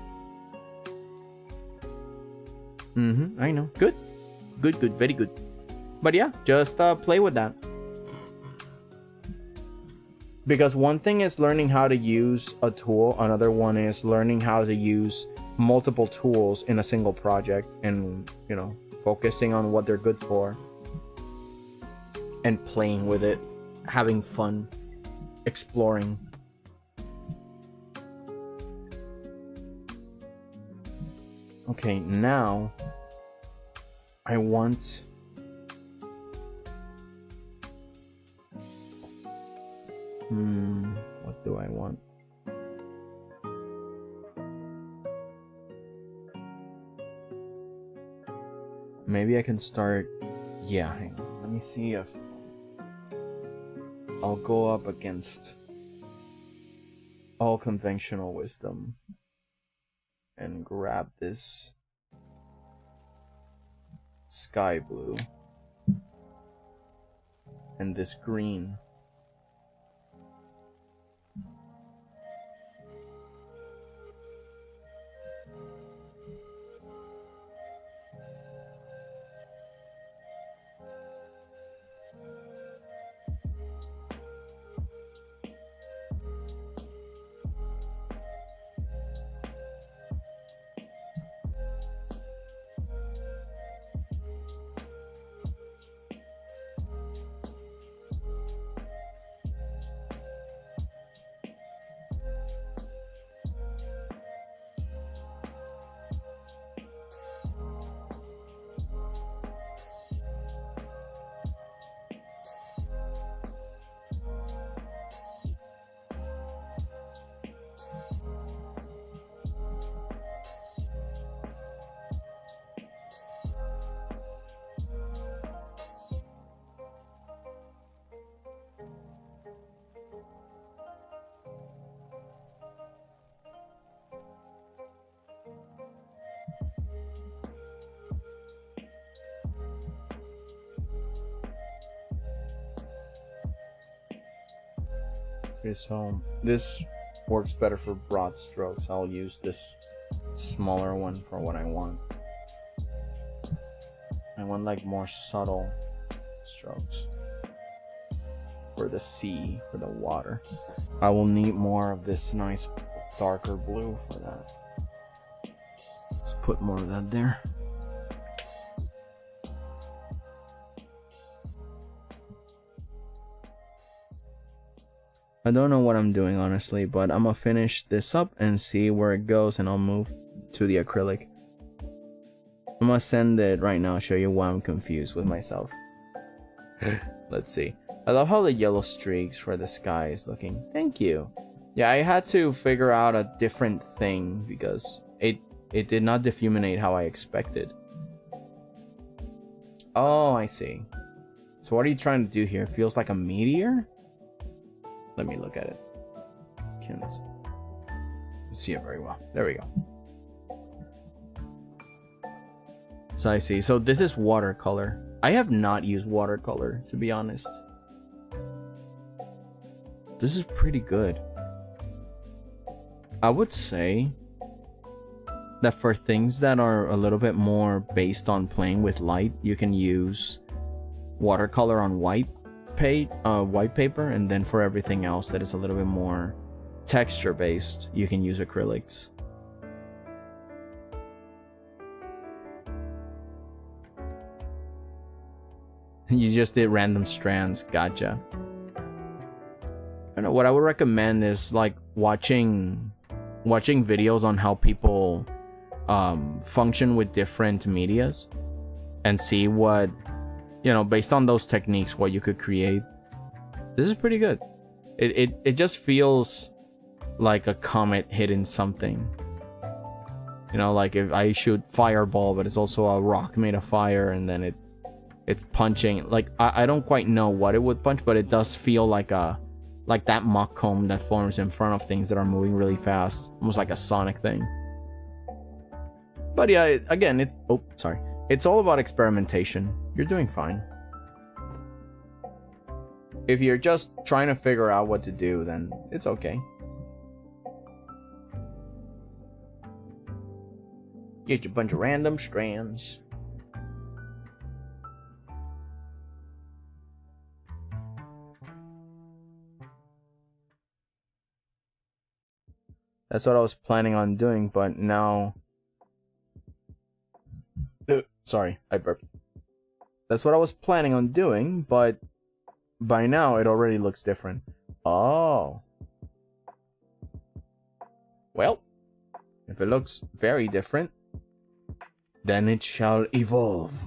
I know. Good, very good. But yeah, just play with that. Because one thing is learning how to use a tool, another one is learning how to use multiple tools in a single project, and you know, focusing on what they're good for and playing with it, having fun, exploring. Okay, now I want what do I want? Maybe I can start, yeah, hang on. Let me see if I'll go up against all conventional wisdom and grab this sky blue and this green Okay, so this works better for broad strokes. I'll use this smaller one for what I want. I want like more subtle strokes for the sea, for the water. I will need more of this nice darker blue for that. Let's put more of that there. I don't know what I'm doing honestly, but I'm gonna finish this up and see where it goes, and I'll move to the acrylic. I'm gonna send it right now, show you why I'm confused with myself. Let's see. I love how the yellow streaks for the sky is looking. Thank you. Yeah, I had to figure out a different thing because it did not diffuminate how I expected. Oh, I see. So what are you trying to do here? It feels like a meteor? Let me look at it. Can't see it very well. There we go. So I see. So this is watercolor. I have not used watercolor, to be honest. This is pretty good. I would say that for things that are a little bit more based on playing with light, you can use watercolor on white paper, and then for everything else that is a little bit more texture based, you can use acrylics. You just did random strands. Gotcha. I know what I would recommend is like watching videos on how people function with different medias and see what, you know, based on those techniques, what you could create. This is pretty good. It just feels like a comet hitting something. You know, like if I shoot fireball, but it's also a rock made of fire, and then it's punching. Like I don't quite know what it would punch, but it does feel like that mock cone that forms in front of things that are moving really fast, almost like a Sonic thing. But yeah, again, it's all about experimentation. You're doing fine. If you're just trying to figure out what to do, then it's okay. Just a bunch of random strands. That's what I was planning on doing, but now... Sorry, I burped. That's what I was planning on doing, but by now it already looks different. Oh. Well, if it looks very different, then it shall evolve.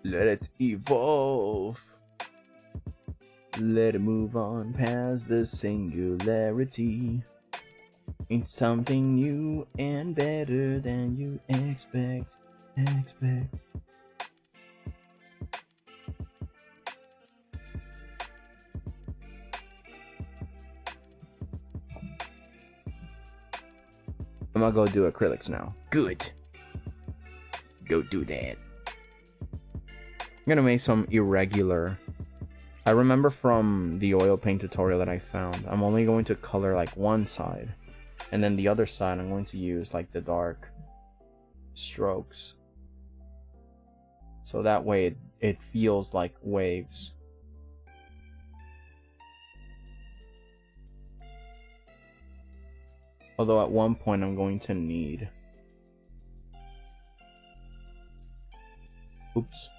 Let it evolve. Let it move on past the singularity. It's something new and better than you expect. I'm gonna go do acrylics now. Good. Go do that. I'm gonna make some irregular. I remember from the oil paint tutorial that I found, I'm only going to color like one side, and then the other side I'm going to use like the dark strokes, so that way it feels like waves. Although at one point I'm going to need... Oops.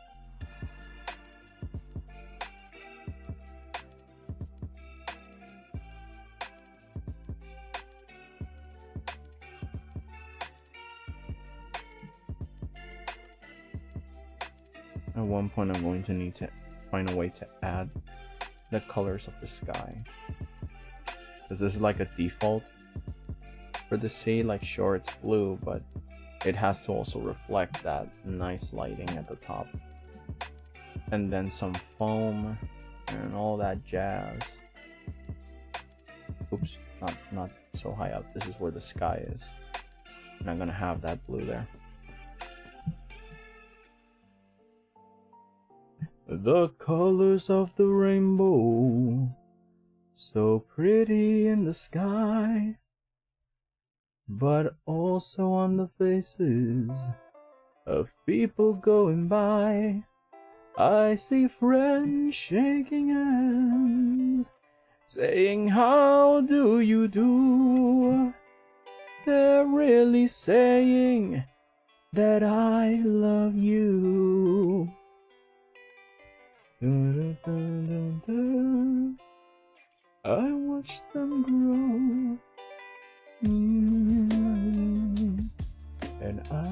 At one point I'm going to need to find a way to add the colors of the sky, because this is like a default for the sea. Like sure, it's blue, but it has to also reflect that nice lighting at the top, and then some foam and all that jazz. Oops, not so high up. This is where the sky is, and I'm gonna have that blue there. The colors of the rainbow, so pretty in the sky, but also on the faces of people going by. I see friends shaking hands, saying, how do you do? They're really saying that I love you. I watch them grow, and I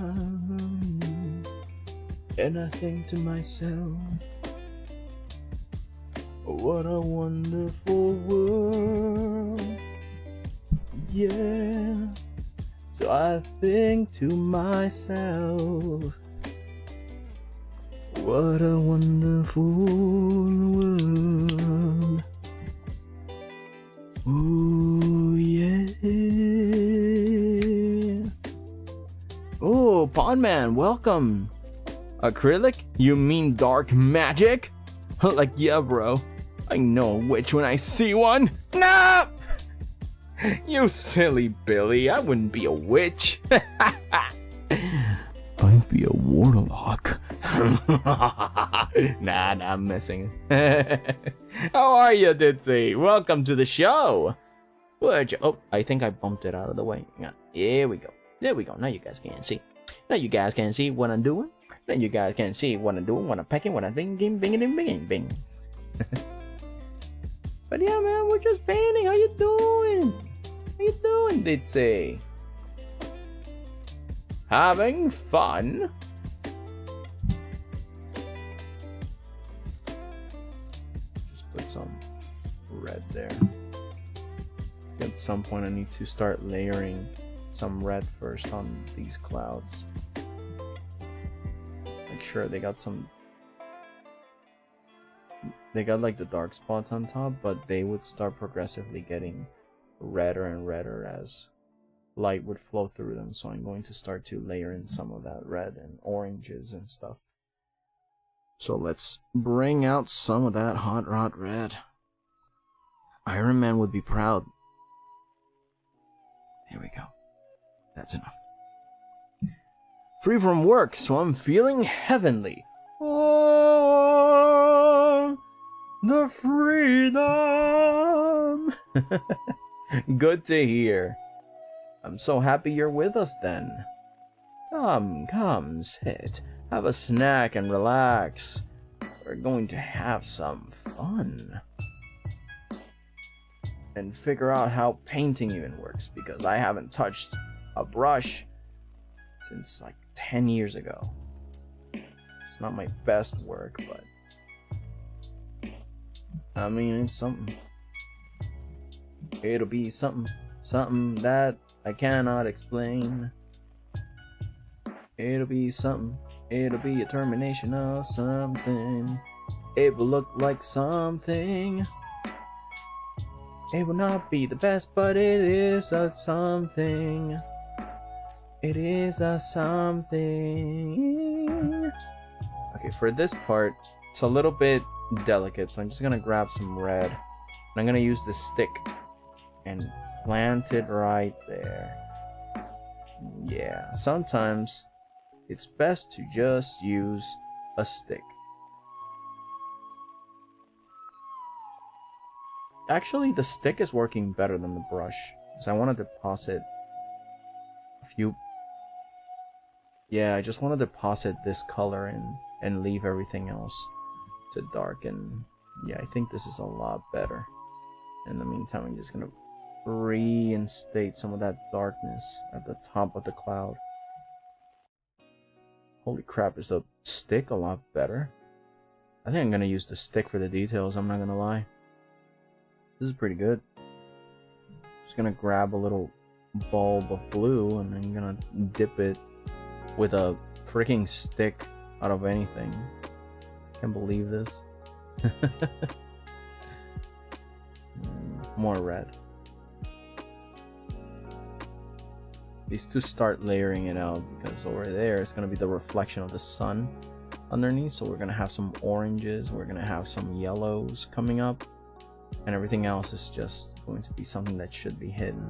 love you. And I think to myself, what a wonderful world. Yeah. So I think to myself, what a wonderful world. Ooh, yeah. Oh, Pondman, welcome. Acrylic? You mean dark magic? Like, yeah, bro. I know a witch when I see one. No! You silly Billy, I wouldn't be a witch. I'd be a warlock. Nah, I'm messing. How are you, Ditzy? Welcome to the show. Oh, I think I bumped it out of the way. Yeah, here we go. There we go. Now you guys can see. Now you guys can see what I'm doing. Now you guys can see what I'm doing, what I'm pecking, what I'm thinking, bing. But yeah, man, we're just painting. How you doing? How you doing, Ditzy? Having fun? Just put some red there. At some point I need to start layering some red first on these clouds. Make sure they got like the dark spots on top, but they would start progressively getting redder and redder as light would flow through them. So I'm going to start to layer in some of that red and oranges and stuff. So let's bring out some of that hot red. Iron Man would be proud. Here we go. That's enough. Free from work, so I'm feeling heavenly. Oh, the freedom. Good to hear. I'm so happy you're with us then. Come, sit. Have a snack and relax. We're going to have some fun. And figure out how painting even works, because I haven't touched a brush since like 10 years ago. It's not my best work, but I mean, it's something. It'll be something that I cannot explain. It'll be something. It'll be a termination of something. It will look like something. It will not be the best, but it is a something. It is a something. Okay, for this part, it's a little bit delicate, so I'm just gonna grab some red. And I'm gonna use this stick and plant it right there. Yeah, sometimes it's best to just use a stick. Actually, the stick is working better than the brush, because I want to deposit a few. Yeah, I just want to deposit this color in and leave everything else to darken. Yeah, I think this is a lot better. In the meantime, I'm just gonna reinstate some of that darkness at the top of the cloud. Holy crap, is the stick a lot better? I think I'm gonna use the stick for the details, I'm not gonna lie. This is pretty good. Just gonna grab a little bulb of blue and I'm gonna dip it with a freaking stick out of anything. Can't believe this. More red. These two start layering it out because over there it's gonna be the reflection of the sun. underneath. So we're gonna have some oranges, we're gonna have some yellows coming up, and everything else is just going to be something that should be hidden,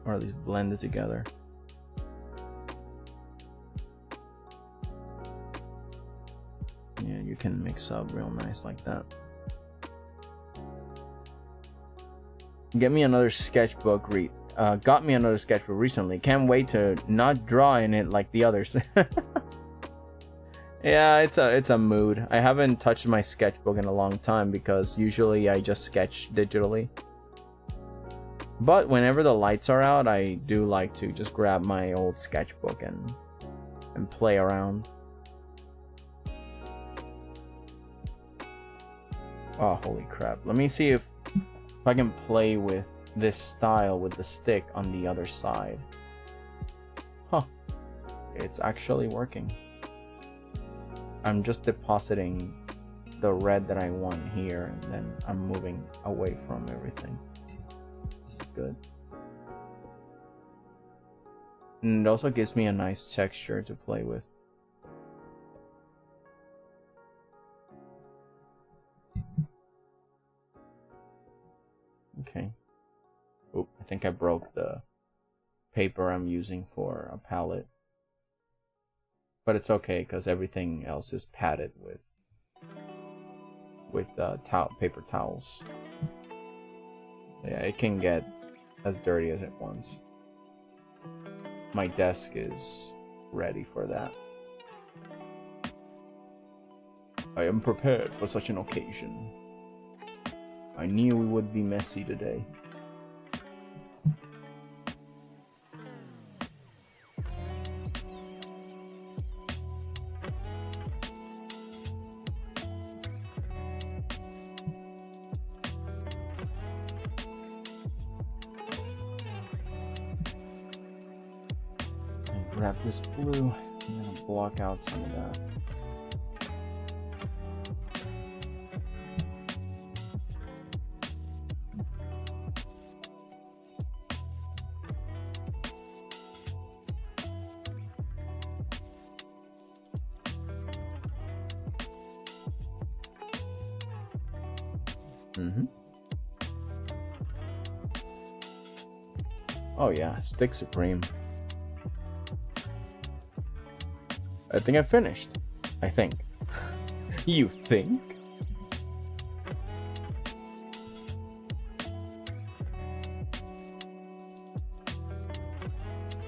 or at least blended together. Yeah, you can mix up real nice like that. Get me another sketchbook. Got me another sketchbook recently. Can't wait to not draw in it like the others. Yeah, it's a mood. I haven't touched my sketchbook in a long time because usually I just sketch digitally. But whenever the lights are out, I do like to just grab my old sketchbook and play around. Oh, holy crap. Let me see if I can play with this style with the stick on the other side. Huh. It's actually working. I'm just depositing the red that I want here, and then I'm moving away from everything. This is good. And it also gives me a nice texture to play with. Okay. Oh, I think I broke the paper I'm using for a palette. But it's okay because everything else is padded with paper towels. So yeah, it can get as dirty as it wants. My desk is ready for that. I am prepared for such an occasion. I knew we would be messy today. Grab this blue. I'm gonna block out some of that. Oh yeah, Stick Supreme. I think I finished. I think. You think?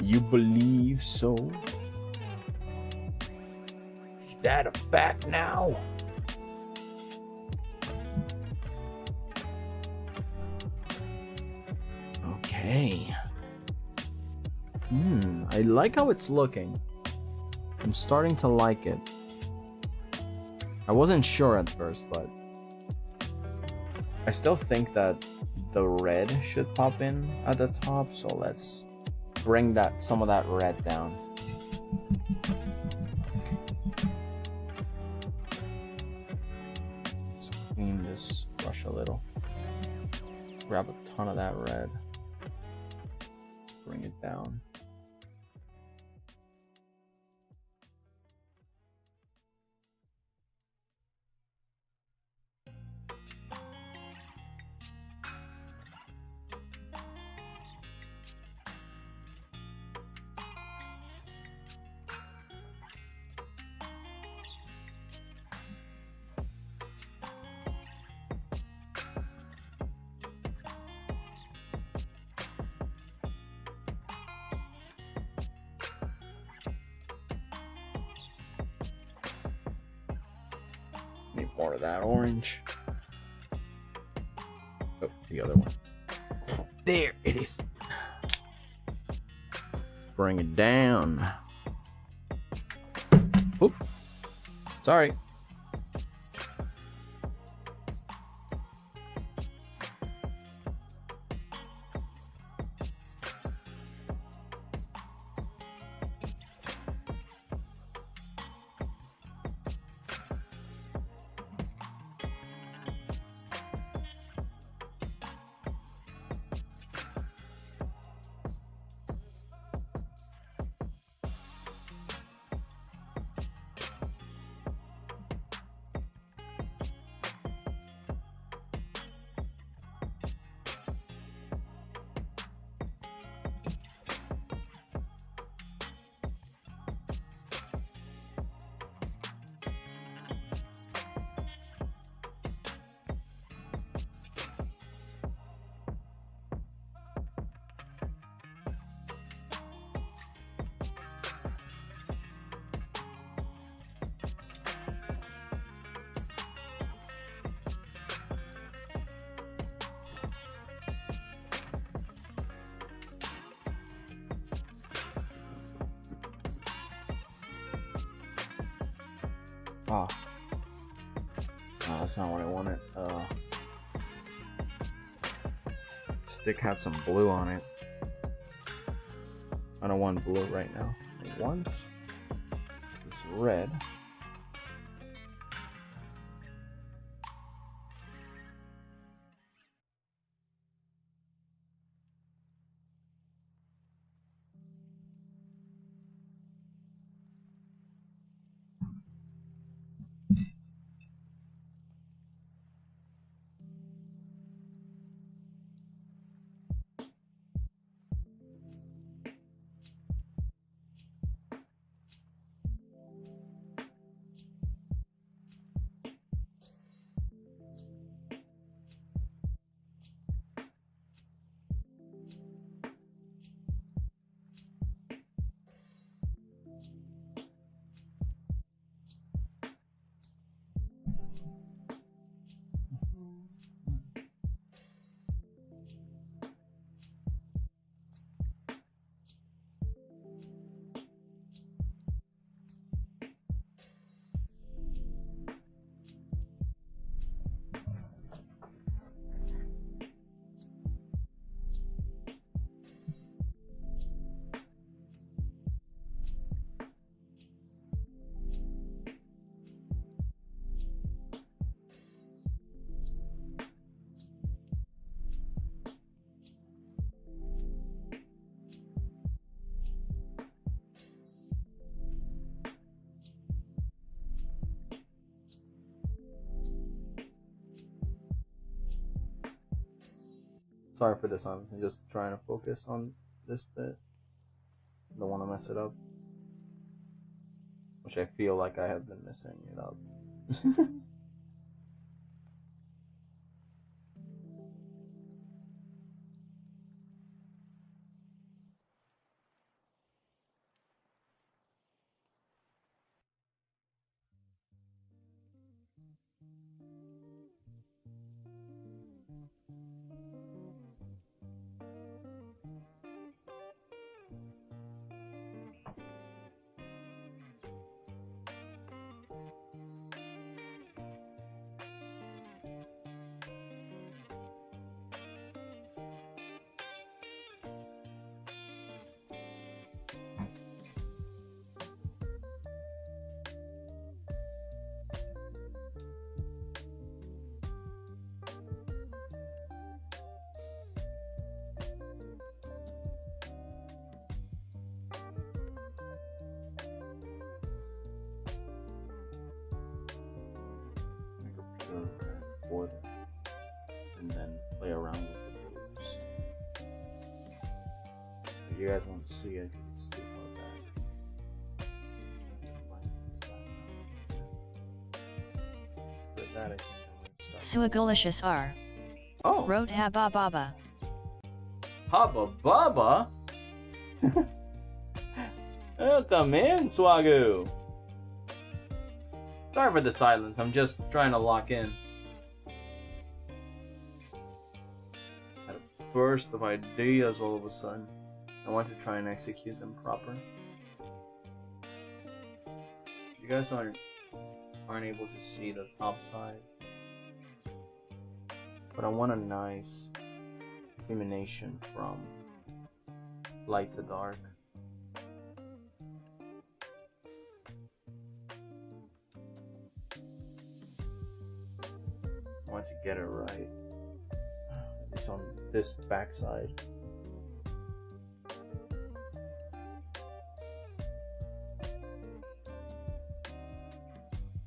You believe so? Is that a fact now? Okay. I like how it's looking. I'm starting to like it. I wasn't sure at first, but I still think that the red should pop in at the top, so let's bring some of that red down. Okay. Let's clean this brush a little. Grab a ton of that red. Let's bring it down. Need more of that orange. Oh, the other one. There it is. Bring it down. Oop. Sorry. Oh. No, that's not what I wanted. Stick had some blue on it. I don't want blue right now. I want this red. Sorry for the silence. I'm just trying to focus on this bit. Don't want to mess it up. Which I feel like I have been messing it up. For them, and then play around with the blues. If you guys want to see it, it's too far back. For that, I think I'm going to start. 𝐒𝐭𝐫 R. Oh! Wrote Haba Baba. Haba Baba? 𝐏𝐚𝐢𝐧𝐭𝐫. Sorry for the silence, I'm just trying to lock in. Just had a burst of ideas all of a sudden. I want to try and execute them proper. You guys aren't able to see the top side, but I want a nice illumination from light to dark. I want to get it right. At least on this back side.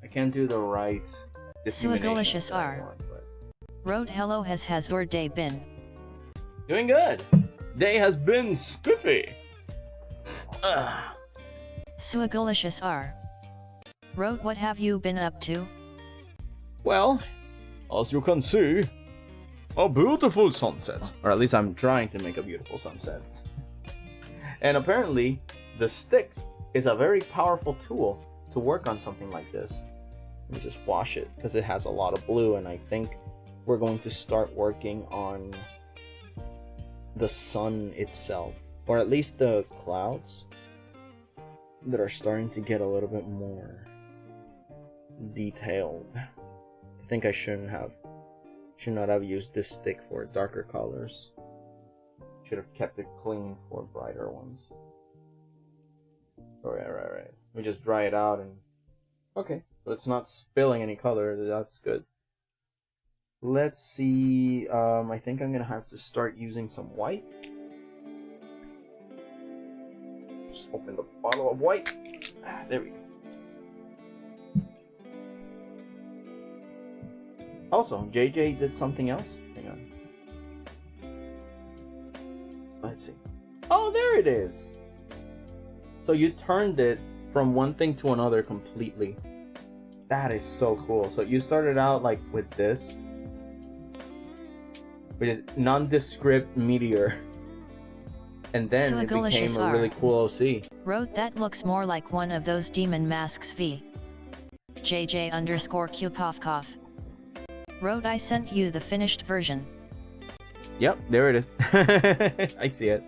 I can't do the right 𝐒𝐭𝐫 R. Wrote hello has your day been? Doing good. Day has been spiffy. 𝐒𝐭𝐫 R. Wrote what have you been up to? Well, as you can see, a beautiful sunset. Or at least I'm trying to make a beautiful sunset. And apparently, the stick is a very powerful tool to work on something like this. Let me just wash it because it has a lot of blue, and I think we're going to start working on the sun itself, or at least the clouds that are starting to get a little bit more detailed. I think I should not have used this stick for darker colors. Should have kept it clean for brighter ones. Right. We just dry it out and okay, so it's not spilling any color. That's good. Let's see. I think I'm gonna have to start using some white. Just open the bottle of white. There we go. Also, JJ did something else. Hang on. Let's see. Oh, there it is. So you turned it from one thing to another completely. That is so cool. So you started out like with this, which is nondescript meteor. And then it became a really cool OC. Wrote that looks more like one of those demon masks v. JJ_Q_Cough. Wrote I sent you the finished version. Yep, there it is. I see it.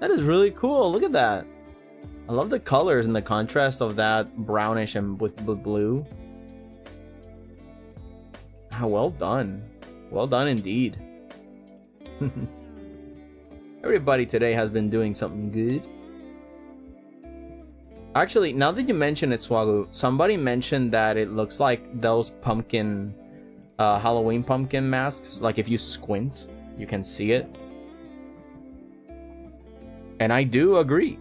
That is really cool. Look at that. I love the colors and the contrast of that brownish and with blue. How well done. Well done indeed. Everybody today has been doing something good. Actually, now that you mention it, Swagu, somebody mentioned that it looks like those pumpkin, Halloween pumpkin masks. Like if you squint, you can see it. And I do agree.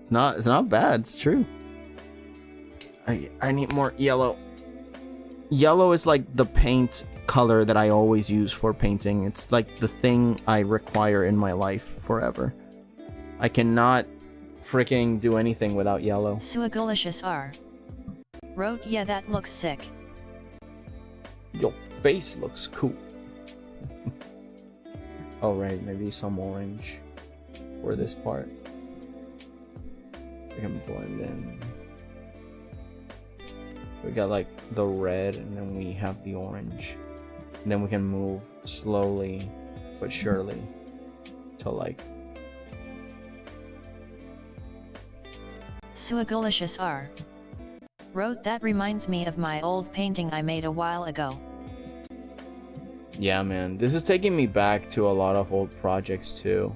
It's not bad, it's true. I need more yellow. Yellow is like the paint color that I always use for painting. It's like the thing I require in my life forever. I cannot freaking do anything without yellow. Suagulicious R. Wrote, yeah, that looks sick. Your base looks cool. Oh right, maybe some orange for this part. We can blend in. We got like the red and then we have the orange. And then we can move slowly but surely to like Suagulicious R. Wrote that reminds me of my old painting I made a while ago. Yeah, man, this is taking me back to a lot of old projects too.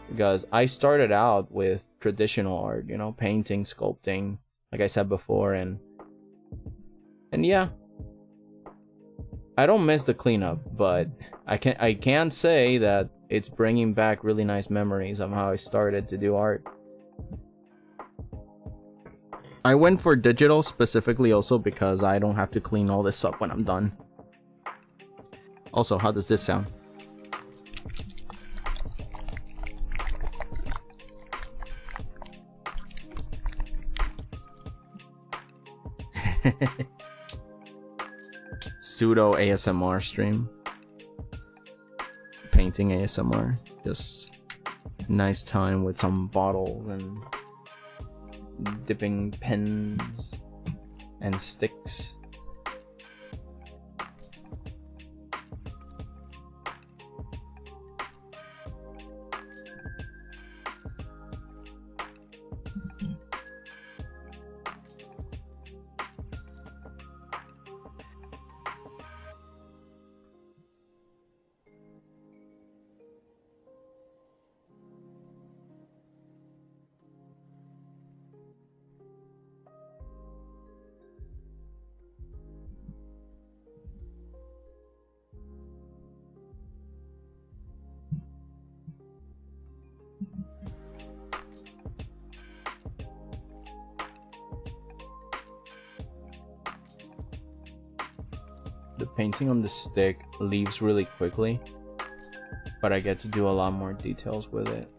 Because I started out with traditional art, you know, painting, sculpting, like I said before, and yeah. I don't miss the cleanup, but I can say that it's bringing back really nice memories of how I started to do art. I went for digital specifically also because I don't have to clean all this up when I'm done. Also, how does this sound? Pseudo ASMR stream. Painting ASMR. Just nice time with some bottles and dipping pens and sticks. The painting on the stick leaves really quickly, but I get to do a lot more details with it.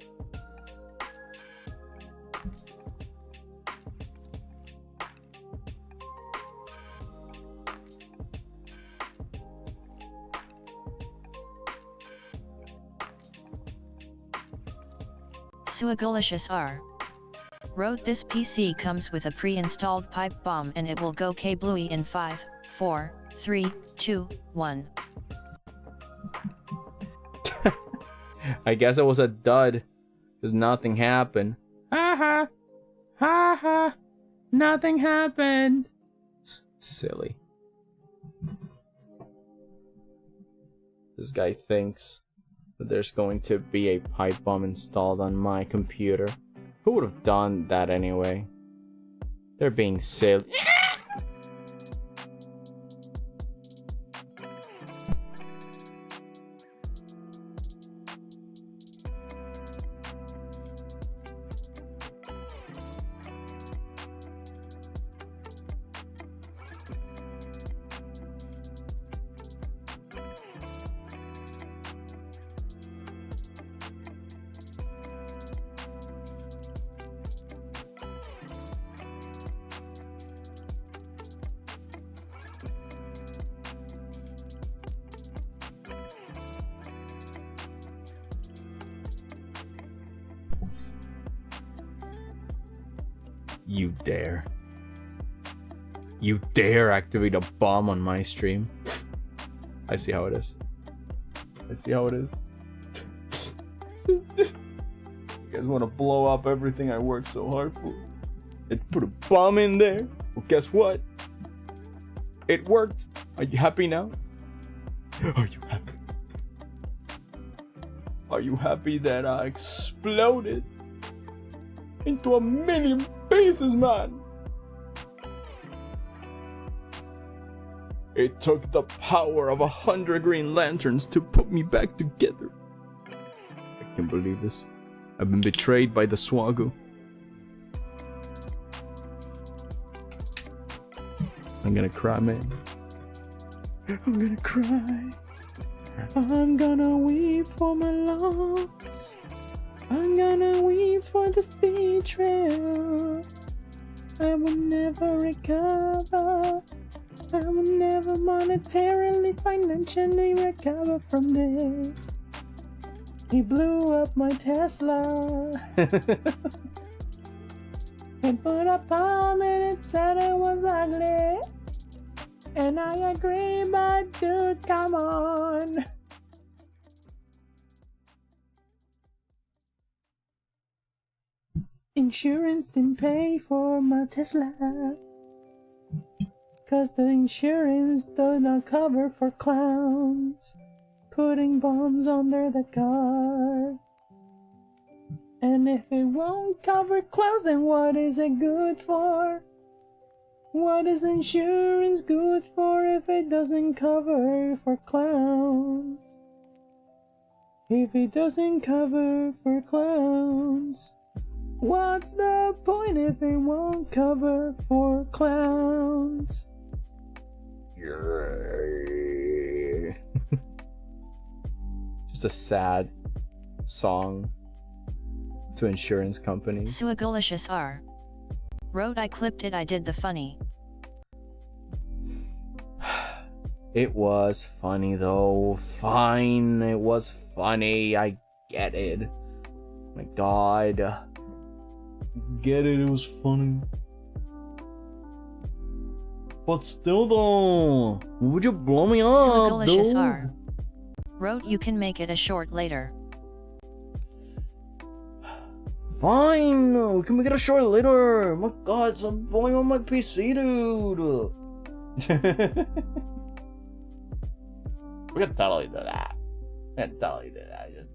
Suagulicious R. Wrote this PC comes with a pre-installed pipe bomb and it will go K-Bluey in 5, 4, 3, 2, 1. I guess it was a dud, because nothing happened. Ha ha! Ha ha! Nothing happened. Silly. This guy thinks that there's going to be a pipe bomb installed on my computer. Who would have done that anyway? They're being silly. You dare. You dare activate a bomb on my stream? I see how it is. I see how it is. You guys want to blow up everything I worked so hard for? And put a bomb in there? Well, guess what? It worked. Are you happy now? Are you happy? Are you happy that I exploded into a million pieces, man? It took the power of 100 green lanterns to put me back together. I can't believe this. I've been betrayed by the 𝐒𝐭𝐫𝐞𝐚𝐦. I'm gonna cry, man. I'm gonna cry. I'm gonna weep for my loss. I'm gonna weep for this betrayal. I will never recover. I will never monetarily, financially recover from this. He blew up my Tesla. He put a bomb and it said it was ugly. And I agree, but dude, come on. Insurance didn't pay for my Tesla. Cause the insurance does not cover for clowns putting bombs under the car. And if it won't cover clowns, then what is it good for? What is insurance good for if it doesn't cover for clowns? If it doesn't cover for clowns, what's the point if it won't cover for clowns? Just a sad song to insurance companies. 𝐒𝐭𝐫𝐞𝐚𝐦 R. Wrote I clipped it, I did the funny. It was funny though. Fine, it was funny. I get it. My god. Get it, it was funny. But still though, would you blow me up, 𝐒𝐭𝐫𝐞𝐚𝐦 dude? R. Wrote you can make it a short later. Fine, we can make it a short later. My god, I'm blowing on my PC, dude. We can totally do that. We can totally do that. Just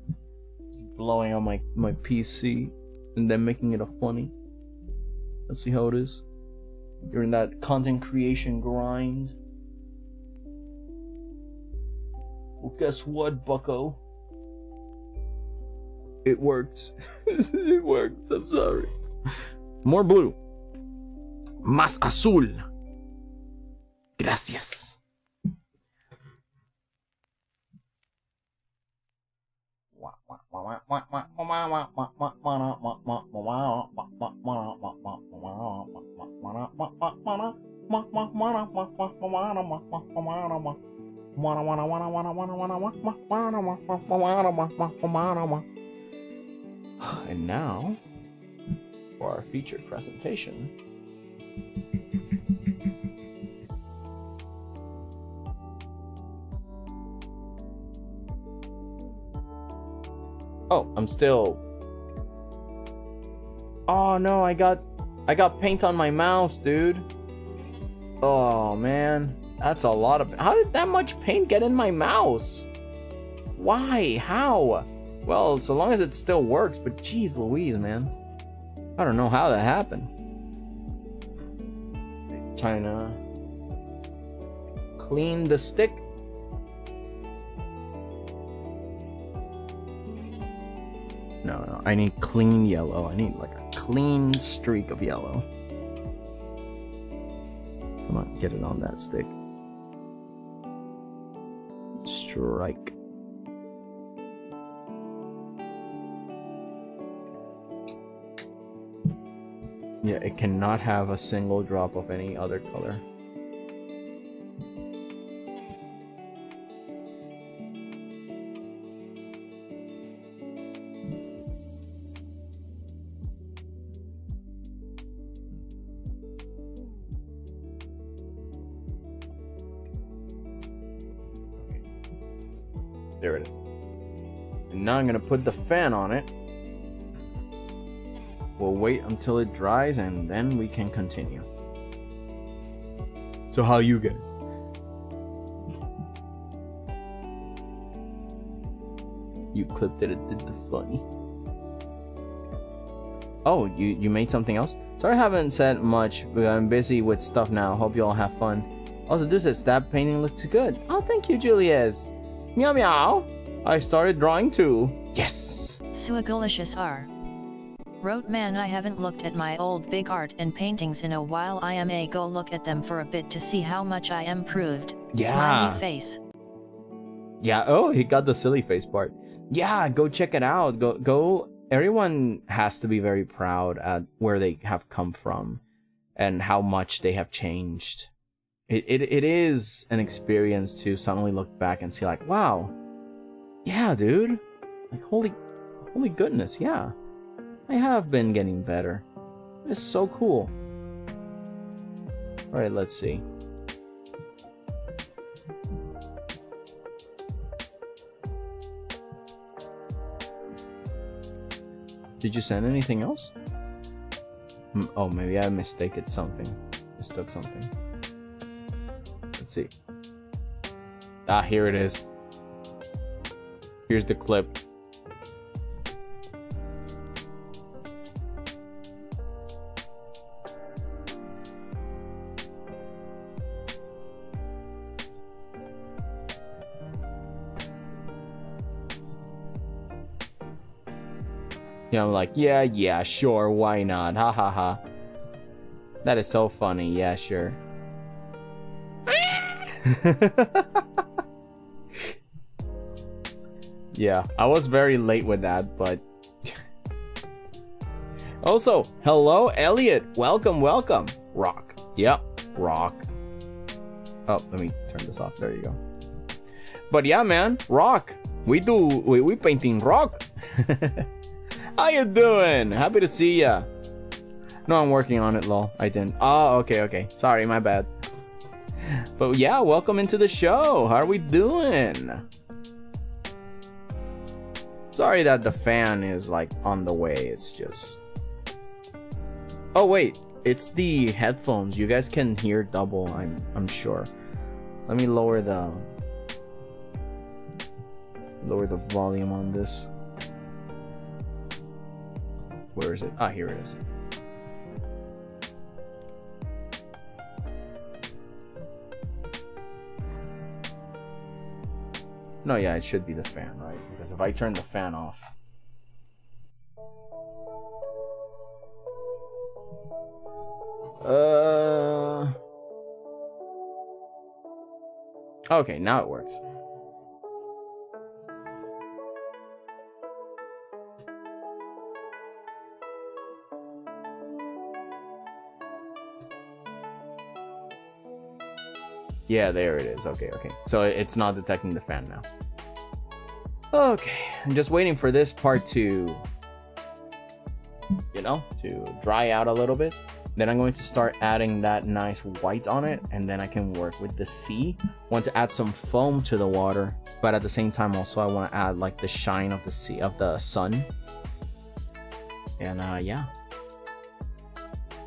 blowing on my PC and then making it a funny. Let's see how it is. You're in that content creation grind. Well, guess what, bucko? It works. It works. I'm sorry. More blue. Más azul. Gracias. And now, for our featured presentation. Oh, I'm still... Oh no, I got I got paint on my mouse, dude. Oh, man. That's a lot of... How did that much paint get in my mouse? Why? How? Well, so long as it still works, but geez Louise, man. I don't know how that happened. Trying to clean the stick. No, I need clean yellow. I need like a clean streak of yellow. Come on, get it on that stick. Strike. Yeah, it cannot have a single drop of any other color. There it is. And now I'm gonna put the fan on it. We'll wait until it dries and then we can continue. So how you guys? You clipped it, it did the funny. Oh, you made something else? Sorry I haven't said much, but I'm busy with stuff now. Hope you all have fun. Also, this stab painting looks good. Oh, thank you, Julius. Meow meow. I started drawing too. Yes. 𝐒𝐭𝐫𝐞𝐚𝐦 R. Wrote man, I haven't looked at my old big art and paintings in a while. I am a go look at them for a bit to see how much I improved. Yeah. Smiley face. Yeah. Oh, he got the silly face part. Yeah, go check it out. Go. Everyone has to be very proud at where they have come from and how much they have changed. It is an experience to suddenly look back and see like, wow, yeah, dude, like holy goodness, yeah, I have been getting better. It's so cool. All right, let's see. Did you send anything else? Oh, maybe I mistook something. Let's see. Ah, here it is. Here's the clip. Yeah, I'm like, yeah, sure, why not? Ha ha ha. That is so funny, yeah, sure. Yeah, I was very late with that, but also, hello Elliot, welcome. Rock. Yep, rock. Oh, let me turn this off. There you go. But yeah, man, rock. We painting rock. How you doing? Happy to see ya. No, I'm working on it, lol. I didn't. Oh, okay. Sorry, my bad. But yeah, welcome into the show. How are we doing? Sorry that the fan is like on the way. It's just... Oh wait, it's the headphones. You guys can hear double, I'm sure. Let me lower the volume on this. Where is it? Ah, here it is. No, yeah, it should be the fan, right? Because if I turn the fan off... Okay, now it works. Yeah, there it is. Okay. So it's not detecting the fan now. Okay, I'm just waiting for this part to, to dry out a little bit. Then I'm going to start adding that nice white on it, and then I can work with the sea. I want to add some foam to the water, but at the same time also I want to add like the shine of the sea, of the sun. And yeah.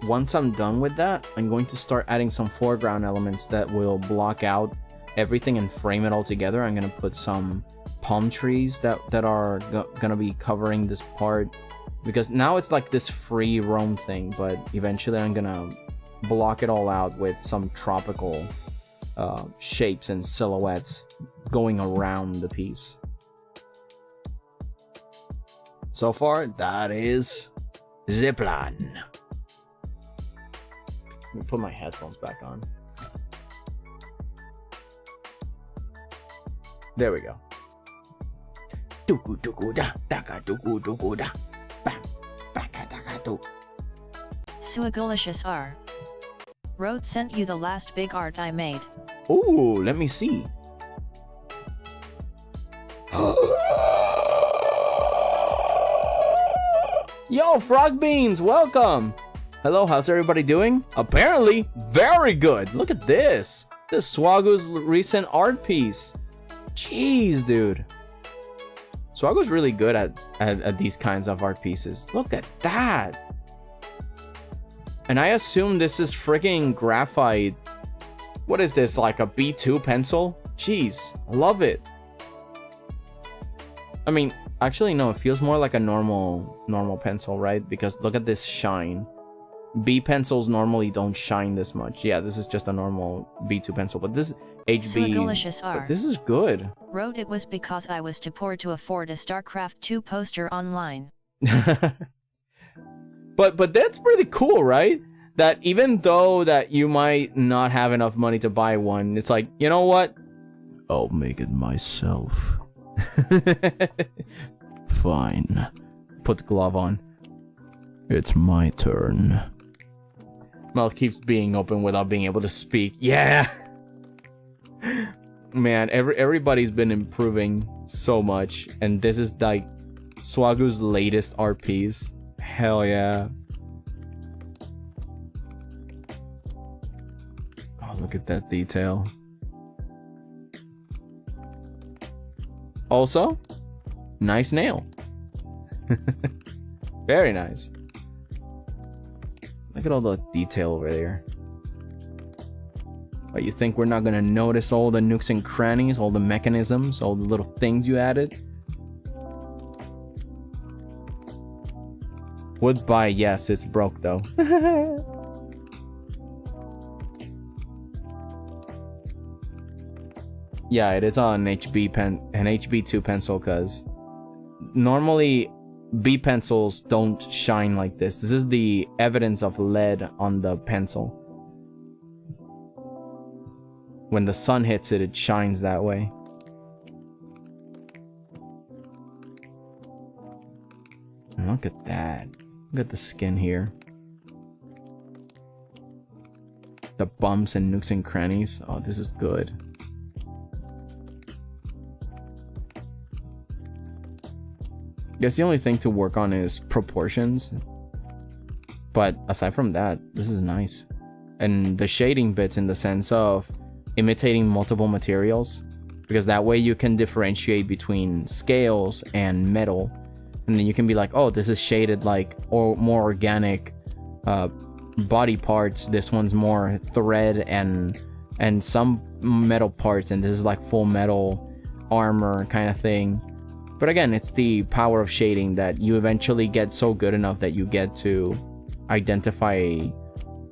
once I'm done with that, I'm going to start adding some foreground elements that will block out everything and frame it all together. I'm gonna put some palm trees that are gonna be covering this part, because now it's like this free roam thing, but eventually I'm gonna block it all out with some tropical shapes and silhouettes going around the piece. So far, that is Zipline. Let me put my headphones back on. There we go. 𝐒𝐭𝐫𝐞𝐚𝐦 R. Road sent you the last big art I made. Ooh, let me see. Yo, Frog Beans, welcome. Hello, how's everybody doing? Apparently, very good. Look at this. This is 𝐒𝐭𝐫𝐞𝐚𝐦's recent art piece. Jeez, dude. 𝐒𝐭𝐫𝐞𝐚𝐦's really good at these kinds of art pieces. Look at that. And I assume this is freaking graphite. What is this, like a B2 pencil? Jeez, I love it. I mean, actually, no, it feels more like a normal pencil, right? Because look at this shine. B pencils normally don't shine this much. Yeah, this is just a normal B2 pencil, but this HB. But this is good. Wrote it was because I was too poor to afford a StarCraft 2 poster online. But that's pretty cool, right? That even though that you might not have enough money to buy one, it's like, you know what? I'll make it myself. Fine. Put the glove on. It's my turn. Mouth keeps being open without being able to speak. Yeah! Man, everybody's been improving so much. And this is like 𝐒𝐭𝐫𝐞𝐚𝐦's latest art piece. Hell yeah. Oh, look at that detail. Also, nice nail. Very nice. Look at all the detail over there. But you think we're not gonna notice all the nooks and crannies, all the mechanisms, all the little things you added? Would buy, yes, it's broke though. Yeah, it is an HB2 pencil, because normally B pencils don't shine like this. This is the evidence of lead on the pencil. When the sun hits it, it shines that way. Look at that. Look at the skin here. The bumps and nooks and crannies. Oh, this is good. I guess the only thing to work on is proportions. But aside from that, this is nice. And the shading bits in the sense of imitating multiple materials. Because that way you can differentiate between scales and metal. And then you can be like, oh, this is shaded like or more organic body parts. This one's more thread and some metal parts. And this is like full metal armor kind of thing. But again, it's the power of shading that you eventually get so good enough that you get to identify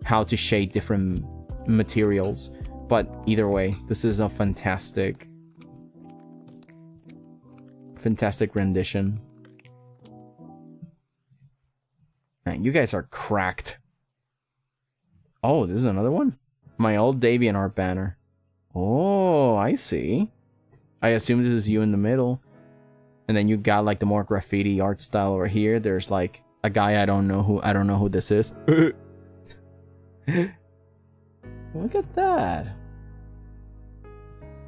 how to shade different materials. But either way, this is a fantastic rendition. Man, you guys are cracked. Oh, this is another one? My old DeviantArt banner. Oh, I see. I assume this is you in the middle. And then you got like the more graffiti art style over here. There's like a guy I don't know who this is. Look at that.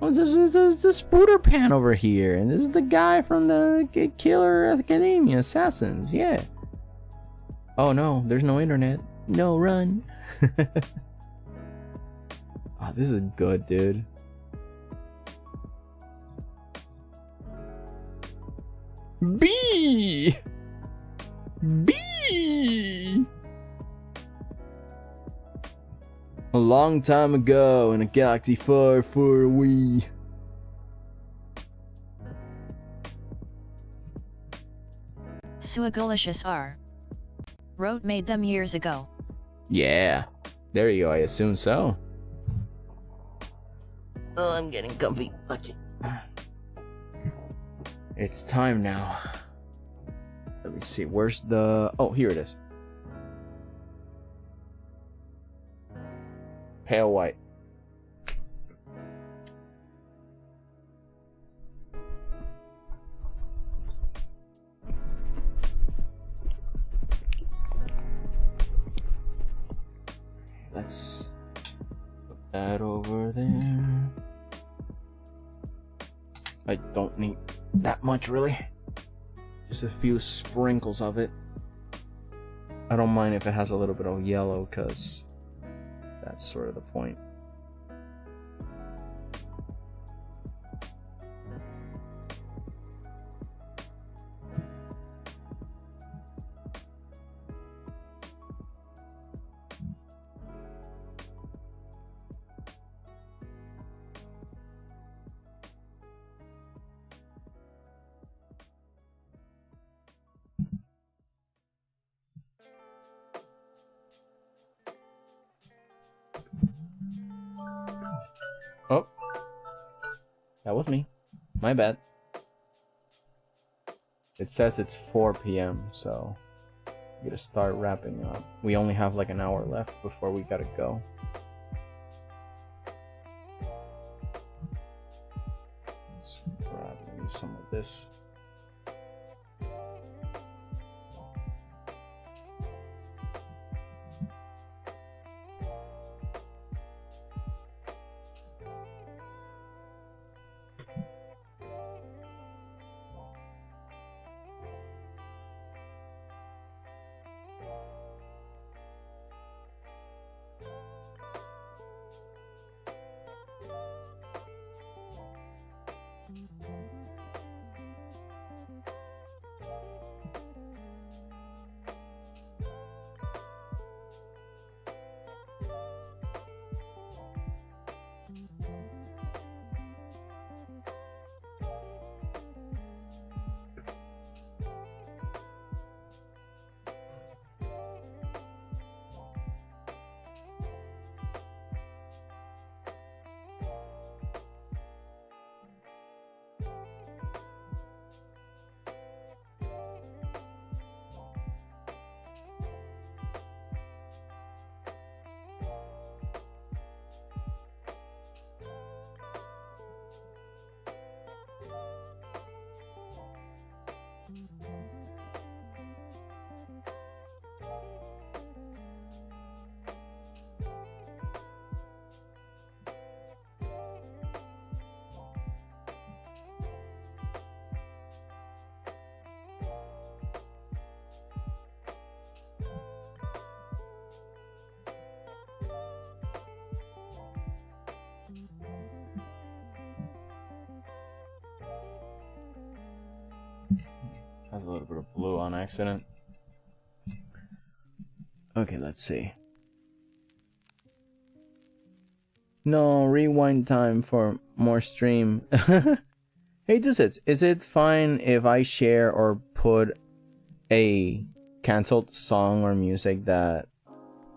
Oh, this is the Spooter Pan over here. And this is the guy from the Killer Academia Assassins. Yeah. Oh no, there's no internet. No, run. Oh, this is good, dude. B. A long time ago in a galaxy far, far away. Suagolicious R. Wrote made them years ago. Yeah. There you go, I assume so. Oh, I'm getting comfy. Okay. It's time now. Let me see, where's the... Oh, here it is. Pale white. Let's put that over there. I don't need that much, really. Just a few sprinkles of it. I don't mind if it has a little bit of yellow, because that's sort of the point. Oh, that was me. My bad. It says it's 4 p.m., so we gotta start wrapping up. We only have like an hour left before we gotta go. Let's grab maybe some of this. Has a little bit of blue on accident. Okay, let's see. No, rewind time for more stream. Hey, Dusits, is it fine if I share or put a cancelled song or music that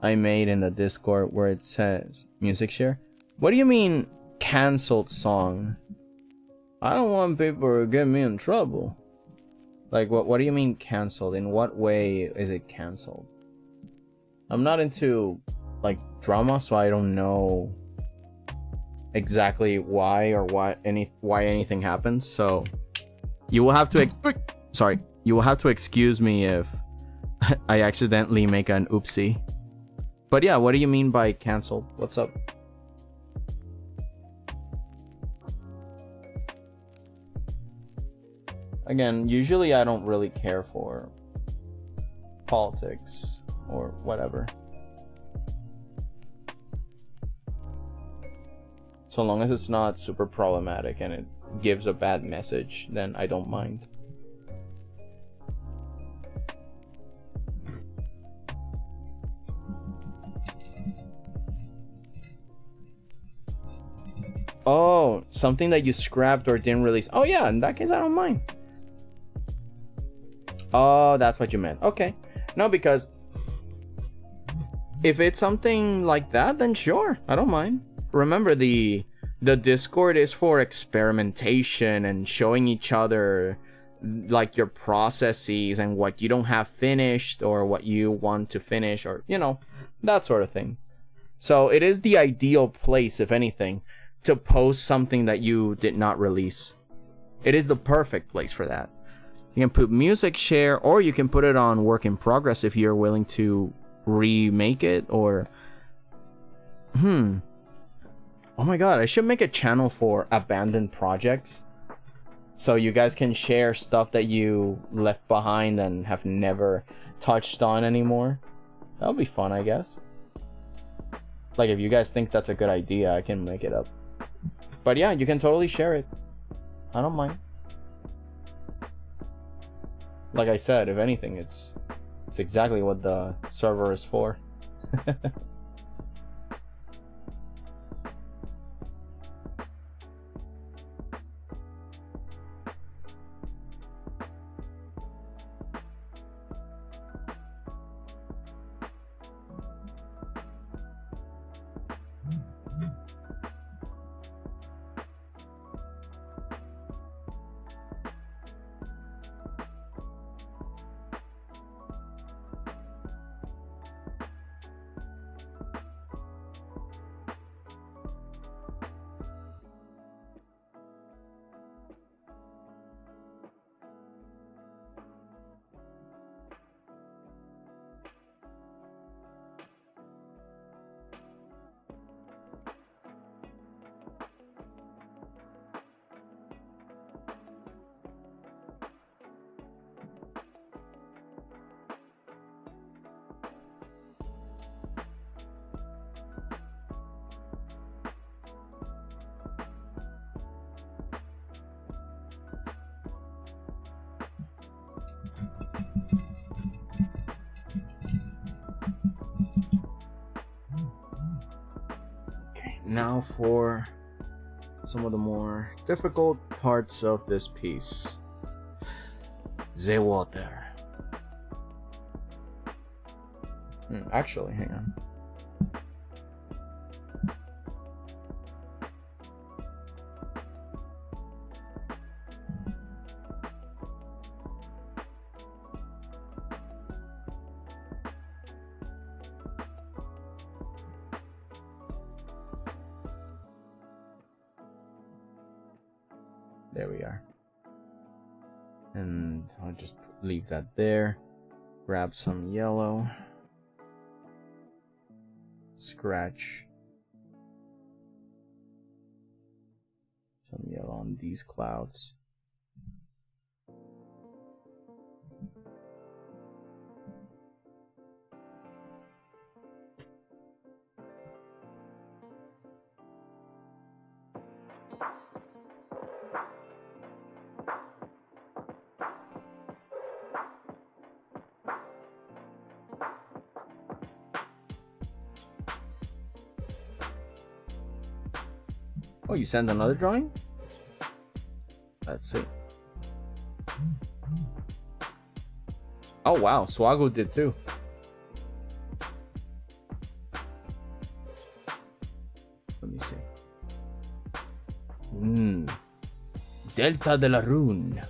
I made in the Discord where it says music share? What do you mean cancelled song? I don't want people to get me in trouble. Like, what do you mean cancelled? In what way is it cancelled? I'm not into, like, drama, so I don't know exactly why or why anything happens. So you will have to you will have to excuse me if I accidentally make an oopsie. But yeah, what do you mean by cancelled? What's up? Again, usually I don't really care for politics or whatever. So long as it's not super problematic and it gives a bad message, then I don't mind. Oh, something that you scrapped or didn't release. Oh yeah, in that case, I don't mind. Oh, that's what you meant. Okay. No, because if it's something like that, then sure, I don't mind. Remember, the Discord is for experimentation and showing each other like your processes and what you don't have finished or what you want to finish, or you know, that sort of thing. So it is the ideal place, if anything, to post something that you did not release. It is the perfect place for that. You can put music share, or you can put it on work in progress if you're willing to remake it, or oh my god, I should make a channel for abandoned projects, so you guys can share stuff that you left behind and have never touched on anymore. That'll be fun, I guess. Like, if you guys think that's a good idea, I can make it up. But yeah, you can totally share it. I don't mind. Like I said, if anything, it's exactly what the server is for. Now for some of the more difficult parts of this piece. The water. Actually, hang on. There we are. And I'll just leave that there. Grab some yellow. Scratch some yellow on these clouds. Oh, you sent another drawing? Let's see. Oh wow, 𝐒𝐭𝐫𝐞𝐚𝐦 did too. Let me see. Delta de la Rune.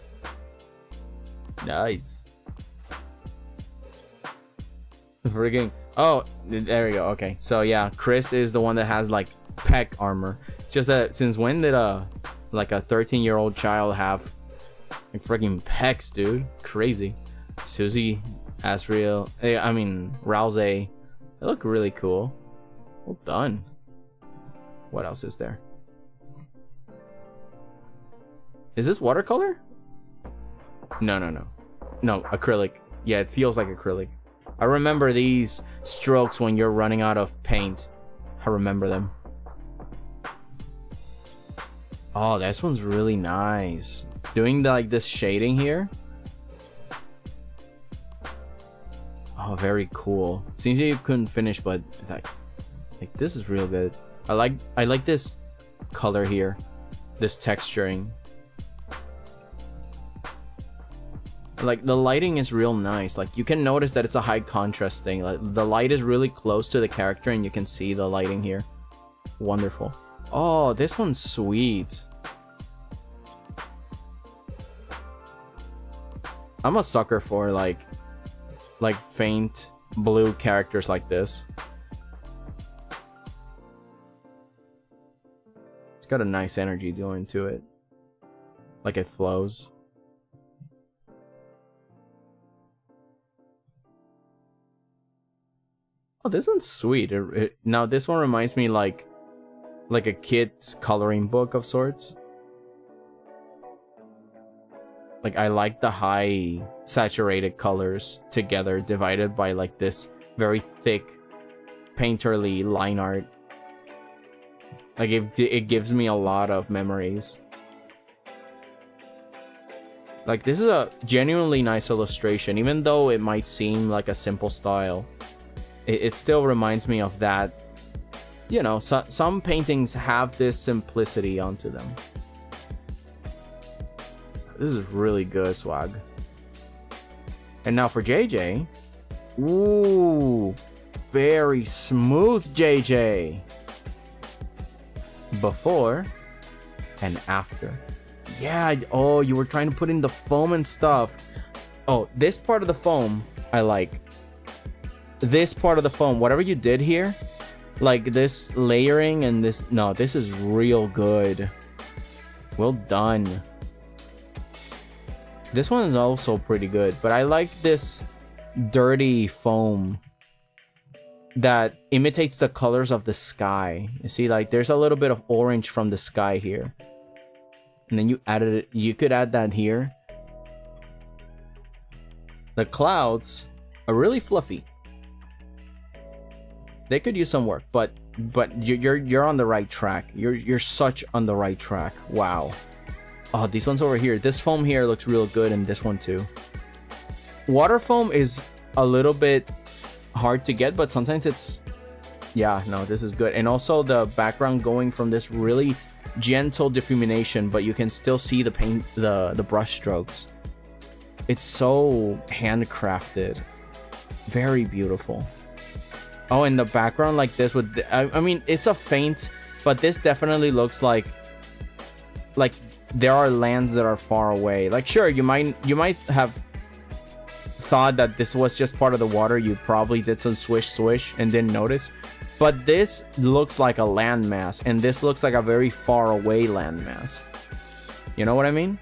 Nice. Friggin'. Oh, there we go. Okay, so yeah, Chris is the one that has like peck armor. It's just that since when did like a 13-year-old child have like freaking pecs, dude? Crazy. Susie, Asriel, I mean Rouse, they look really cool. Well done. What else is there? Is this watercolor? No, acrylic. Yeah, it feels like acrylic. I remember these strokes when you're running out of paint. I remember them. Oh, this one's really nice. Doing like this shading here. Oh, very cool. Seems like you couldn't finish, but like this is real good. I like this color here, this texturing. Like the lighting is real nice. Like you can notice that it's a high contrast thing. Like the light is really close to the character and you can see the lighting here. Wonderful. Oh, this one's sweet. I'm a sucker for like faint blue characters like this. It's got a nice energy going to it. Like it flows. Oh, this one's sweet. Now this one reminds me like a kid's coloring book of sorts. Like I like the high saturated colors together, divided by like this very thick painterly line art. Like it gives me a lot of memories. Like this is a genuinely nice illustration, even though it might seem like a simple style. It still reminds me of that. You know, some paintings have this simplicity onto them. This is really good, swag. And now for JJ. Ooh, very smooth JJ. Before and after. Yeah, oh, you were trying to put in the foam and stuff. Oh, this part of the foam, I like. This part of the foam, whatever you did here, like this layering and this, no, this is real good. Well done. This one is also pretty good, but I like this dirty foam that imitates the colors of the sky. You see, like there's a little bit of orange from the sky here. And then you added it, you could add that here. The clouds are really fluffy. They could use some work, but you're on the right track. You're such on the right track. Wow. Oh, these ones over here. This foam here looks real good, and this one too. Water foam is a little bit hard to get, but sometimes it's, yeah, no, this is good. And also the background going from this really gentle diffumination, but you can still see the paint, the brush strokes. It's so handcrafted. Very beautiful. Oh, and the background like this with, I mean, it's a faint, but this definitely looks like there are lands that are far away. Like, sure, you might have thought that this was just part of the water. You probably did some swish and didn't notice. But this looks like a landmass, and this looks like a very far away landmass. You know what I mean?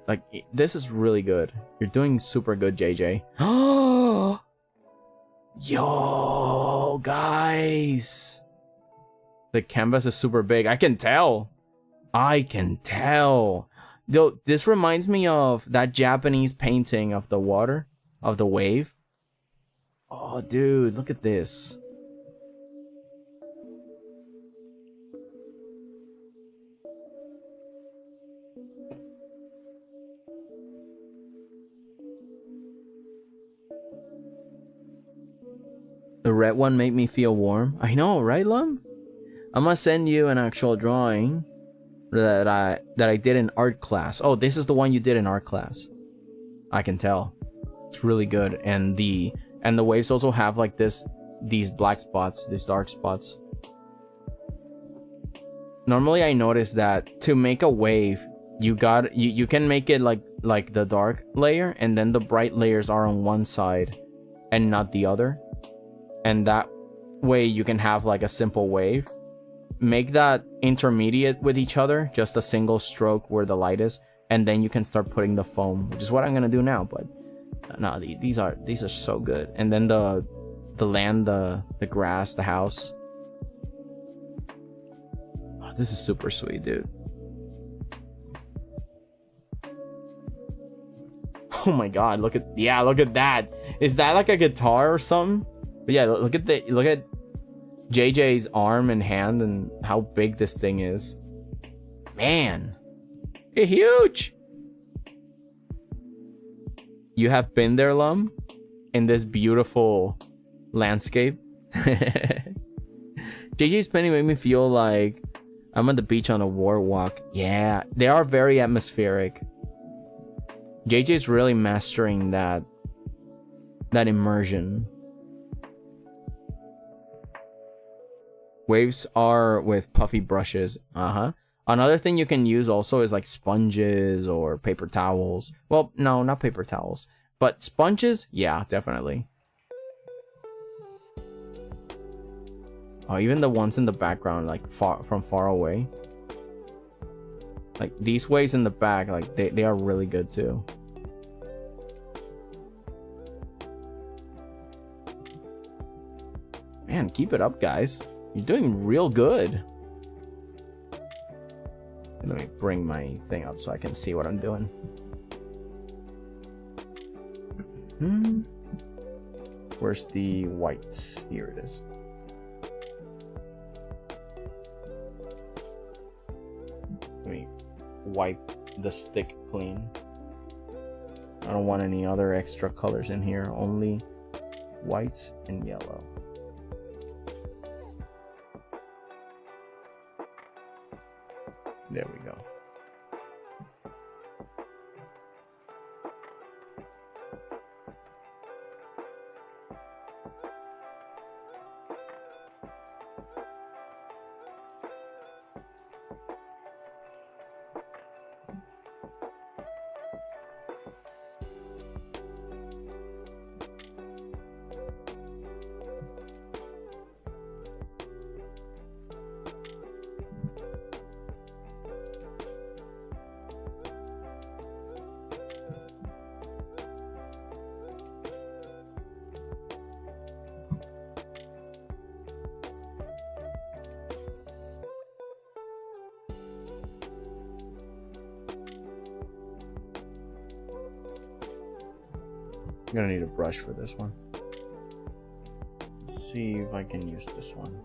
Like, this is really good. You're doing super good, JJ. Oh! Yo, guys. The canvas is super big. I can tell. Though, this reminds me of that Japanese painting of the water, of the wave. Oh, dude, look at this. The red one made me feel warm. I know, right, Lum? I'm gonna send you an actual drawing that I did in art class. Oh, this is the one you did in art class. I can tell. It's really good. And the waves also have like these black spots, these dark spots. Normally I notice that to make a wave, you can make it like the dark layer, and then the bright layers are on one side and not the other. And that way you can have like a simple wave. Make that intermediate with each other, just a single stroke where the light is, and then you can start putting the foam, which is what I'm gonna do now. But no, these are so good. And then the land, the grass, the house. Oh, this is super sweet, dude. Oh my god, look at that. Is that like a guitar or something? But yeah, look at JJ's arm and hand and how big this thing is. Man, it's huge. You have been there, Lum, in this beautiful landscape. JJ's painting made me feel like I'm on the beach on a boardwalk. Yeah, they are very atmospheric. JJ's really mastering that immersion. Waves are with puffy brushes. Another thing you can use also is like sponges or paper towels. Well, no, not paper towels, but sponges. Yeah, definitely. Oh, even the ones in the background, like from far away. Like these waves in the back, like they are really good too. Man, keep it up, guys. You're doing real good. Let me bring my thing up so I can see what I'm doing. Where's the white? Here it is. Let me wipe the stick clean. I don't want any other extra colors in here. Only whites and yellow. There we go. I'm gonna need a brush for this one. Let's see if I can use this one.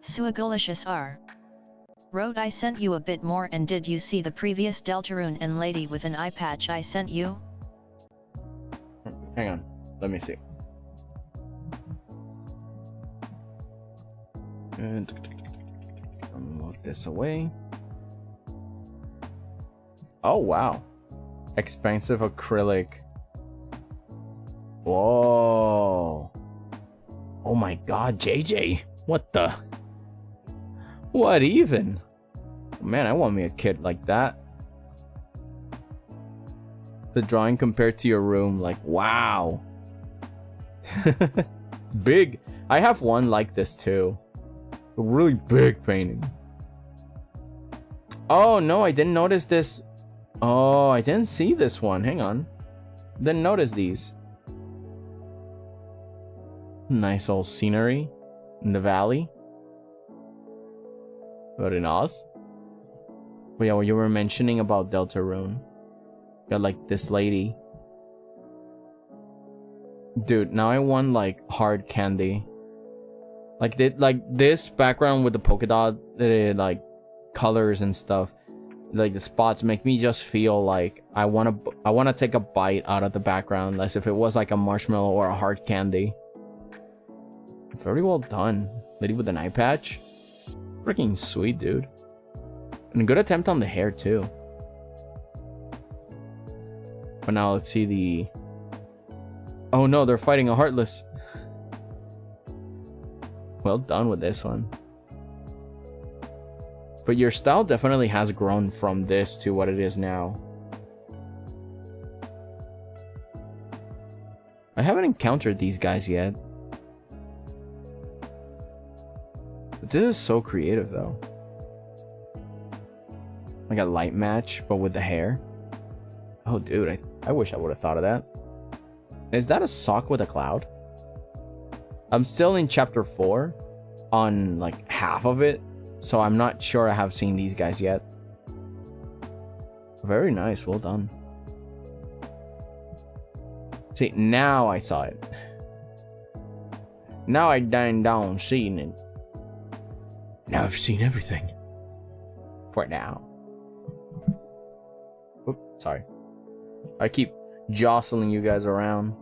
𝐒𝐭𝐫𝐚𝐦 R. Wrote I sent you a bit more, and did you see the previous Deltarune and lady with an eye patch I sent you? Hang on, let me see. And move this away. Oh wow, expensive acrylic. Whoa. Oh my god, JJ, what the? What even? Man, I want me a kit like that. The drawing compared to your room, like, wow. It's big. I have one like this too. A really big painting. Oh no, I didn't notice this. Oh, I didn't see this one. Hang on. Didn't notice these. Nice old scenery in the valley. Very nice. But yeah, what you were mentioning about Deltarune. Got like this lady. Dude, now I want like hard candy. Like this background with the polka dot like colors and stuff. Like the spots make me just feel like I wanna take a bite out of the background, as if it was like a marshmallow or a hard candy. Very well done. Lady with an eye patch. Freaking sweet, dude. And a good attempt on the hair too. But now let's see the... Oh no, they're fighting a Heartless. Well done with this one. But your style definitely has grown from this to what it is now. I haven't encountered these guys yet. But this is so creative though. Like a light match, but with the hair. Oh dude, I wish I would have thought of that. Is that a sock with a cloud? I'm still in chapter 4 on like half of it, so I'm not sure I have seen these guys yet. Very nice, well done. See, now I saw it. Now I dined down seeing it. Now I've seen everything. For now. Oops, sorry. I keep jostling you guys around.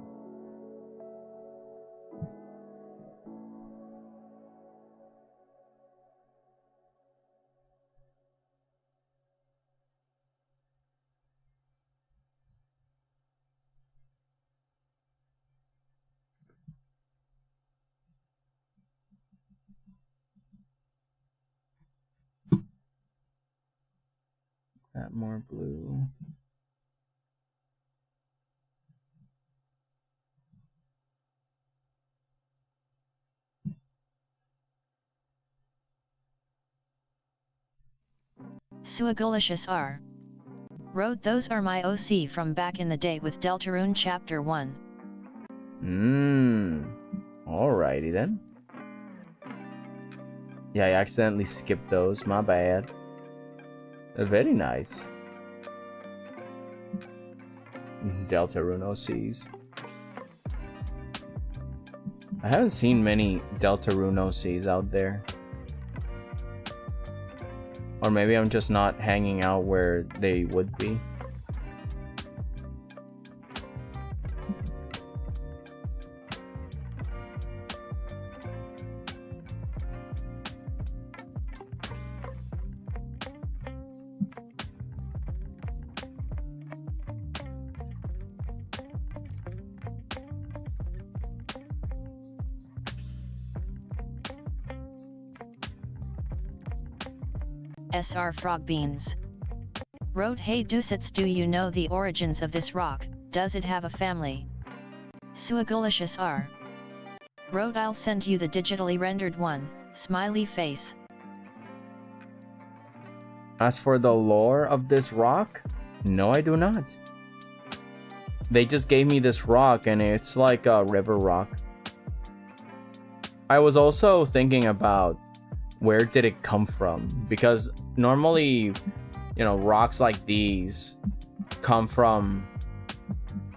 That more blue. 𝐒𝐭𝐫𝐚𝐦 wrote, those are my OC from back in the day with Deltarune chapter 1. Alrighty then. Yeah, I accidentally skipped those, my bad. Very nice. Deltarune OCs. I haven't seen many Deltarune OCs out there. Or maybe I'm just not hanging out where they would be. SR Frog Beans wrote, hey Dusets, do you know the origins of this rock? Does it have a family? 𝐒𝐭𝐫𝐚𝐦 wrote, I'll send you the digitally rendered one, smiley face. As for the lore of this rock, no, I do not. They just gave me this rock and it's like a river rock. I was also thinking about where did it come from? Because normally, you know, rocks like these come from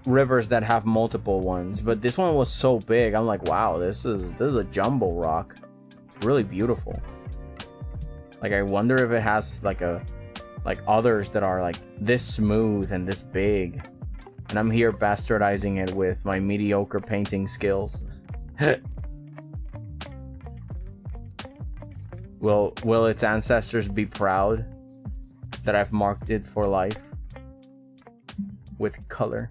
rivers that have multiple ones, but this one was so big. I'm like, wow, this is a jumbo rock. It's really beautiful. Like, I wonder if it has like others that are like this smooth and this big. And I'm here bastardizing it with my mediocre painting skills. Will its ancestors be proud that I've marked it for life with color?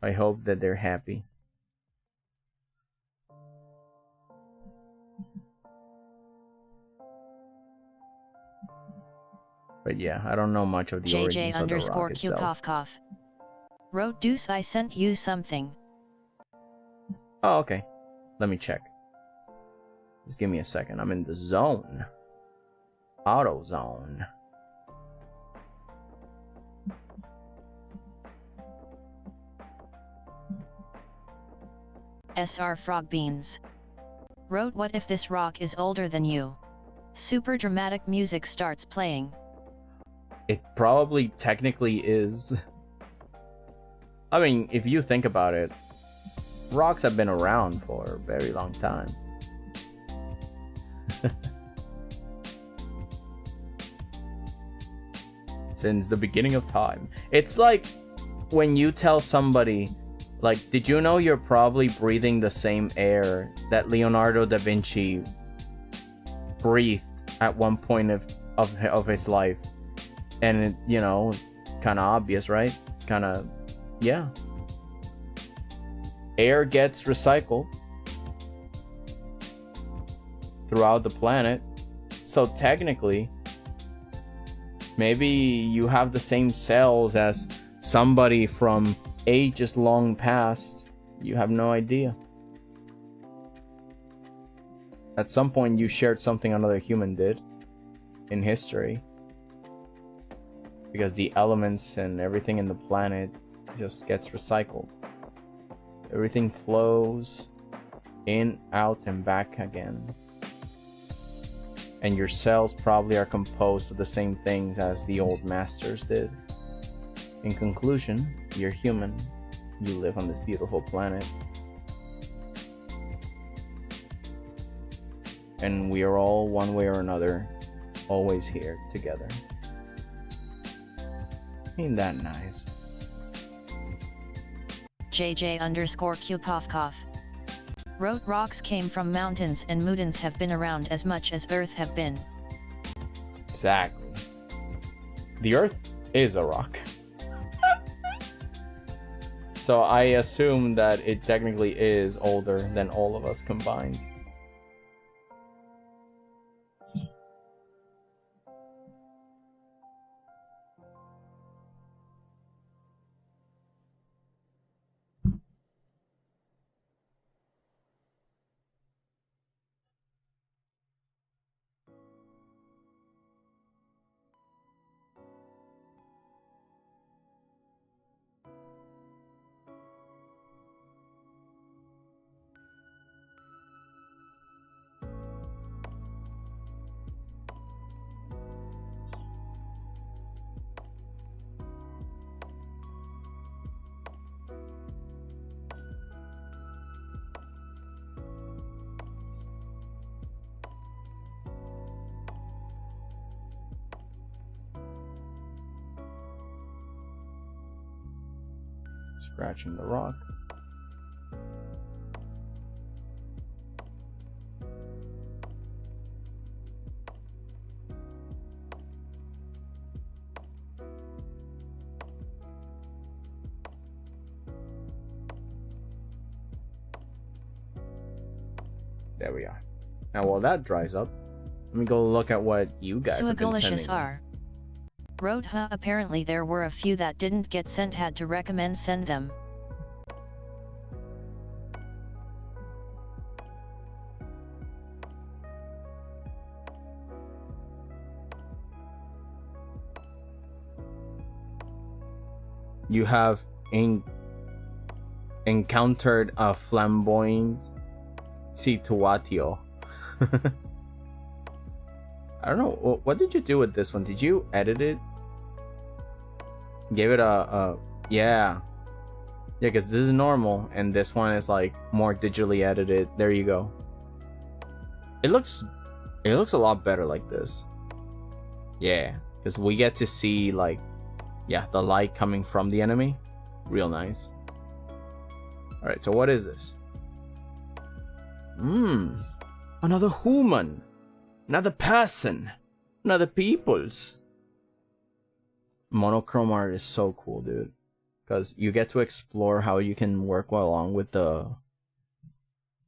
I hope that they're happy. But yeah, I don't know much of the origins of the rock itself. _𝐿_𝐿 wrote, Deuce, I sent you something. Oh, okay. Let me check. Just give me a second. I'm in the zone. Auto zone. SR Frog Beans wrote, what if this rock is older than you? Super dramatic music starts playing. It probably technically is. I mean, if you think about it, rocks have been around for a very long time. Since the beginning of time. It's like when you tell somebody, like, did you know you're probably breathing the same air that Leonardo da Vinci breathed at one point of his life? And it, you know, it's kind of obvious, right? It's kind of, yeah. Air gets recycled. throughout the planet. So technically, maybe you have the same cells as somebody from ages long past. You have no idea. At some point you shared something another human did in history. Because the elements and everything in the planet just gets recycled. Everything flows in, out, and back again. And your cells probably are composed of the same things as the old masters did. In conclusion, you're human. You live on this beautiful planet. And we are all, one way or another, always here together. Ain't that nice? 𝐽𝐽_𝐿_𝐾𝐽 wrote rocks came from mountains and mountains have been around as much as Earth have been. Exactly. The Earth is a rock. So I assume that it technically is older than all of us combined. Scratching the rock. There we are. Now while that dries up, let me go look at what you guys have been sending me. Wrote apparently there were a few that didn't get sent, had to recommend send them. You have encountered a flamboyant situation. I don't know, what did you do with this one? Did you edit it? Give it yeah, because this is normal and this one is like more digitally edited. There you go. It looks a lot better like this. Yeah, because we get to see like, yeah, the light coming from the enemy. Real nice. All right, so what is this? Another human. Another person. Another peoples. Monochrome art is so cool, dude. Because you get to explore how you can work along with the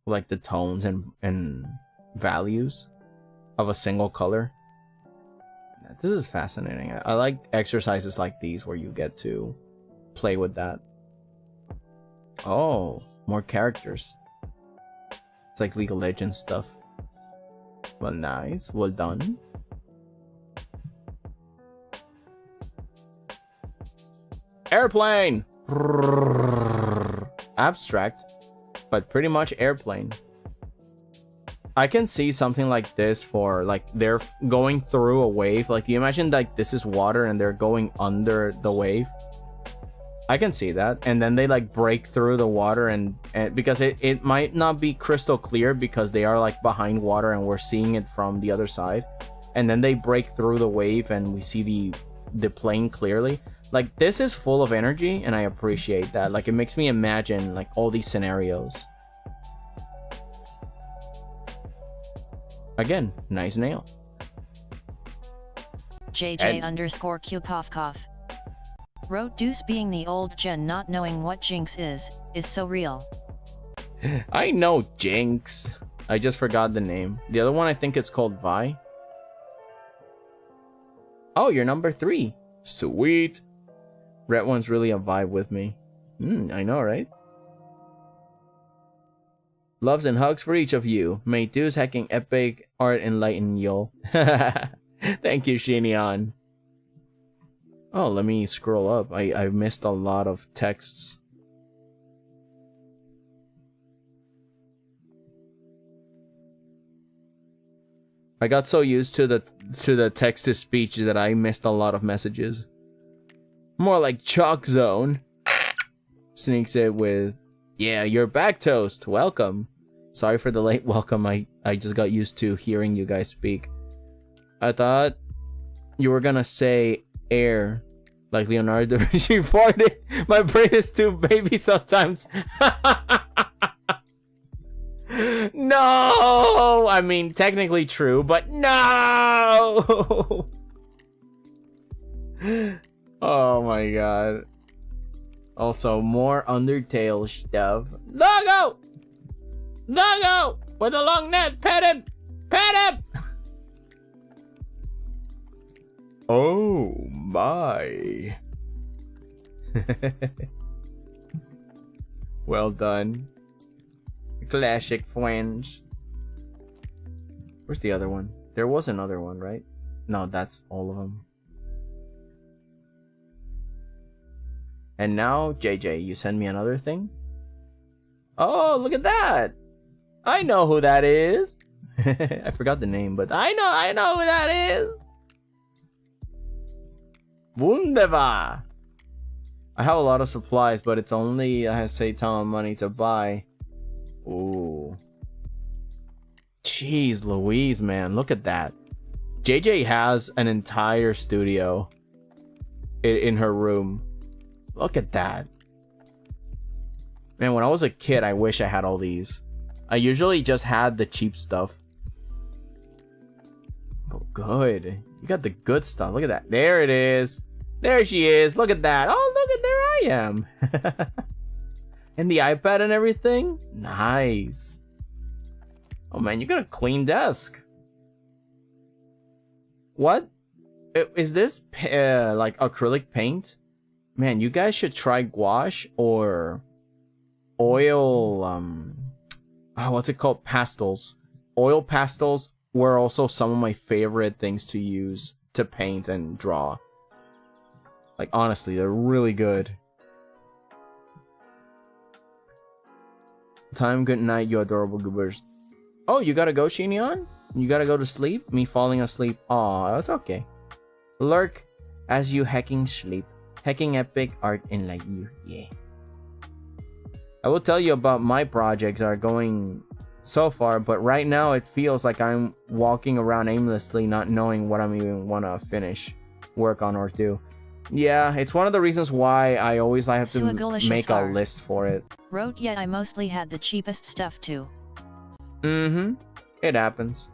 like the tones and values of a single color. This is fascinating. I like exercises like these where you get to play with that. Oh, more characters. It's like League of Legends stuff. Well, nice. Well done. Airplane! Abstract, but pretty much airplane. I can see something like this for like they're going through a wave. Like, do you imagine like this is water and they're going under the wave? I can see that. And then they like break through the water and because it might not be crystal clear because they are like behind water and we're seeing it from the other side. And then they break through the wave and we see the plane clearly. Like, this is full of energy and I appreciate that. Like, it makes me imagine like all these scenarios. Again, nice nail. 𝐽𝐽_𝐾𝐽 wrote Deuce being the old gen not knowing what Jinx is so real. I know Jinx. I just forgot the name. The other one I think it's called Vi. Oh, you're number 3. Sweet. Red one's really a vibe with me. I know, right? Loves and hugs for each of you. May 𝐸𝐯𝐞𝐚𝐦 art enlighten you. Thank you, 𝐒𝐚𝐦. Oh, let me scroll up. I missed a lot of texts. I got so used to the text to speech that I missed a lot of messages. More like chalk zone. Sneaks it with, yeah, you're back, Toast. Welcome. Sorry for the late welcome. I just got used to hearing you guys speak. I thought you were gonna say air, like Leonardo da Vinci farted. My brain is too baby sometimes. No! I mean, technically true, but no! Oh my god. Also, more Undertale stuff. Doggo! Doggo! With a long neck, pet him! Pet him! Oh my. Well done. Classic friends. Where's the other one? There was another one, right? No, that's all of them. And now, JJ, you send me another thing? Oh, look at that! I know who that is! I forgot the name, but I know who that is! Wunderbar! I have a lot of supplies, but it's only, I say, ton of money to buy. Ooh. Jeez Louise, man, look at that. JJ has an entire studio in her room. Look at that. Man, when I was a kid, I wish I had all these. I usually just had the cheap stuff. Oh, good. You got the good stuff. Look at that. There it is. There she is. Look at that. Oh, look at, there I am. And the iPad and everything? Nice. Oh man, you got a clean desk. What? Is this like acrylic paint? Man, you guys should try gouache or oil, what's it called? Pastels. Oil pastels were also some of my favorite things to use to paint and draw. Like, honestly, they're really good. Time, good night, you adorable goobers. Oh, you gotta go, 𝐒𝐚𝐦? You gotta go to sleep? Me falling asleep? Aw, that's okay. Lurk as you hacking sleep. 𝐸𝐸𝐴𝐚𝐦 art enlighten you. Yeah. I will tell you about my projects that are going so far, but right now it feels like I'm walking around aimlessly, not knowing what I'm even wanna finish, work on, or do. Yeah, it's one of the reasons why I always have to make a list for it. Wrote, yeah, I mostly had the cheapest stuff too. It happens.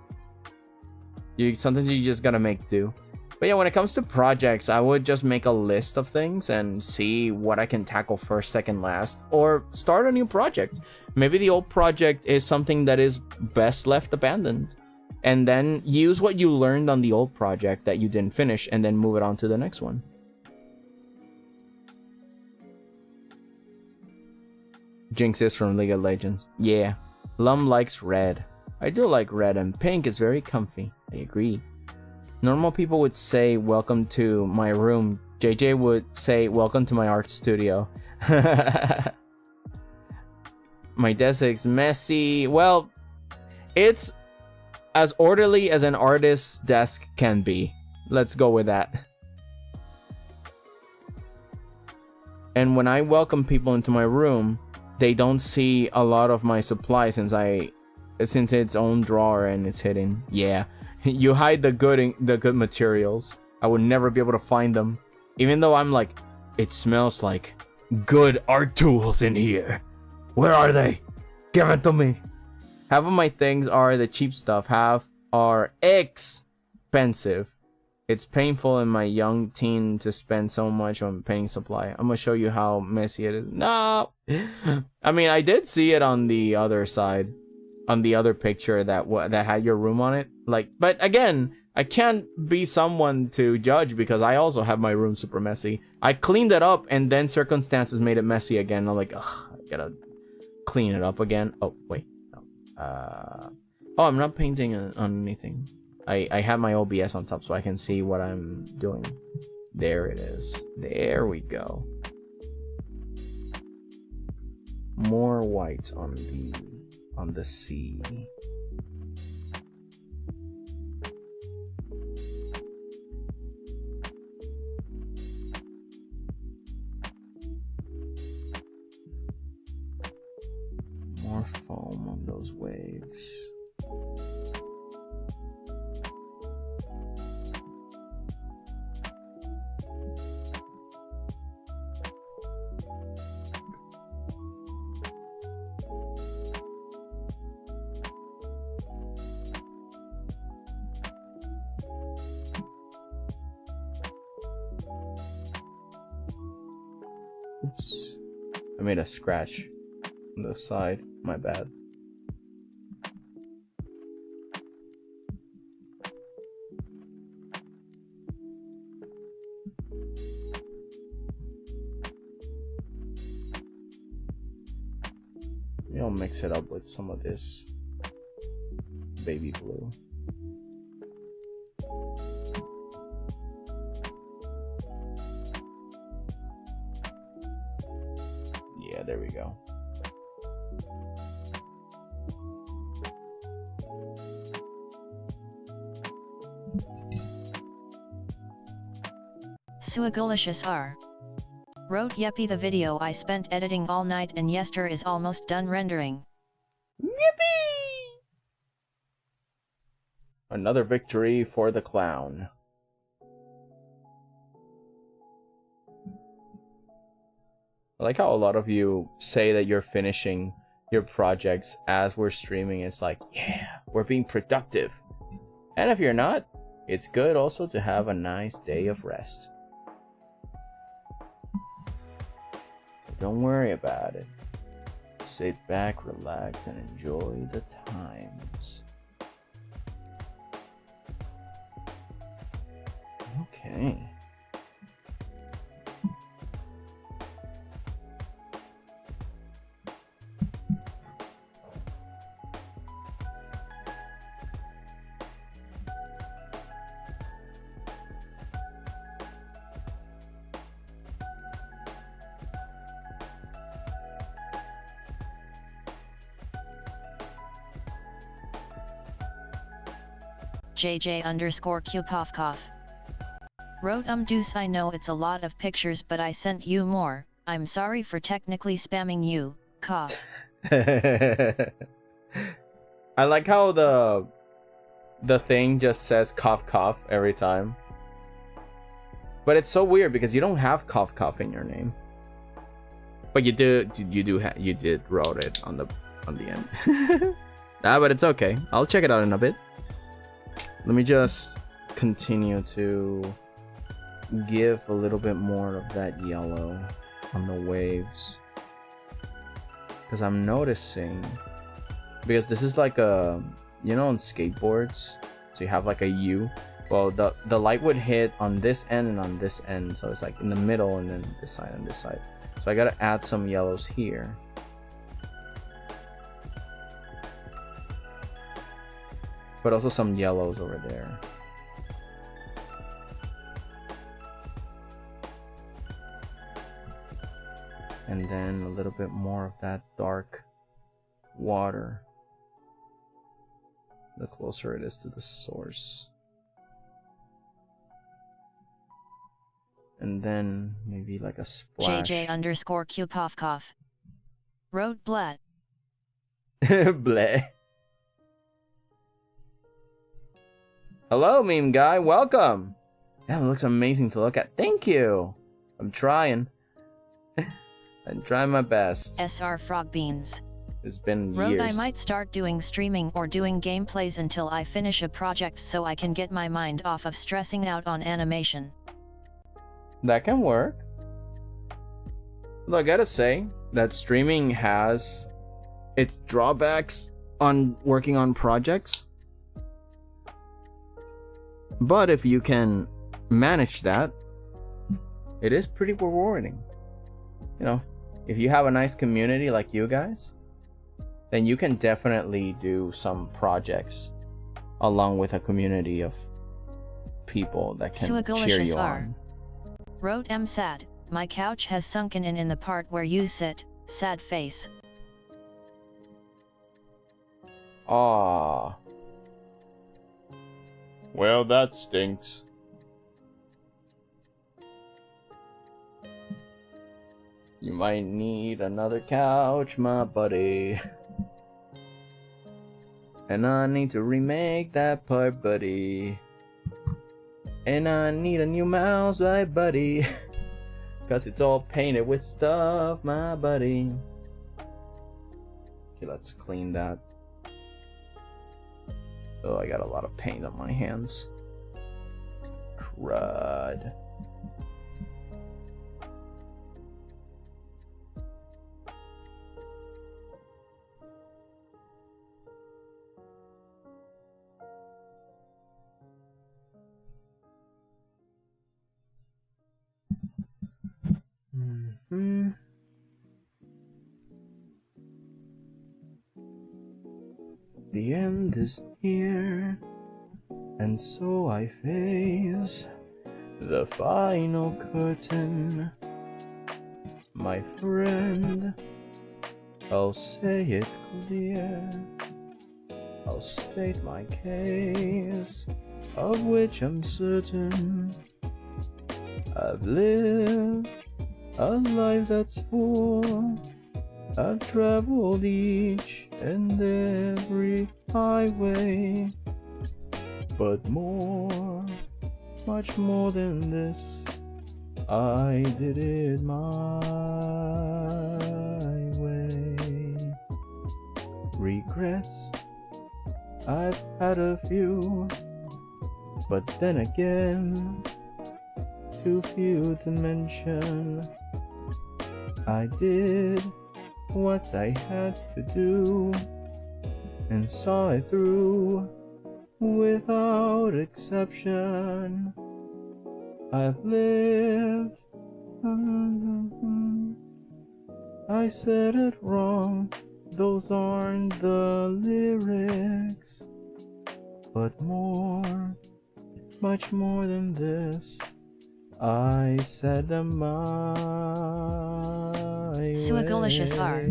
Sometimes you just gotta make do. But yeah, when it comes to projects, I would just make a list of things and see what I can tackle first, second, last, or start a new project. Maybe the old project is something that is best left abandoned. And then use what you learned on the old project that you didn't finish and then move it on to the next one. Jinx is from League of Legends. Yeah. Lum likes red. I do like red, and pink is very comfy. I agree. Normal people would say welcome to my room. JJ would say welcome to my art studio. My desk is messy. Well, it's as orderly as an artist's desk can be. Let's go with that. And when I welcome people into my room, they don't see a lot of my supplies since it's its own drawer and it's hidden. Yeah, you hide the good materials. I would never be able to find them, even though I'm like, it smells like good art tools in here. Where are they? Give it to me. Half of my things are the cheap stuff. Half are expensive. It's painful in my young teen to spend so much on painting supply. I'm gonna show you how messy it is. No! I mean, I did see it on the other side. on the other picture that had your room on it. Like, but again, I can't be someone to judge because I also have my room super messy. I cleaned it up and then circumstances made it messy again. I'm like, ugh, I gotta clean it up again. Oh, wait. No. Oh, I'm not painting on anything. I have my OBS on top so I can see what I'm doing. There it is. There we go. More white on the sea. More foam on those waves. Oops. I made a scratch on the side. My bad. Maybe I'll mix it up with some of this baby blue. Yeah, there we go. 𝐒𝐭𝐫𝐚𝐦 R. Wrote Yeppy, the video I spent editing all night and yester is almost done rendering. Yippee! Another victory for the clown. I like how a lot of you say that you're finishing your projects as we're streaming. It's like, yeah, we're being productive. And if you're not, it's good also to have a nice day of rest. So don't worry about it. Sit back, relax, and enjoy the times. Okay. JJ_Q_POFCOF. Wrote Deuce, I know it's a lot of pictures but I sent you more. I'm sorry for technically spamming you, cough. I like how the thing just says cough cough every time. But it's so weird because you don't have cough cough in your name. But you did wrote it on the end. But it's okay. I'll check it out in a bit. Let me just continue to give a little bit more of that yellow on the waves. Because I'm noticing, because this is like a, you know, on skateboards, so you have like a U. Well, the light would hit on this end and on this end, so it's like in the middle and then this side and this side. So I gotta add some yellows here. But also some yellows over there. And then a little bit more of that dark water the closer it is to the source. And then maybe like a splash. JJ_Q_POFCOF. Wrote Blat. Bleh. Hello, meme guy. Welcome. Yeah, it looks amazing to look at. Thank you. I'm trying. I'm trying my best. SR Frog Beans. It's been Wrote, years. I might start doing streaming or doing gameplays until I finish a project so I can get my mind off of stressing out on animation. That can work. Look, I gotta say that streaming has its drawbacks on working on projects. But if you can manage that, it is pretty rewarding. You know, if you have a nice community like you guys, then you can definitely do some projects along with a community of people that can cheer you on. Wrote M sad, my couch has sunken in the part where you sit, sad face. Ah. Well, that stinks. You might need another couch, my buddy. And I need to remake that part, buddy. And I need a new mouse, right, buddy? Cause it's all painted with stuff, my buddy. Okay, let's clean that. Oh, I got a lot of paint on my hands. Crud. The end is near, and so I face the final curtain. My friend, I'll say it clear. I'll state my case, of which I'm certain. I've lived a life that's full. I've traveled each and every highway, but more, much more than this, I did it my way. Regrets, I've had a few, but then again, too few to mention. I did what I had to do and saw it through without exception. I've lived. I said it wrong, those aren't the lyrics, but more, much more than this, I said them my 𝐒𝐭𝐫𝐚𝐦 R.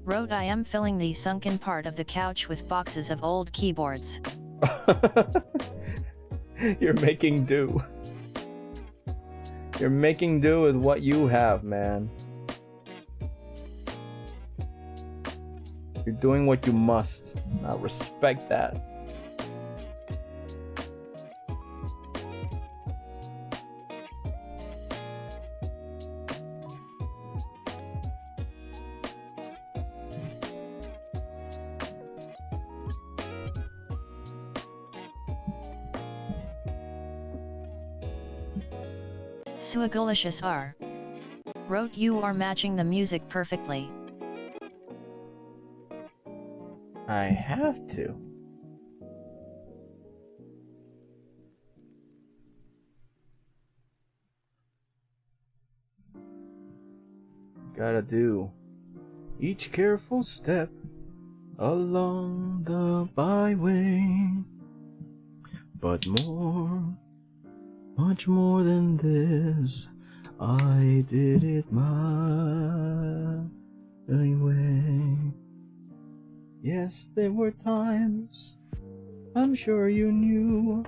Wrote I am filling the sunken part of the couch with boxes of old keyboards. You're making do. You're making do with what you have, man. You're doing what you must. I respect that. 𝐒𝐭𝐫𝐚𝐦 R. Wrote you are matching the music perfectly. I have to. Gotta do each careful step along the byway, but more, much more than this, I did it my way. Yes, there were times, I'm sure you knew,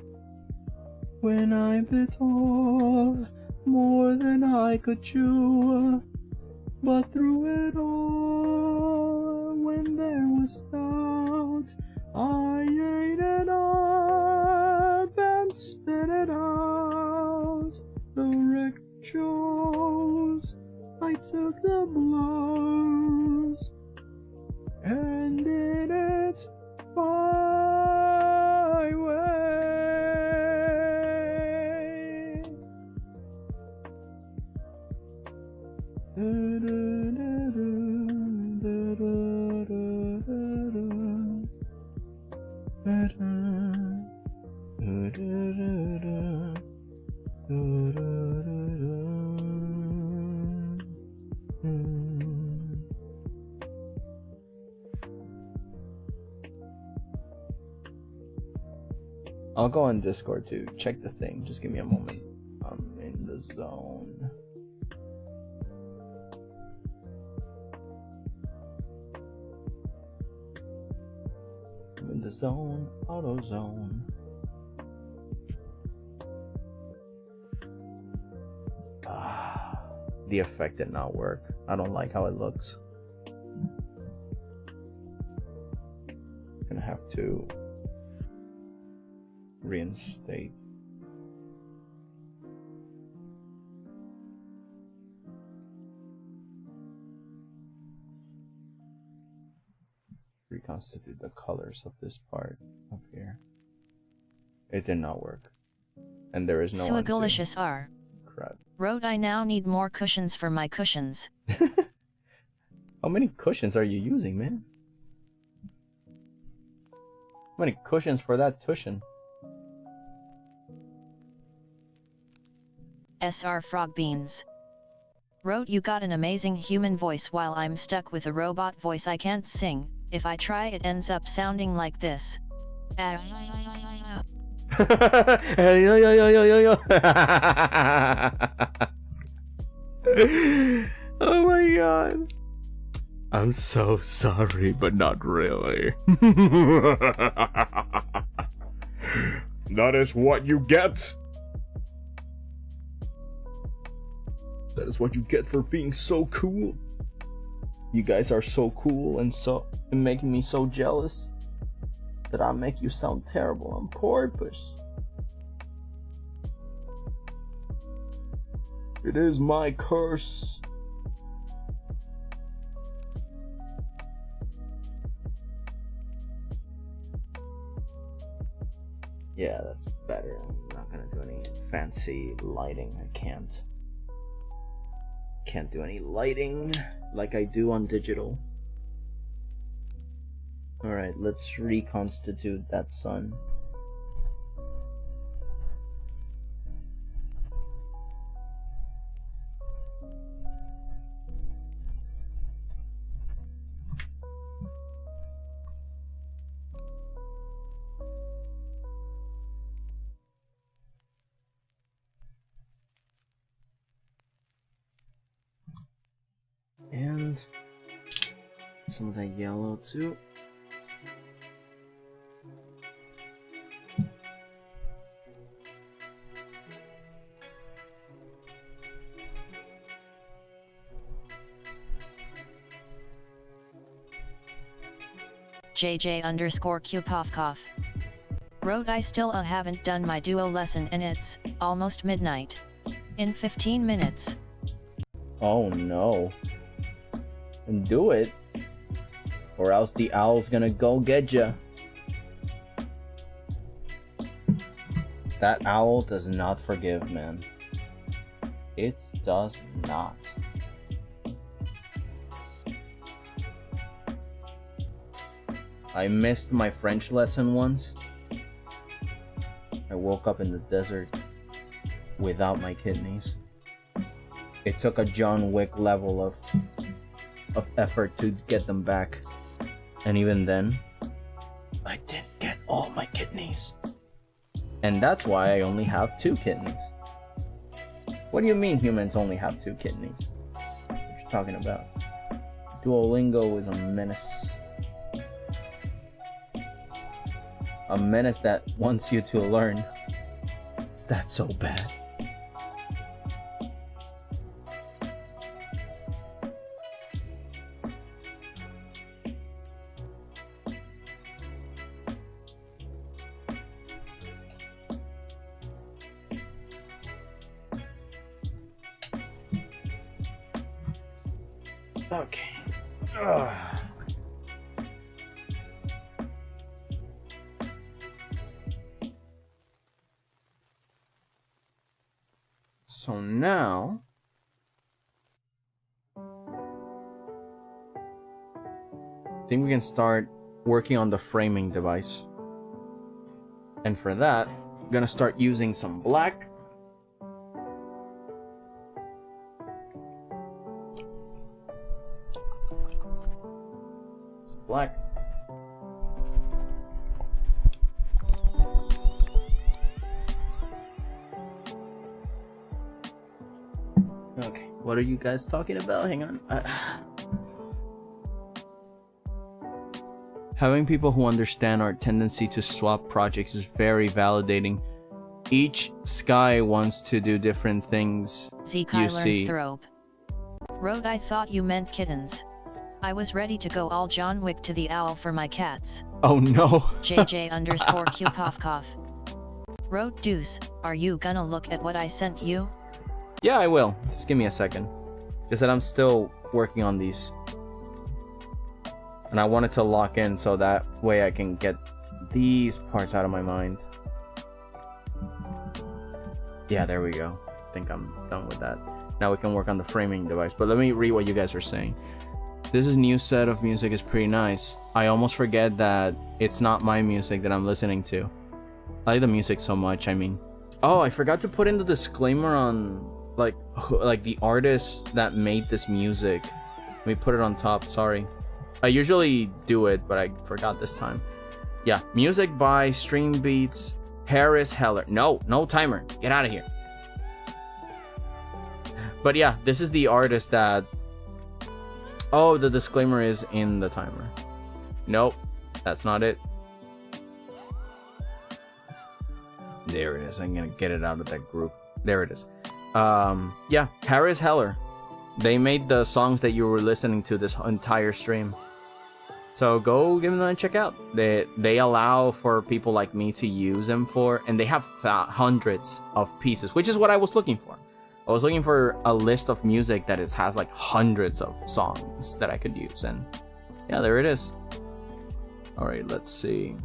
when I bit off more than I could chew. But through it all, when there was doubt, I ate it up and spit it out. The wreck shows I took the blows and did it my way. I'll go on Discord to check the thing. Just give me a moment. I'm in the zone. I'm in the zone, auto zone. The effect did not work. I don't like how it looks. Gonna have to reinstate. Reconstitute the colors of this part up here. It did not work. And there is no 𝐒𝐭𝐫𝐞𝐚𝐦 R. Crap. Wrote I now need more cushions for my cushions. How many cushions are you using, man? How many cushions for that cushion? SR Frog Beans. Wrote you got an amazing human voice while I'm stuck with a robot voice I can't sing. If I try it ends up sounding like this. Oh my god. I'm so sorry, but not really. That is what you get. That is what you get for being so cool. You guys are so cool and making me so jealous that I make you sound terrible on purpose. It is my curse. Yeah, that's better. I'm not gonna do any fancy lighting. I can't do any lighting like I do on digital. Alright, let's reconstitute that sun. And some of that yellow too. JJ_Q_Cough. Wrote I still haven't done my duo lesson and it's almost midnight. In 15 minutes. Oh no. And do it, or else the owl's gonna go get ya. That owl does not forgive, man. It does not. I missed my French lesson once. I woke up in the desert without my kidneys. It took a John Wick level of effort to get them back, and even then I didn't get all my kidneys, and that's why I only have 2 kidneys. What do you mean humans only have 2 kidneys? What you talking about? Duolingo is a menace. A menace that wants you to learn. Is that so bad? Okay. So now I think we can start working on the framing device. And for that, I'm gonna start using some black. Black. Okay, what are you guys talking about? Hang on. Having people who understand our tendency to swap projects is very validating. Each Sky wants to do different things. 𝐒𝐭𝐫𝐚𝐦 wrote, I thought you meant kittens. I was ready to go all John Wick to the owl for my cats. Oh no. JJ_𝐿_QPOFCOF wrote, Deuce, are you gonna look at what I sent you? Yeah, I will. Just give me a second. Just that I'm still working on these. And I wanted to lock in so that way I can get these parts out of my mind. Yeah, there we go. I think I'm done with that. Now we can work on the framing device. But let me read what you guys are saying. This new set of music is pretty nice. I almost forget that it's not my music that I'm listening to. I like the music so much, I mean. Oh, I forgot to put in the disclaimer on like the artist that made this music. Let me put it on top, sorry. I usually do it, but I forgot this time. Yeah, music by Stream Beats, Harris Heller. No timer. Get out of here. But yeah, this is the artist that... Oh, the disclaimer is in the timer. Nope, that's not it. There it is. I'm gonna get it out of that group. There it is. Yeah, Harris Heller. They made the songs that you were listening to this entire stream. So go give them a check out. They allow for people like me to use them for, and they have hundreds of pieces, which is what I was looking for. I was looking for a list of music that has like hundreds of songs that I could use, and yeah, there it is. All right, let's see.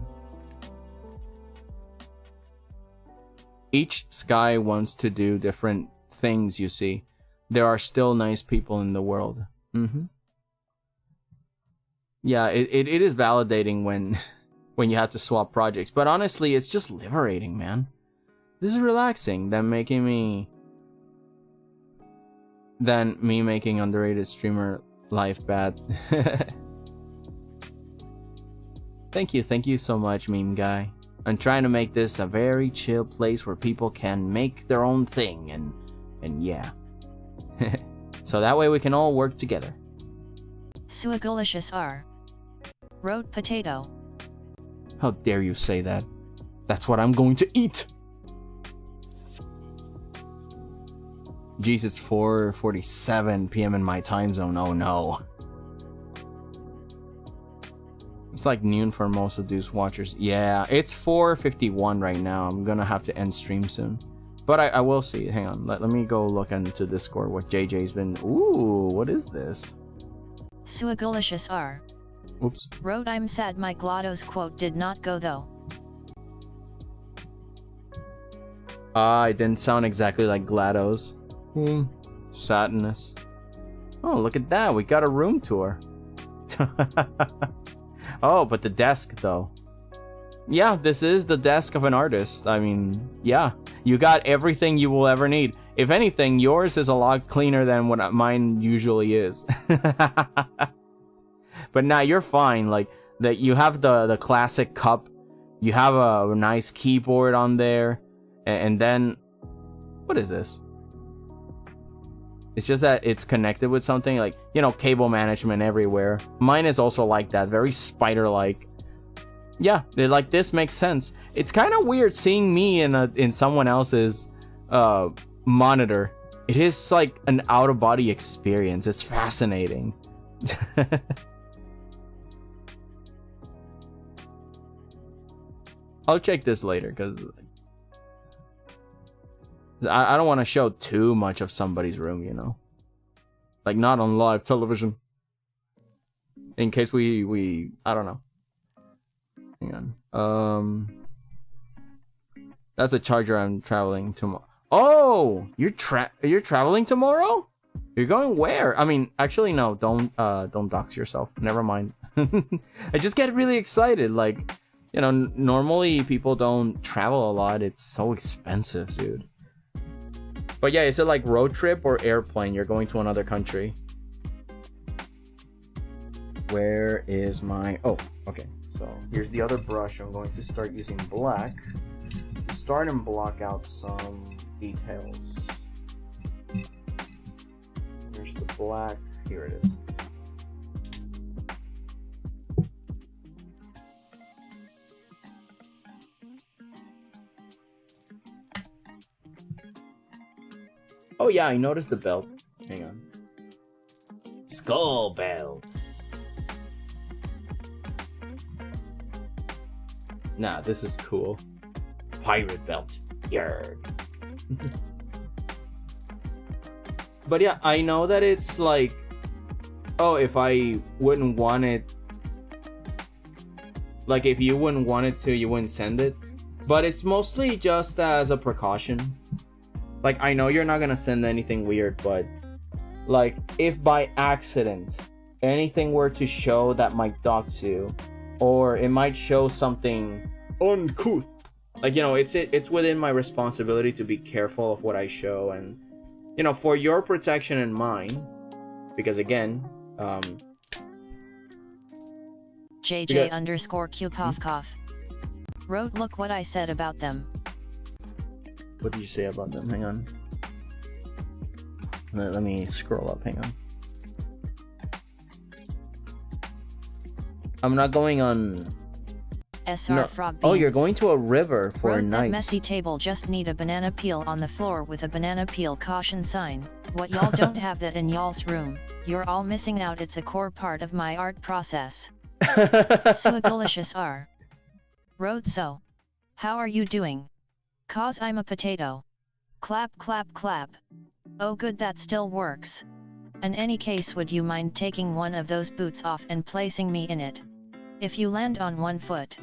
Each Sky wants to do different things, you see. There are still nice people in the world. Yeah, it is validating when you have to swap projects, but honestly, it's just liberating, man. This is relaxing than me making underrated streamer life bad. Thank you so much, meme guy. I'm trying to make this a very chill place where people can make their own thing, and yeah. So that way we can all work together. 𝐒𝐭𝐫𝐚𝐦 wrote, potato. How dare you say that? That's what I'm going to eat! Jeez, it's 4:47 p.m. in my time zone. Oh no. It's like noon for most of these watchers. Yeah, it's 4:51 right now. I'm gonna have to end stream soon. But I will see. Hang on. Let me go look into Discord what JJ's been... Ooh, what is this? 𝐒𝐭𝐫𝐚𝐦 Oops. wrote, I'm sad my GLaDOS quote did not go though. It didn't sound exactly like GLaDOS. Sadness. Oh, look at that. We got a room tour. Oh, but the desk though. Yeah, this is the desk of an artist. I mean, yeah. You got everything you will ever need. If anything, yours is a lot cleaner than what mine usually is. But now you're fine. Like, that you have the classic cup. You have a nice keyboard on there. And then... What is this? It's just that it's connected with something, like, you know, cable management everywhere. Mine is also like that, very spider-like. Yeah, like, this makes sense. It's kind of weird seeing me in someone else's monitor. It is like an out-of-body experience. It's fascinating. I'll check this later, because I don't want to show too much of somebody's room, you know? Like, not on live television. In case we I don't know. Hang on. That's a charger. I'm traveling tomorrow. Oh! You're traveling tomorrow? You're going where? I mean, actually, no. Don't dox yourself. Never mind. I just get really excited. Like, You know, normally people don't travel a lot. It's so expensive, dude. But yeah, is it like road trip or airplane? You're going to another country. Where is my... Oh, okay. So here's the other brush. I'm going to start using black to start and block out some details. Here's the black. Here it is. Oh yeah, I noticed the belt. Hang on. Skull belt. Nah, this is cool. Pirate belt. Yarg. But yeah, I know that it's like, oh, if I wouldn't want it, like if you wouldn't want it to, you wouldn't send it. But it's mostly just as a precaution. Like, I know you're not gonna send anything weird, but like if by accident anything were to show that might dox you, or it might show something uncouth, like, you know, it's within my responsibility to be careful of what I show, and you know, for your protection and mine, because again, JJ_Q_cough. Wrote, look what I said about them. What did you say about them? Hang on. Let me scroll up. Hang on. I'm not going on... SR No. Frog Beans. Oh, you're going to a river for a Wrote, that night. messy table just need a banana peel on the floor with a banana peel caution sign. What y'all don't have that in y'all's room. You're all missing out. It's a core part of my art process. So delicious are. Wrote, so how are you doing? 'Cause I'm a potato. Clap clap clap. Oh good, that still works. In any case, would you mind taking one of those boots off and placing me in it? If you land on one foot.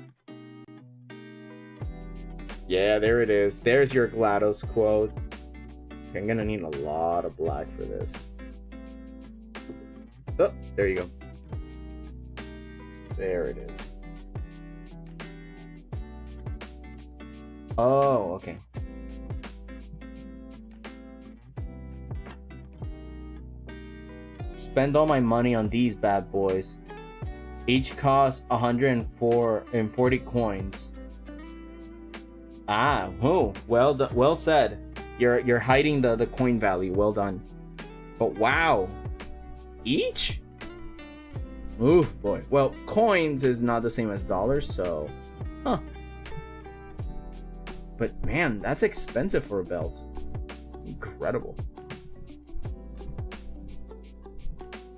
Yeah, there it is. There's your GLaDOS quote. I'm gonna need a lot of black for this. Oh, there you go. There it is. Oh, okay. Spend all my money on these bad boys. Each cost 140 coins. Ah, whoa, well said. You're hiding the coin value. Well done. But wow, each? Oof, boy. Well, coins is not the same as dollars, so, huh. But man, that's expensive for a belt. Incredible.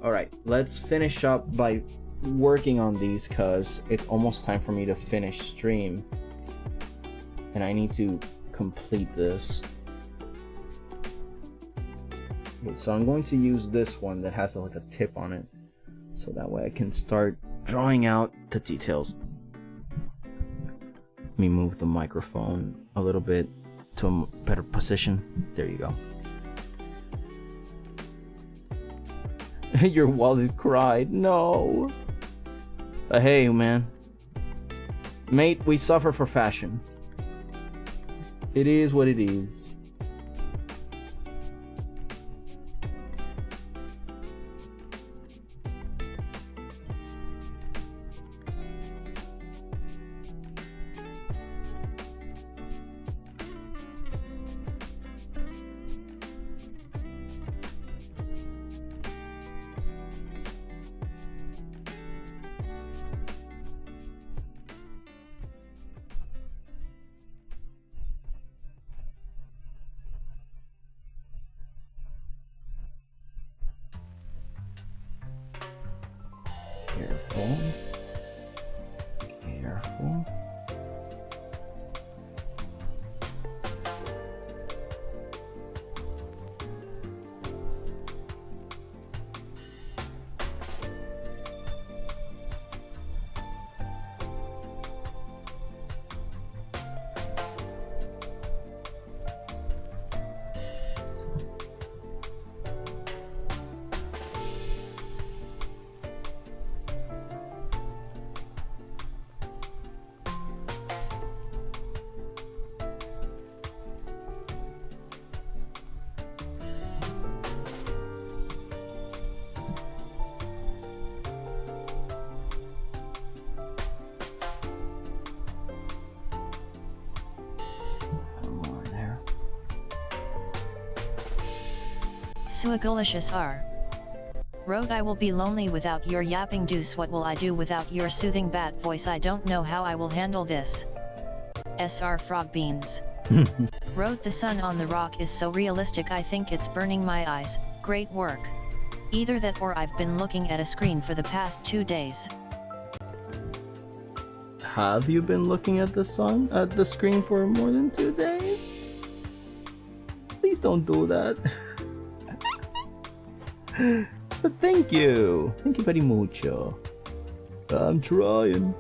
All right, let's finish up by working on these, because it's almost time for me to finish stream. And I need to complete this. Okay, so I'm going to use this one that has like a tip on it, so that way I can start drawing out the details. Let me move the microphone a little bit to a better position. There you go. Your wallet cried. No. Hey, man. Mate, we suffer for fashion. It is what it is. Careful. Careful. 𝐒𝐭𝐫𝐚𝐦 R. Wrote, I will be lonely without your yapping deuce. What will I do without your soothing bat voice? I don't know how I will handle this. SR Frog Beans. Wrote, the sun on the rock is so realistic, I think it's burning my eyes. Great work. Either that or I've been looking at a screen for the past 2 days. Have you been looking at the screen for more than 2 days? Please don't do that. But thank you very mucho. I'm trying.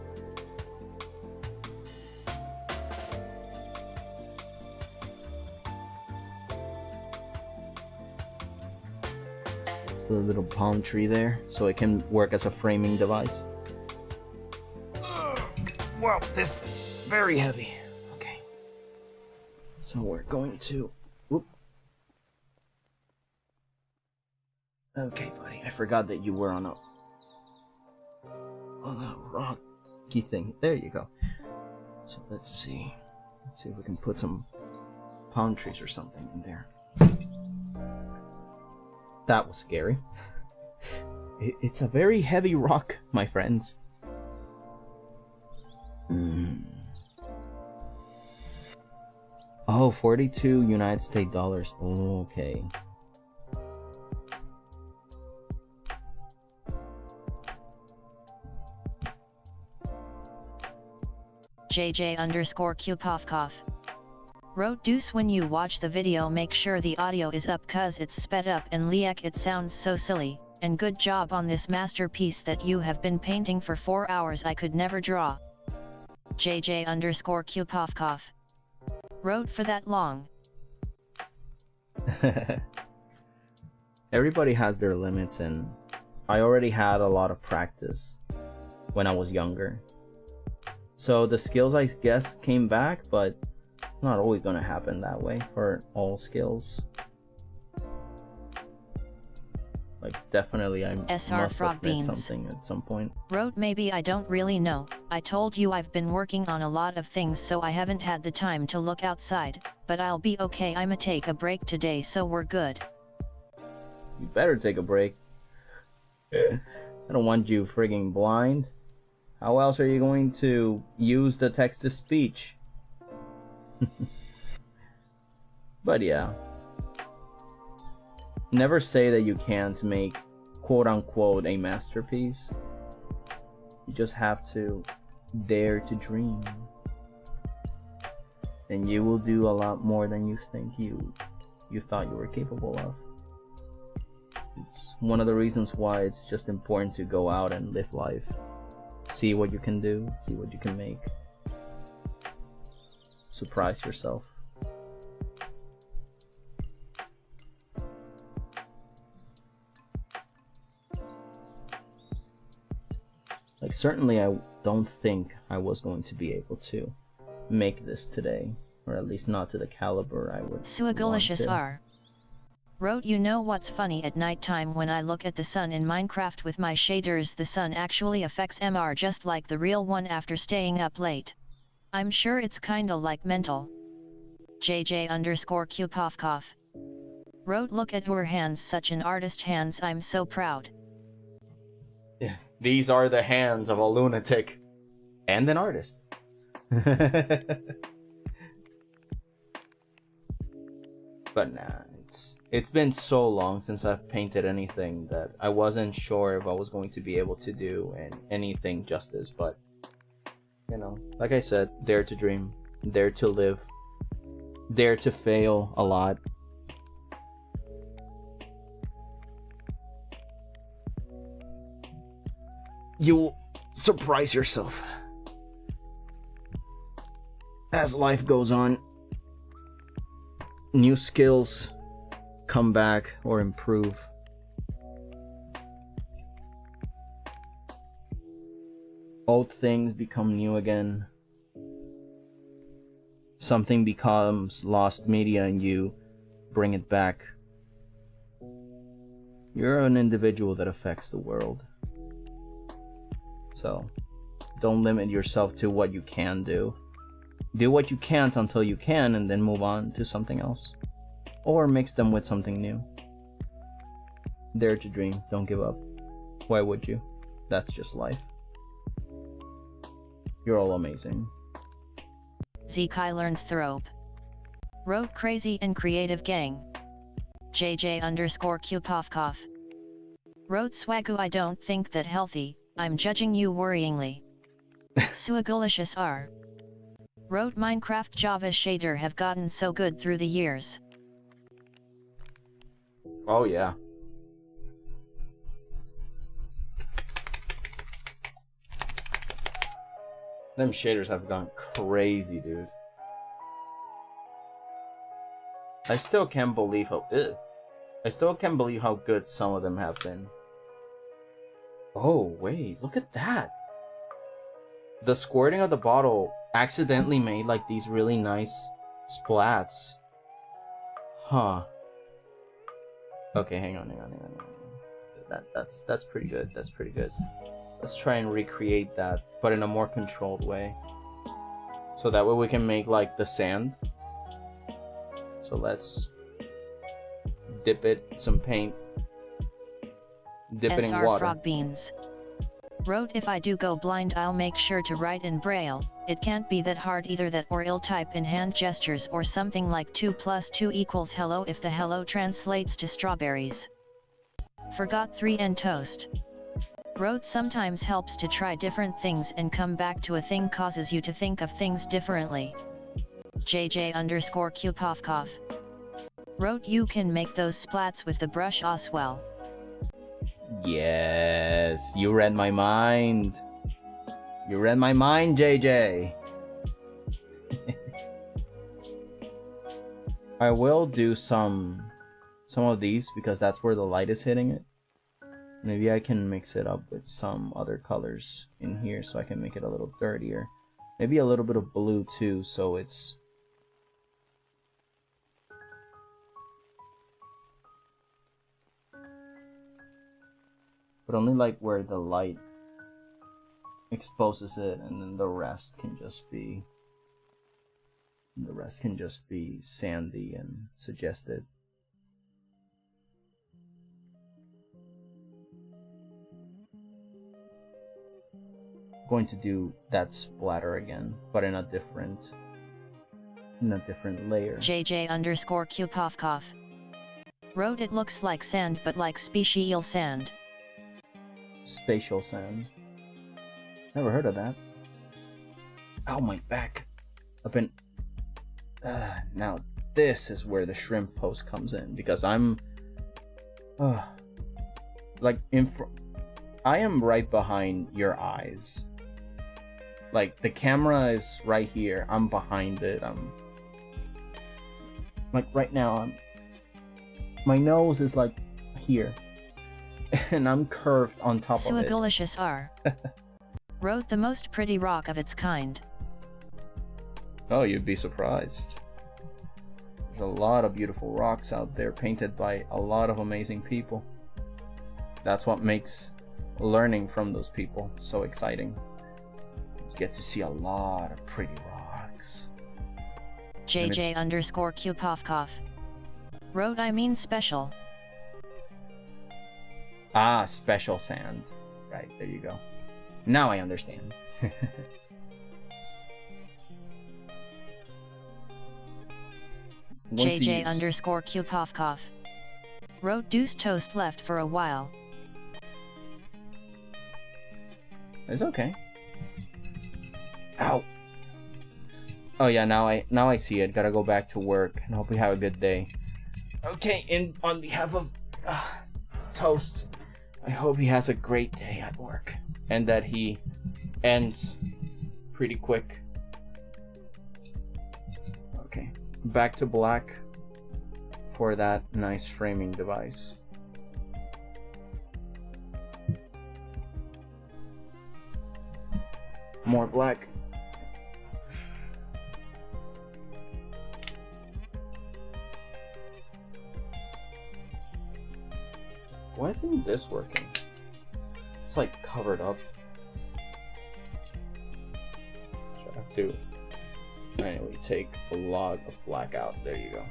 A little palm tree there, so it can work as a framing device. Wow, this is very heavy. Okay, so we're going to. Whoop. Okay, buddy, I forgot that you were on a rocky thing. There you go. So let's see if we can put some palm trees or something in there. That was scary. It's a very heavy rock, my friends. Oh, 42 United States dollars. Okay. JJ_𝐿𝐭𝐫𝐞𝐫. Wrote, deuce, when you watch the video make sure the audio is up cause it's sped up and liek it sounds so silly, and good job on this masterpiece that you have been painting for 4 hours. I could never draw. JJ_𝐿𝐭𝐫𝐞𝐫. Wrote, for that long. Everybody has their limits, and I already had a lot of practice when I was younger. So the skills, I guess, came back, but it's not always gonna happen that way for all skills. Like, definitely I must have missed something at some point. Wrote, maybe, I don't really know. I told you I've been working on a lot of things, so I haven't had the time to look outside, but I'll be okay. I'ma take a break today, so we're good. You better take a break. I don't want you frigging blind. How else are you going to use the text-to-speech? But yeah. Never say that you can't make quote-unquote a masterpiece. You just have to dare to dream. And you will do a lot more than you think you thought you were capable of. It's one of the reasons why it's just important to go out and live life. See what you can do, see what you can make. Surprise yourself. Like, certainly I don't think I was going to be able to make this today, or at least not to the caliber I would 𝐒𝐭𝐫𝐚𝐦 R. Wrote, you know what's funny? At night time when I look at the sun in Minecraft with my shaders, the sun actually affects MR just like the real one after staying up late. I'm sure it's kinda like mental. JJ_𝐿𝐭𝐫𝐞𝐫. Wrote, look at your hands, such an artist hands, I'm so proud. Yeah, these are the hands of a lunatic and an artist. But nah, it's been so long since I've painted anything that I wasn't sure if I was going to be able to do anything justice. But you know, like I said, dare to dream, dare to live, dare to fail a lot. You'll surprise yourself as life goes on. New skills come back or improve. Old things become new again. Something becomes lost media and you bring it back. You're an individual that affects the world. So don't limit yourself to what you can do. Do what you can't until you can, and then move on to something else. Or mix them with something new. Dare to dream. Don't give up. Why would you? That's just life. You're all amazing. 𝐒𝐭𝐫𝐚𝐦. Wrote crazy and creative gang. JJ_𝐄POFKOF. Wrote swagoo. I don't think that healthy. I'm judging you worryingly. 𝐒𝐭𝐫𝐚𝐦. Wrote Minecraft Java shader have gotten so good through the years. Oh yeah. Them shaders have gone crazy, dude. I still can't believe how good some of them have been. Oh wait, look at that. The squirting of the bottle accidentally made like these really nice splats. Huh. Okay, hang on. That's pretty good. That's pretty good. Let's try and recreate that, but in a more controlled way. So that way we can make like the sand. So let's dip it in some paint. Dip it in SR water. Frog Beans. Wrote if I do go blind I'll make sure to write in Braille. It can't be that hard either, that or I'll type in hand gestures or something like 2 + 2 = hello if the hello translates to strawberries. Forgot 3 and toast. Wrote sometimes helps to try different things and come back to a thing, causes you to think of things differently. JJ_𝐄POFKOF. Wrote you can make those splats with the brush as well. Yes, you read my mind. You read my mind, JJ. I will do some of these because that's where the light is hitting it. Maybe I can mix it up with some other colors in here so I can make it a little dirtier. Maybe a little bit of blue too, so it's... But only like where the light exposes it, and then the rest can just be... sandy and suggested. Going to do that splatter again, but in a different layer. JJ_𝐄POFKOF. Wrote it looks like sand but like spatial sand. Spatial sand. Never heard of that. Ow, my back. I've been... now this is where the shrimp pose comes in, because I'm... like in front... I am right behind your eyes. Like, the camera is right here. I'm behind it. I'm... like, right now, my nose is, like, here. And I'm curved on top of it. 𝐒𝐭𝐫𝐚𝐦. Wrote the most pretty rock of its kind. Oh, you'd be surprised. There's a lot of beautiful rocks out there, painted by a lot of amazing people. That's what makes learning from those people so exciting. You get to see a lot of pretty rocks. JJ_𝐄POFKOF. Wrote I mean special. Ah, special sand. Right, there you go. Now I understand. JJ_𝐄POFKOF. Wrote deuce toast left for a while. It's okay. Ow. Oh yeah, now I see it. Gotta go back to work, and hope we have a good day. Okay, and on behalf of Toast, I hope he has a great day at work, and that he ends pretty quick. Okay, back to black for that nice framing device. More black. Why isn't this working? It's like covered up. So I have to manually take a lot of black out. There you go.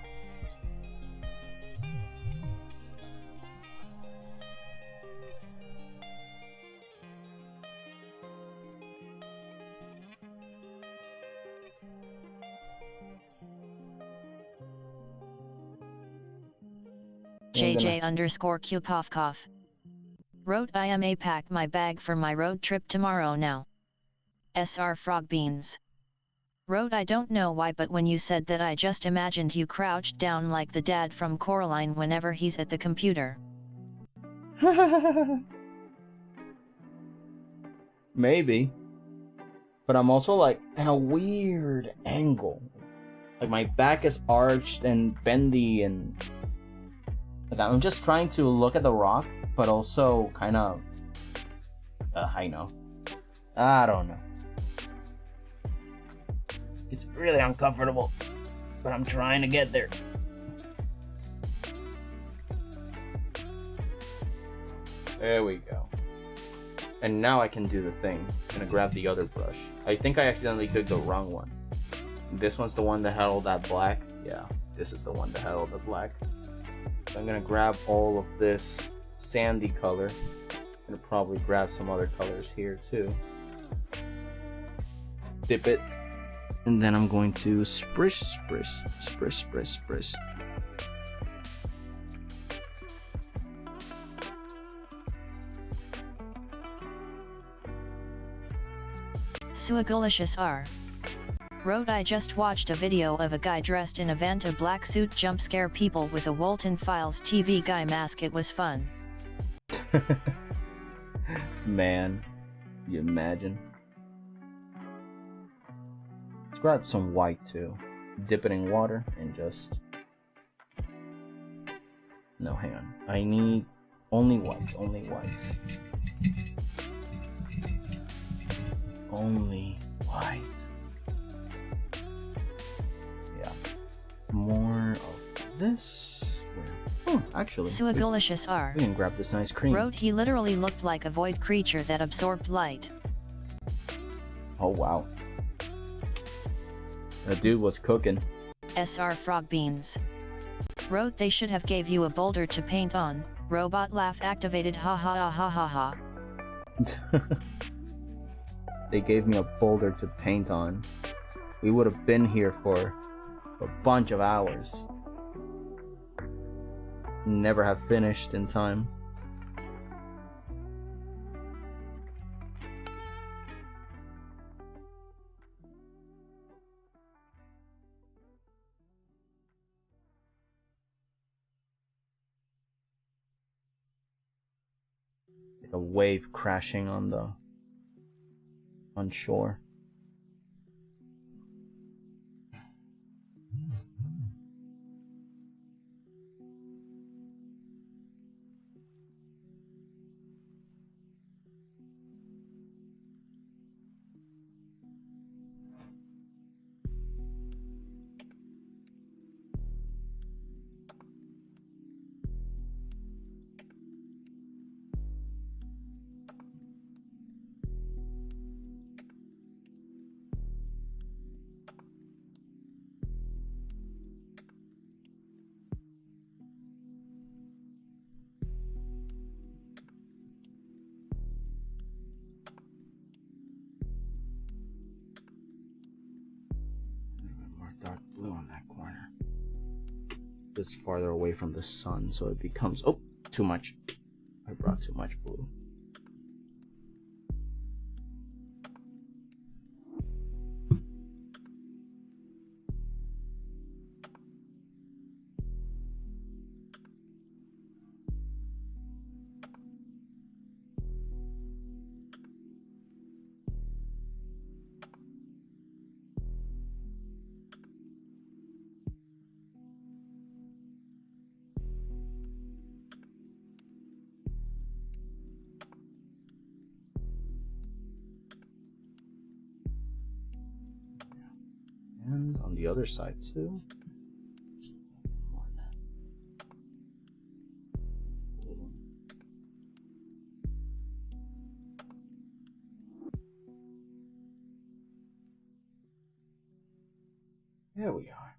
JJ_Q_Cough. Wrote I am a pack my bag for my road trip tomorrow now. SR Frog Beans. Wrote I don't know why, but when you said that I just imagined you crouched down like the dad from Coraline whenever he's at the computer. Maybe. But I'm also like in a weird angle. Like my back is arched and bendy, and like I'm just trying to look at the rock, but also kind of I know. I don't know. It's really uncomfortable, but I'm trying to get there. There we go. And now I can do the thing. I'm gonna grab the other brush. I think I accidentally took the wrong one. This one's the one that had all that black. Yeah, this is the one that had all the black. So I'm gonna grab all of this sandy color. I'm gonna probably grab some other colors here too. Dip it. And then I'm going to spritz. 𝐒𝐭𝐫𝐞𝐚𝐦 R. Wrote I just watched a video of a guy dressed in a Vanta black suit jump scare people with a Walton Files TV guy mask. It was fun. Man, you imagine? Let's grab some white too. Dip it in water and just... No, hang on. I need only white, only white. Only white. Yeah. More of this. Actually, 𝐒𝐭𝐫𝐞𝐚𝐦 R. we can grab this nice cream. Wrote he literally looked like a void creature that absorbed light. Oh wow. That dude was cooking. SR Frog Beans. Wrote they should have gave you a boulder to paint on. Robot laugh activated, ha ha ha ha ha ha. They gave me a boulder to paint on. We would have been here for a bunch of hours. Never have finished in time. Like a wave crashing on shore. Dark blue on that corner. This is farther away from the sun, so it becomes... Oh, too much. I brought too much blue. And on the other side too. Just more of that. There we are.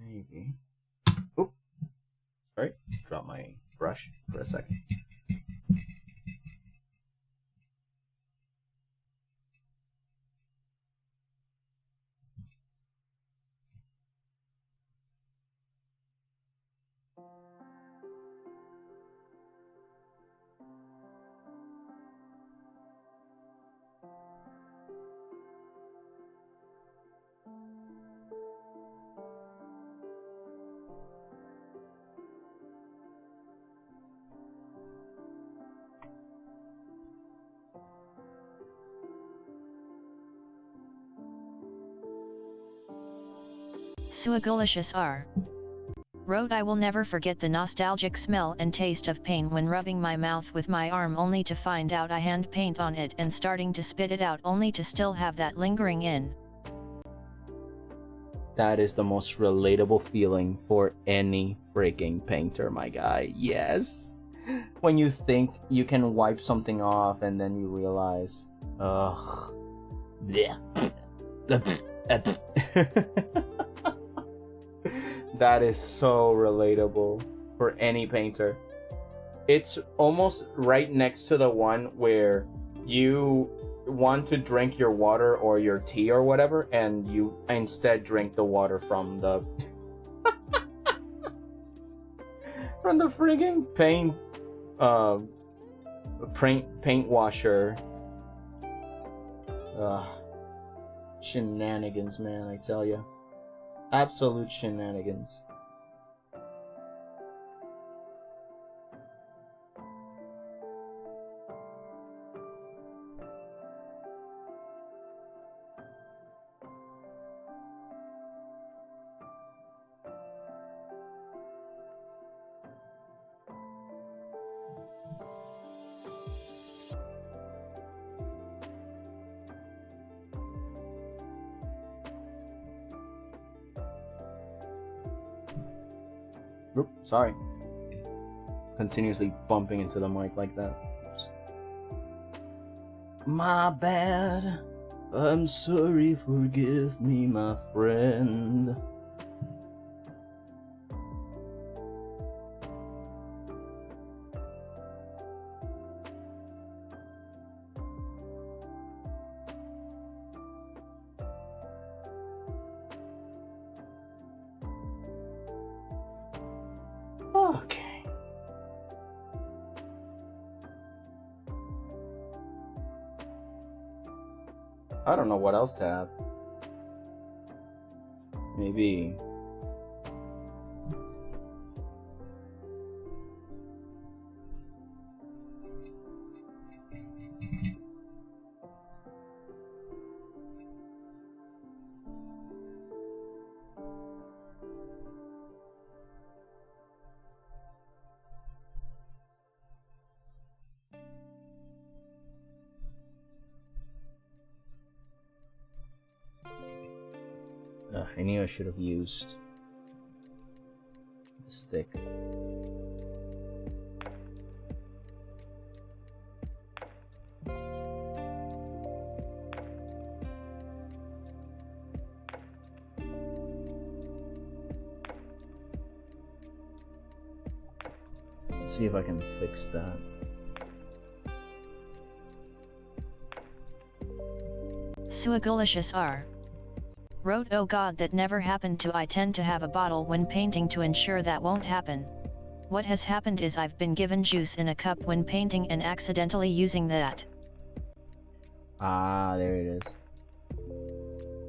Maybe. Oh, sorry. Drop my brush for a second. 𝐒𝐭𝐫𝐚𝐦 R. Wrote, I will never forget the nostalgic smell and taste of pain when rubbing my mouth with my arm only to find out I hand paint on it and starting to spit it out only to still have that lingering in. That is the most relatable feeling for any freaking painter, my guy. Yes. When you think you can wipe something off and then you realize, ugh. That is so relatable for any painter. It's almost right next to the one where you want to drink your water or your tea or whatever, and you instead drink the water from the from the friggin' paint washer. Shenanigans, man, I tell ya. Absolute shenanigans. Oops, sorry. Continuously bumping into the mic like that. Oops. My bad. I'm sorry, forgive me, my friend. Okay. I don't know what else to have. Maybe. I knew I should have used the stick. Let's see if I can fix that. 𝐒𝐭𝐫𝐚𝐦 R. Wrote, oh god, that never happened to I tend to have a bottle when painting to ensure that won't happen. What has happened is I've been given juice in a cup when painting and accidentally using that. Ah, there it is.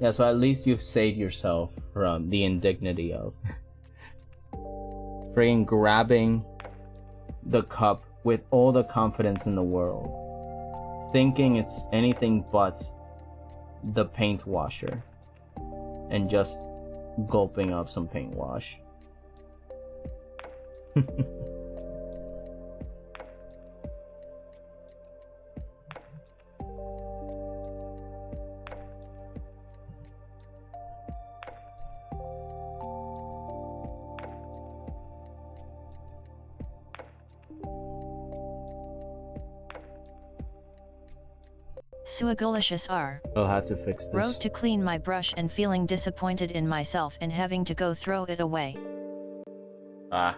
Yeah, so at least you've saved yourself from the indignity of freaking grabbing the cup with all the confidence in the world, thinking it's anything but the paint washer, and just gulping up some paint wash. 𝐒𝐭𝐫𝐚𝐦 R. I'll have to fix this. Wrote, to clean my brush and feeling disappointed in myself and having to go throw it away. Ah.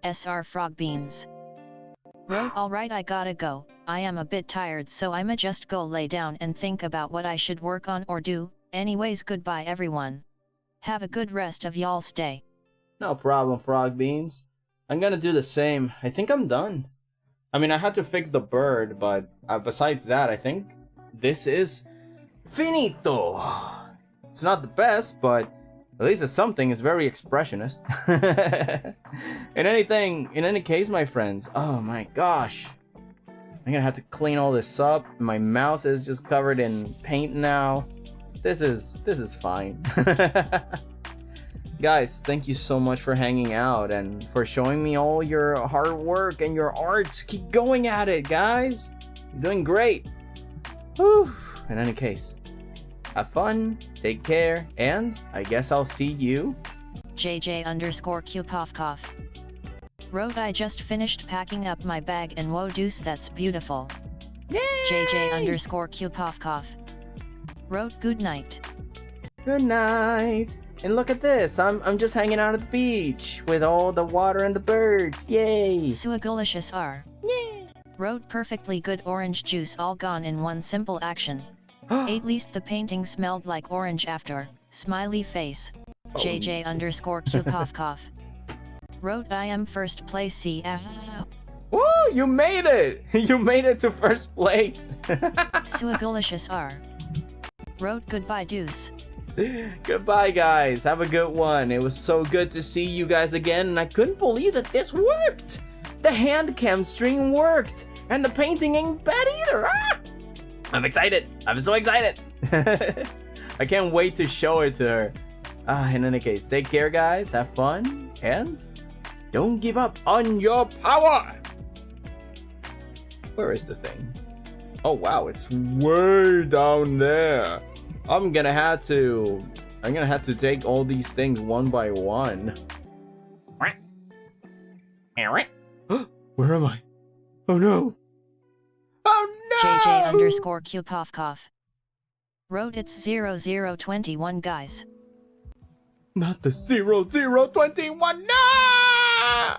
SR Frog Beans. Wrote, alright, I gotta go. I am a bit tired, so I'ma just go lay down and think about what I should work on or do. Anyways, goodbye everyone. Have a good rest of y'all's day. No problem, Frog Beans. I'm gonna do the same. I think I'm done. I mean, I had to fix the bird, but besides that, I think this is finito. It's not the best, but at least it's something. It's very expressionist. In any case, my friends, oh my gosh, I'm gonna have to clean all this up. My mouse is just covered in paint now. This is fine. Guys, thank you so much for hanging out and for showing me all your hard work and your arts. Keep going at it, guys. You're doing great. Whew. In any case, have fun, take care, and I guess I'll see you. JJ_Q_POF. Wrote, I just finished packing up my bag and whoa deuce, that's beautiful. Yay! JJ_Q_POF. Wrote, good night. Good night. And look at this, I'm just hanging out at the beach with all the water and the birds. Yay! 𝐒𝐭𝐫𝐤 R. Yay! Wrote, perfectly good orange juice all gone in one simple action. At least the painting smelled like orange after. Smiley face. Oh. JJ_Q_POF. Wrote, I am first place CF. Woo! You made it! You made it to first place! 𝐒𝐭𝐫𝐤 R. Wrote, goodbye deuce. Goodbye, guys. Have a good one. It was so good to see you guys again, and I couldn't believe that this worked! The hand cam stream worked! And the painting ain't bad either! Ah! I'm excited! I'm so excited! I can't wait to show it to her. In any case, take care, guys. Have fun, and don't give up on your power! Where is the thing? Oh wow, it's way down there. I'm gonna have to take all these things one by one. Where am I? Oh no! Oh no! JJ_Q_POF. Wrote, it's 0021 guys. Not the 0021, no!